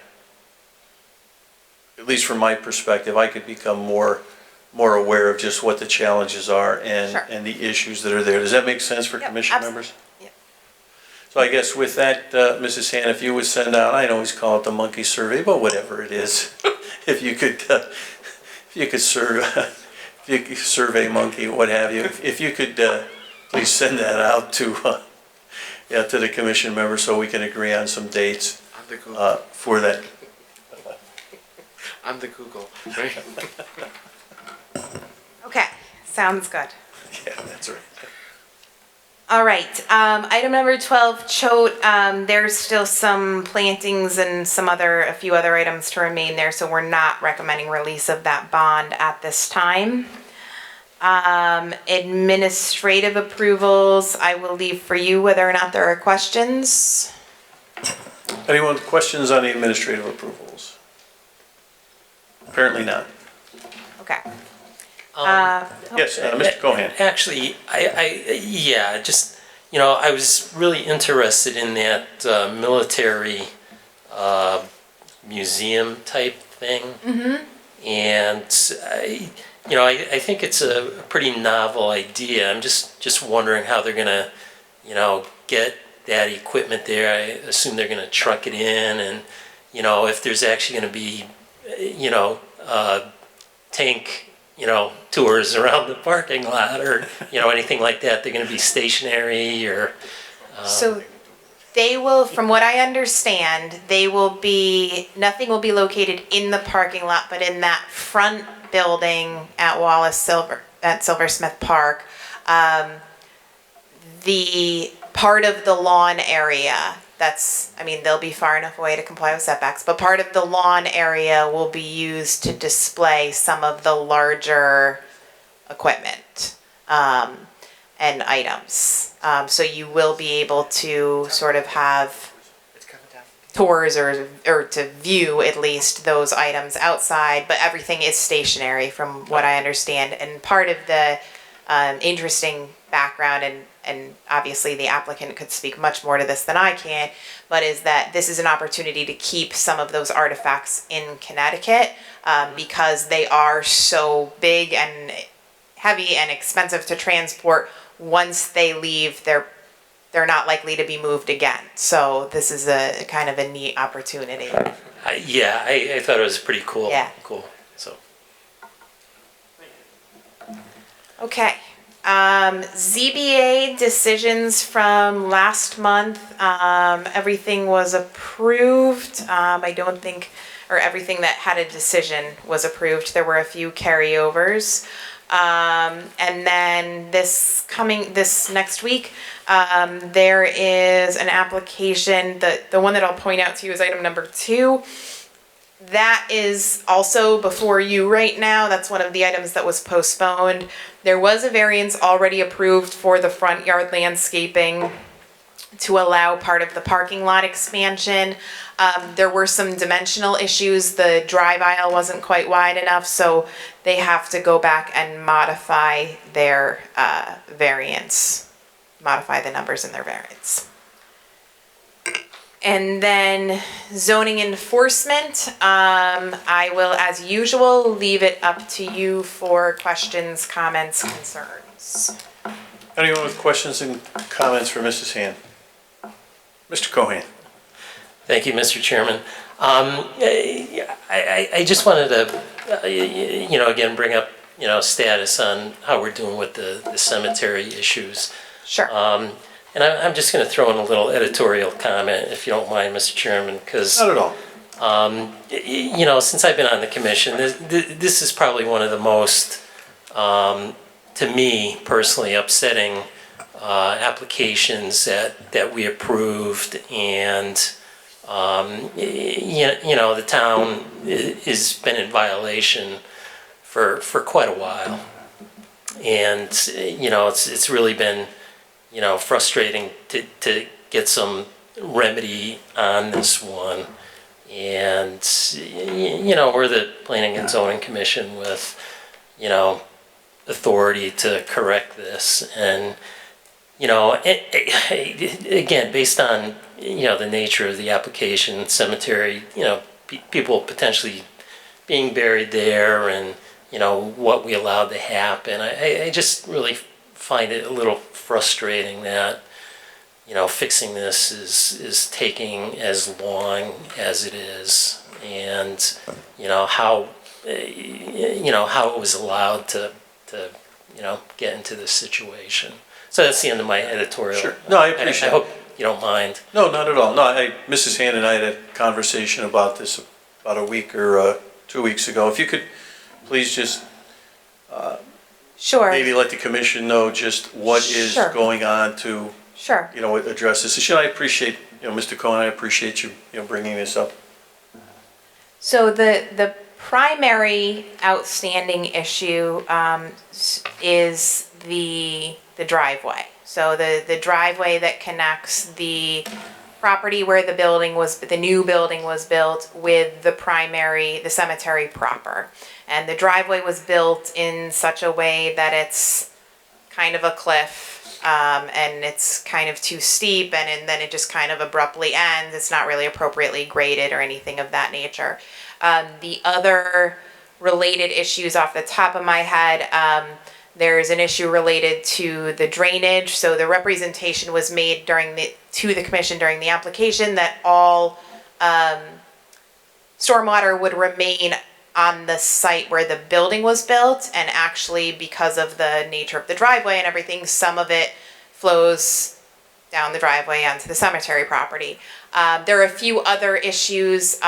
at least from my perspective, I could become more aware of just what the challenges are and the issues that are there. Does that make sense for commission members? Yep. So I guess with that, Mrs. Han, if you would send out, I always call it the monkey survey, but whatever it is, if you could survey monkey, what have you, if you could please send that out to the commission members so we can agree on some dates for that. I'm the Google, right? Okay, sounds good. Yeah, that's right. All right, item number 12, Choate, there's still some plantings and a few other items to remain there, so we're not recommending release of that bond at this time. Administrative approvals, I will leave for you whether or not there are questions. Anyone questions on the administrative approvals? Apparently not. Okay. Yes, Mr. Cohan. Actually, I was really interested in that military museum type thing. Mm-hmm. And I think it's a pretty novel idea. I'm just wondering how they're gonna, get that equipment there. I assume they're gonna truck it in, and if there's actually gonna be, tank, tours around the parking lot or anything like that. They're gonna be stationary or. So they will, from what I understand, nothing will be located in the parking lot, but in that front building at Silversmith Park, the part of the lawn area they'll be far enough away to comply with setbacks, but part of the lawn area will be used to display some of the larger equipment and items. So you will be able to sort of have tours or to view at least those items outside, but everything is stationary from what I understand. And part of the interesting background, and obviously the applicant could speak much more to this than I can, but is that this is an opportunity to keep some of those artifacts in Connecticut because they are so big and heavy and expensive to transport. Once they leave, they're not likely to be moved again. So this is a kind of a neat opportunity. I thought it was pretty cool. Yeah. Cool. So. Okay. ZBA decisions from last month. Everything was approved. I don't think, or everything that had a decision was approved. There were a few carryovers. And then this next week, there is an application. The one that I'll point out to you is item number 2. That is also before you right now. That's one of the items that was postponed. There was a variance already approved for the front yard landscaping to allow part of the parking lot expansion. There were some dimensional issues. The drive aisle wasn't quite wide enough, so they have to go back and modify their variance, modify the numbers in their variance. And then zoning enforcement, I will, as usual, leave it up to you for questions, comments, concerns. Anyone with questions and comments for Mrs. Hand? Mr. Cohen? Thank you, Mr. Chairman. I just wanted to, again, bring up, status on how we're doing with the cemetery issues. Sure. And I'm just going to throw in a little editorial comment, if you don't mind, Mr. Chairman, because Not at all. since I've been on the commission, this is probably one of the most, to me personally, upsetting applications that we approved, and the town has been in violation for quite a while, and it's really been frustrating to get some remedy on this one. And, we're the Planning and Zoning Commission with, authority to correct this. And, again, based on, the nature of the application, cemetery, people potentially being buried there, and, what we allowed to happen, I just really find it a little frustrating that, fixing this is taking as long as it is, and how it was allowed to get into this situation. So that's the end of my editorial. Sure. No, I appreciate I hope you don't mind. No, not at all. No, Mrs. Hand and I had a conversation about this about a week or 2 weeks ago. If you could please just Sure. maybe let the commission know just what is Sure. going on to, Sure. address this issue. I appreciate, Mr. Cohen, I appreciate you, bringing this up. So the primary outstanding issue is the driveway. So the driveway that connects the property where the new building was built with the cemetery proper. And the driveway was built in such a way that it's kind of a cliff, and it's kind of too steep, and then it just kind of abruptly ends. It's not really appropriately graded or anything of that nature. The other related issues off the top of my head, there's an issue related to the drainage. So the representation was made to the commission during the application that all stormwater would remain on the site where the building was built, and actually, because of the nature of the driveway and everything, some of it flows down the driveway onto the cemetery property. There are a few other issues,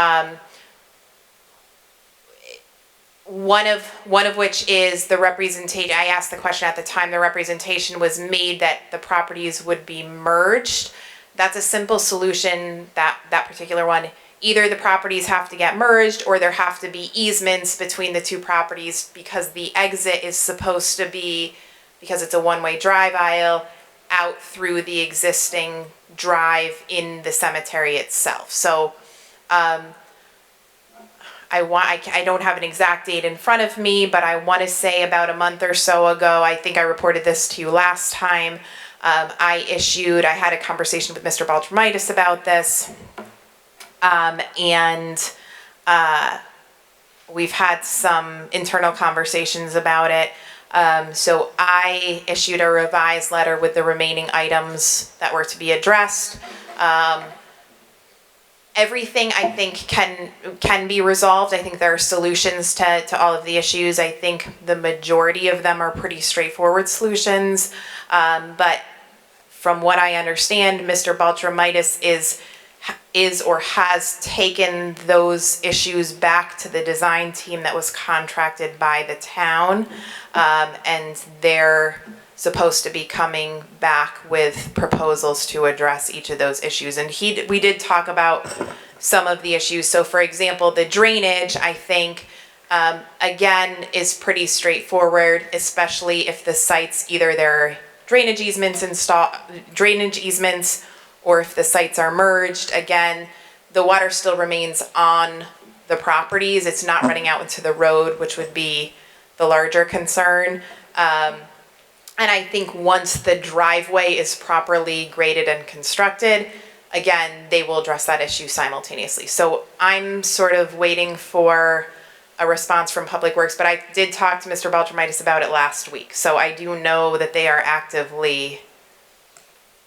one of which is the representation. I asked the question at the time. The representation was made that the properties would be merged. That's a simple solution, that particular one. Either the properties have to get merged, or there have to be easements between the two properties, because the exit is supposed to be, because it's a one-way drive aisle, out through the existing drive in the cemetery itself. So I don't have an exact date in front of me, but I want to say about a month or so ago, I think I reported this to you last time, I had a conversation with Mr. Baltramitis about this. We've had some internal conversations about it. So I issued a revised letter with the remaining items that were to be addressed. Everything I think can be resolved. I think there are solutions to all of the issues. I think the majority of them are pretty straightforward solutions. But from what I understand, Mr. Baltramitis is or has taken those issues back to the design team that was contracted by the town, and they're supposed to be coming back with proposals to address each of those issues. And we did talk about some of the issues. So for example, the drainage, I think, again, is pretty straightforward, especially if the sites, either there are drainage easements or if the sites are merged. Again, the water still remains on the properties. It's not running out into the road, which would be the larger concern. And I think once the driveway is properly graded and constructed, again, they will address that issue simultaneously. So I'm sort of waiting for a response from Public Works, but I did talk to Mr. Beltramitis about it last week. So I do know that they are actively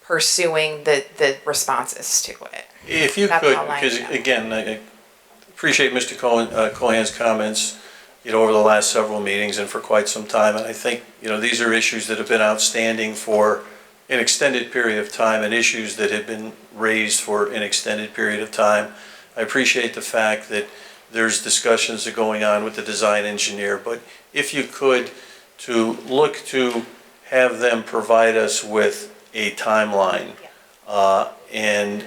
pursuing the responses to it. If you That's could, all I because know. again, I appreciate Mr. Cohen's comments, over the last several meetings and for quite some time. And I think, these are issues that have been outstanding for an extended period of time and issues that have been raised for an extended period of time. I appreciate the fact that there's discussions that are going on with the design engineer, but if you could, to look to have them provide us with a timeline and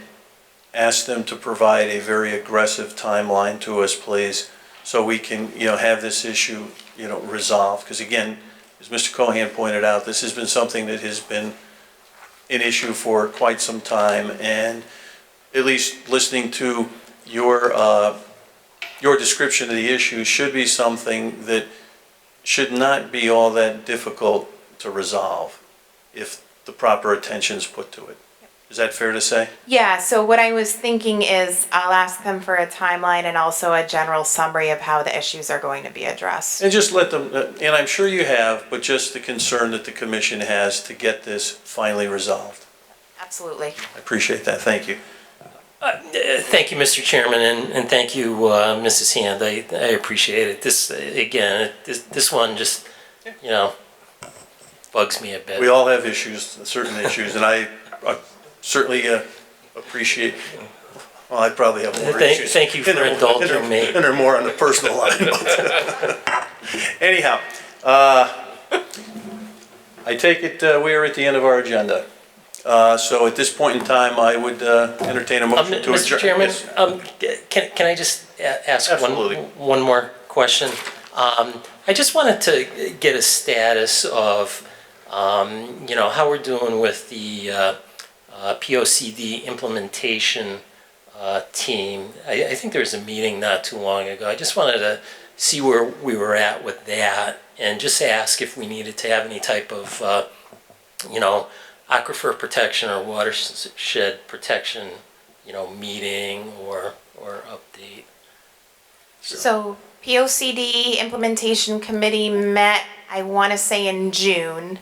ask them to provide a very aggressive timeline to us, please, so we can, have this issue, resolved. Because again, as Mr. Cohen pointed out, this has been something that has been an issue for quite some time, and at least listening to your description of the issue should be something that should not be all that difficult to resolve if the proper attention is put to it. Is that fair to say? Yeah, so what I was thinking is I'll ask them for a timeline and also a general summary of how the issues are going to be addressed. And just let them, and I'm sure you have, but just the concern that the commission has to get this finally resolved. Absolutely. I appreciate that. Thank you. Thank you, Mr. Chairman, and thank you, Mrs. Hand. I appreciate it. This, again, this one just, bugs me a bit. We all have issues, certain issues, and I certainly appreciate, well, I probably have more issues. Thank you for indulging me. And they're more on the personal line. Anyhow, I take it we are at the end of our agenda. So at this point in time, I would entertain a motion to adjourn. Mr. Chairman, Yes. can I just ask Absolutely. one more question? I just wanted to get a status of, how we're doing with the POCD implementation team. I think there was a meeting not too long ago. I just wanted to see where we were at with that and just ask if we needed to have any type of, aquifer protection or watershed protection, meeting or update. So POCD Implementation Committee met, I want to say in June.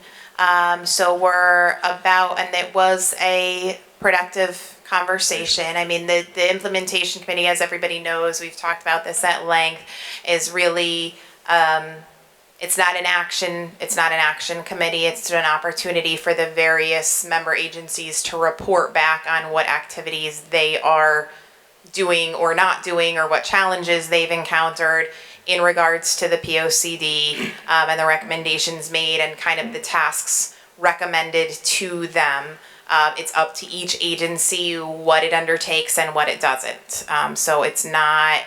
So we're about, and it was a productive conversation. I mean, the Implementation Committee, as everybody knows, we've talked about this at length, is really, it's not an action committee. It's an opportunity for the various member agencies to report back on what activities they are doing or not doing, or what challenges they've encountered in regards to the POCD, and the recommendations made and kind of the tasks recommended to them. It's up to each agency what it undertakes and what it doesn't. So it's not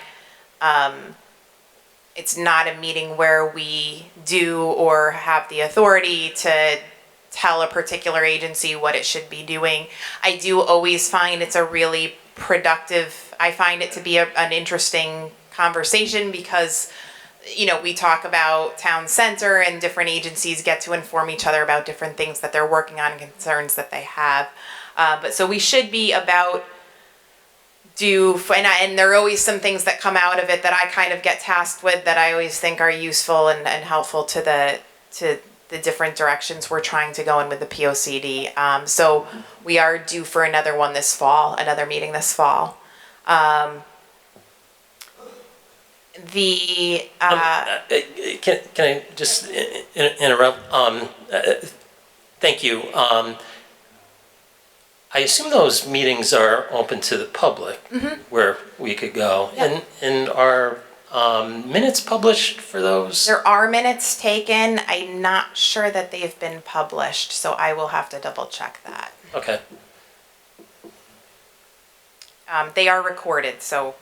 a meeting where we do or have the authority to tell a particular agency what it should be doing. I do always find it's a really productive, I find it to be an interesting conversation because, we talk about town center and different agencies get to inform each other about different things that they're working on and concerns that they have. But so we should be about and there are always some things that come out of it that I kind of get tasked with that I always think are useful and helpful to the different directions we're trying to go in with the POCD. So we are due for another one this fall, another meeting this fall. Can I just interrupt? Thank you. I assume those meetings are open to the public, where we could go. Yep. And are minutes published for those? There are minutes taken. I'm not sure that they've been published, so I will have to double check that. Okay. They are recorded, so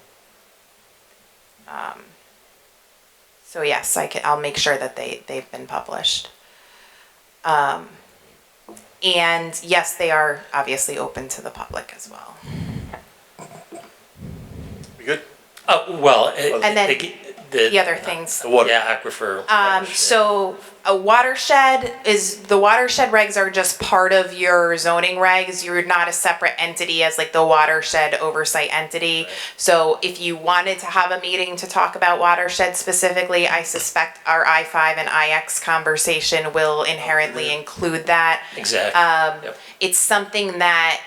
yes, I'll make sure that they've been published. And yes, they are obviously open to the public as well. We good? Well, And then- the other things. The water. Yeah, aquifer. So the watershed regs are just part of your zoning regs. You're not a separate entity as like the watershed oversight entity. So if you wanted to have a meeting to talk about watershed specifically, I suspect our I-5 and IX conversation will inherently include that. Exactly. Yep. It's something that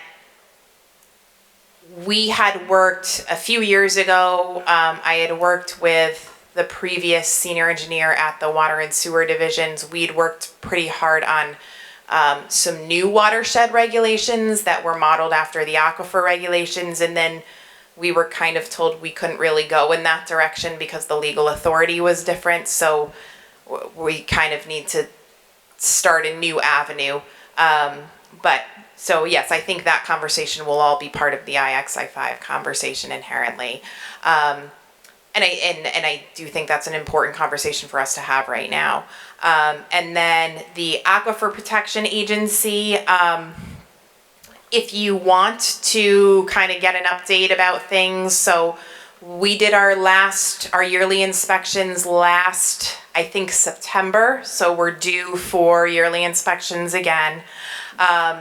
we had worked a few years ago. I had worked with the previous senior engineer at the water and sewer divisions. We'd worked pretty hard on some new watershed regulations that were modeled after the aquifer regulations, and then we were kind of told we couldn't really go in that direction because the legal authority was different. So we kind of need to start a new avenue. So yes, I think that conversation will all be part of the IX-I5 conversation inherently. And I do think that's an important conversation for us to have right now. And then the Aquifer Protection Agency, if you want to kind of get an update about things, so we did our yearly inspections last, I think, September. So we're due for yearly inspections again.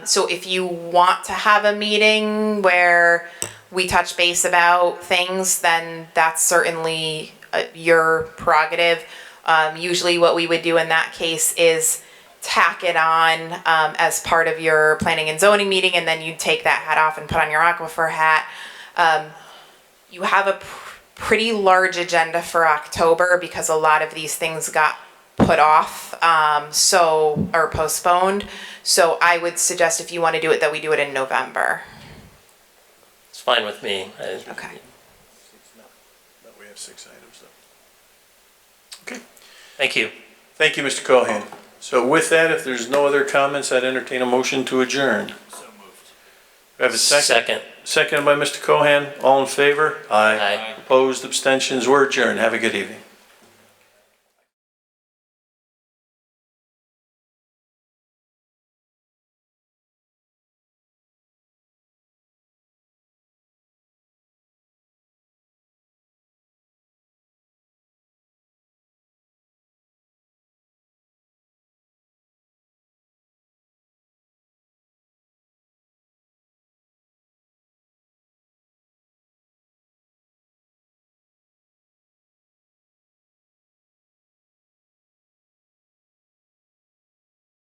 So if you want to have a meeting where we touch base about things, then that's certainly your prerogative. Usually what we would do in that case is tack it on as part of your planning and zoning meeting, and then you take that hat off and put on your aquifer hat. You have a pretty large agenda for October because a lot of these things got put off or postponed. So I would suggest if you want to do it that we do it in November. It's fine with me. Okay. We have 6 items though. Okay. Thank you. Thank you, Mr. Cohen. So with that, if there's no other comments, I'd entertain a motion to adjourn. So moved. We have a second? Second. Seconded by Mr. Cohen. All in favor? Aye. Opposed, abstentions, we're adjourned. Have a good evening.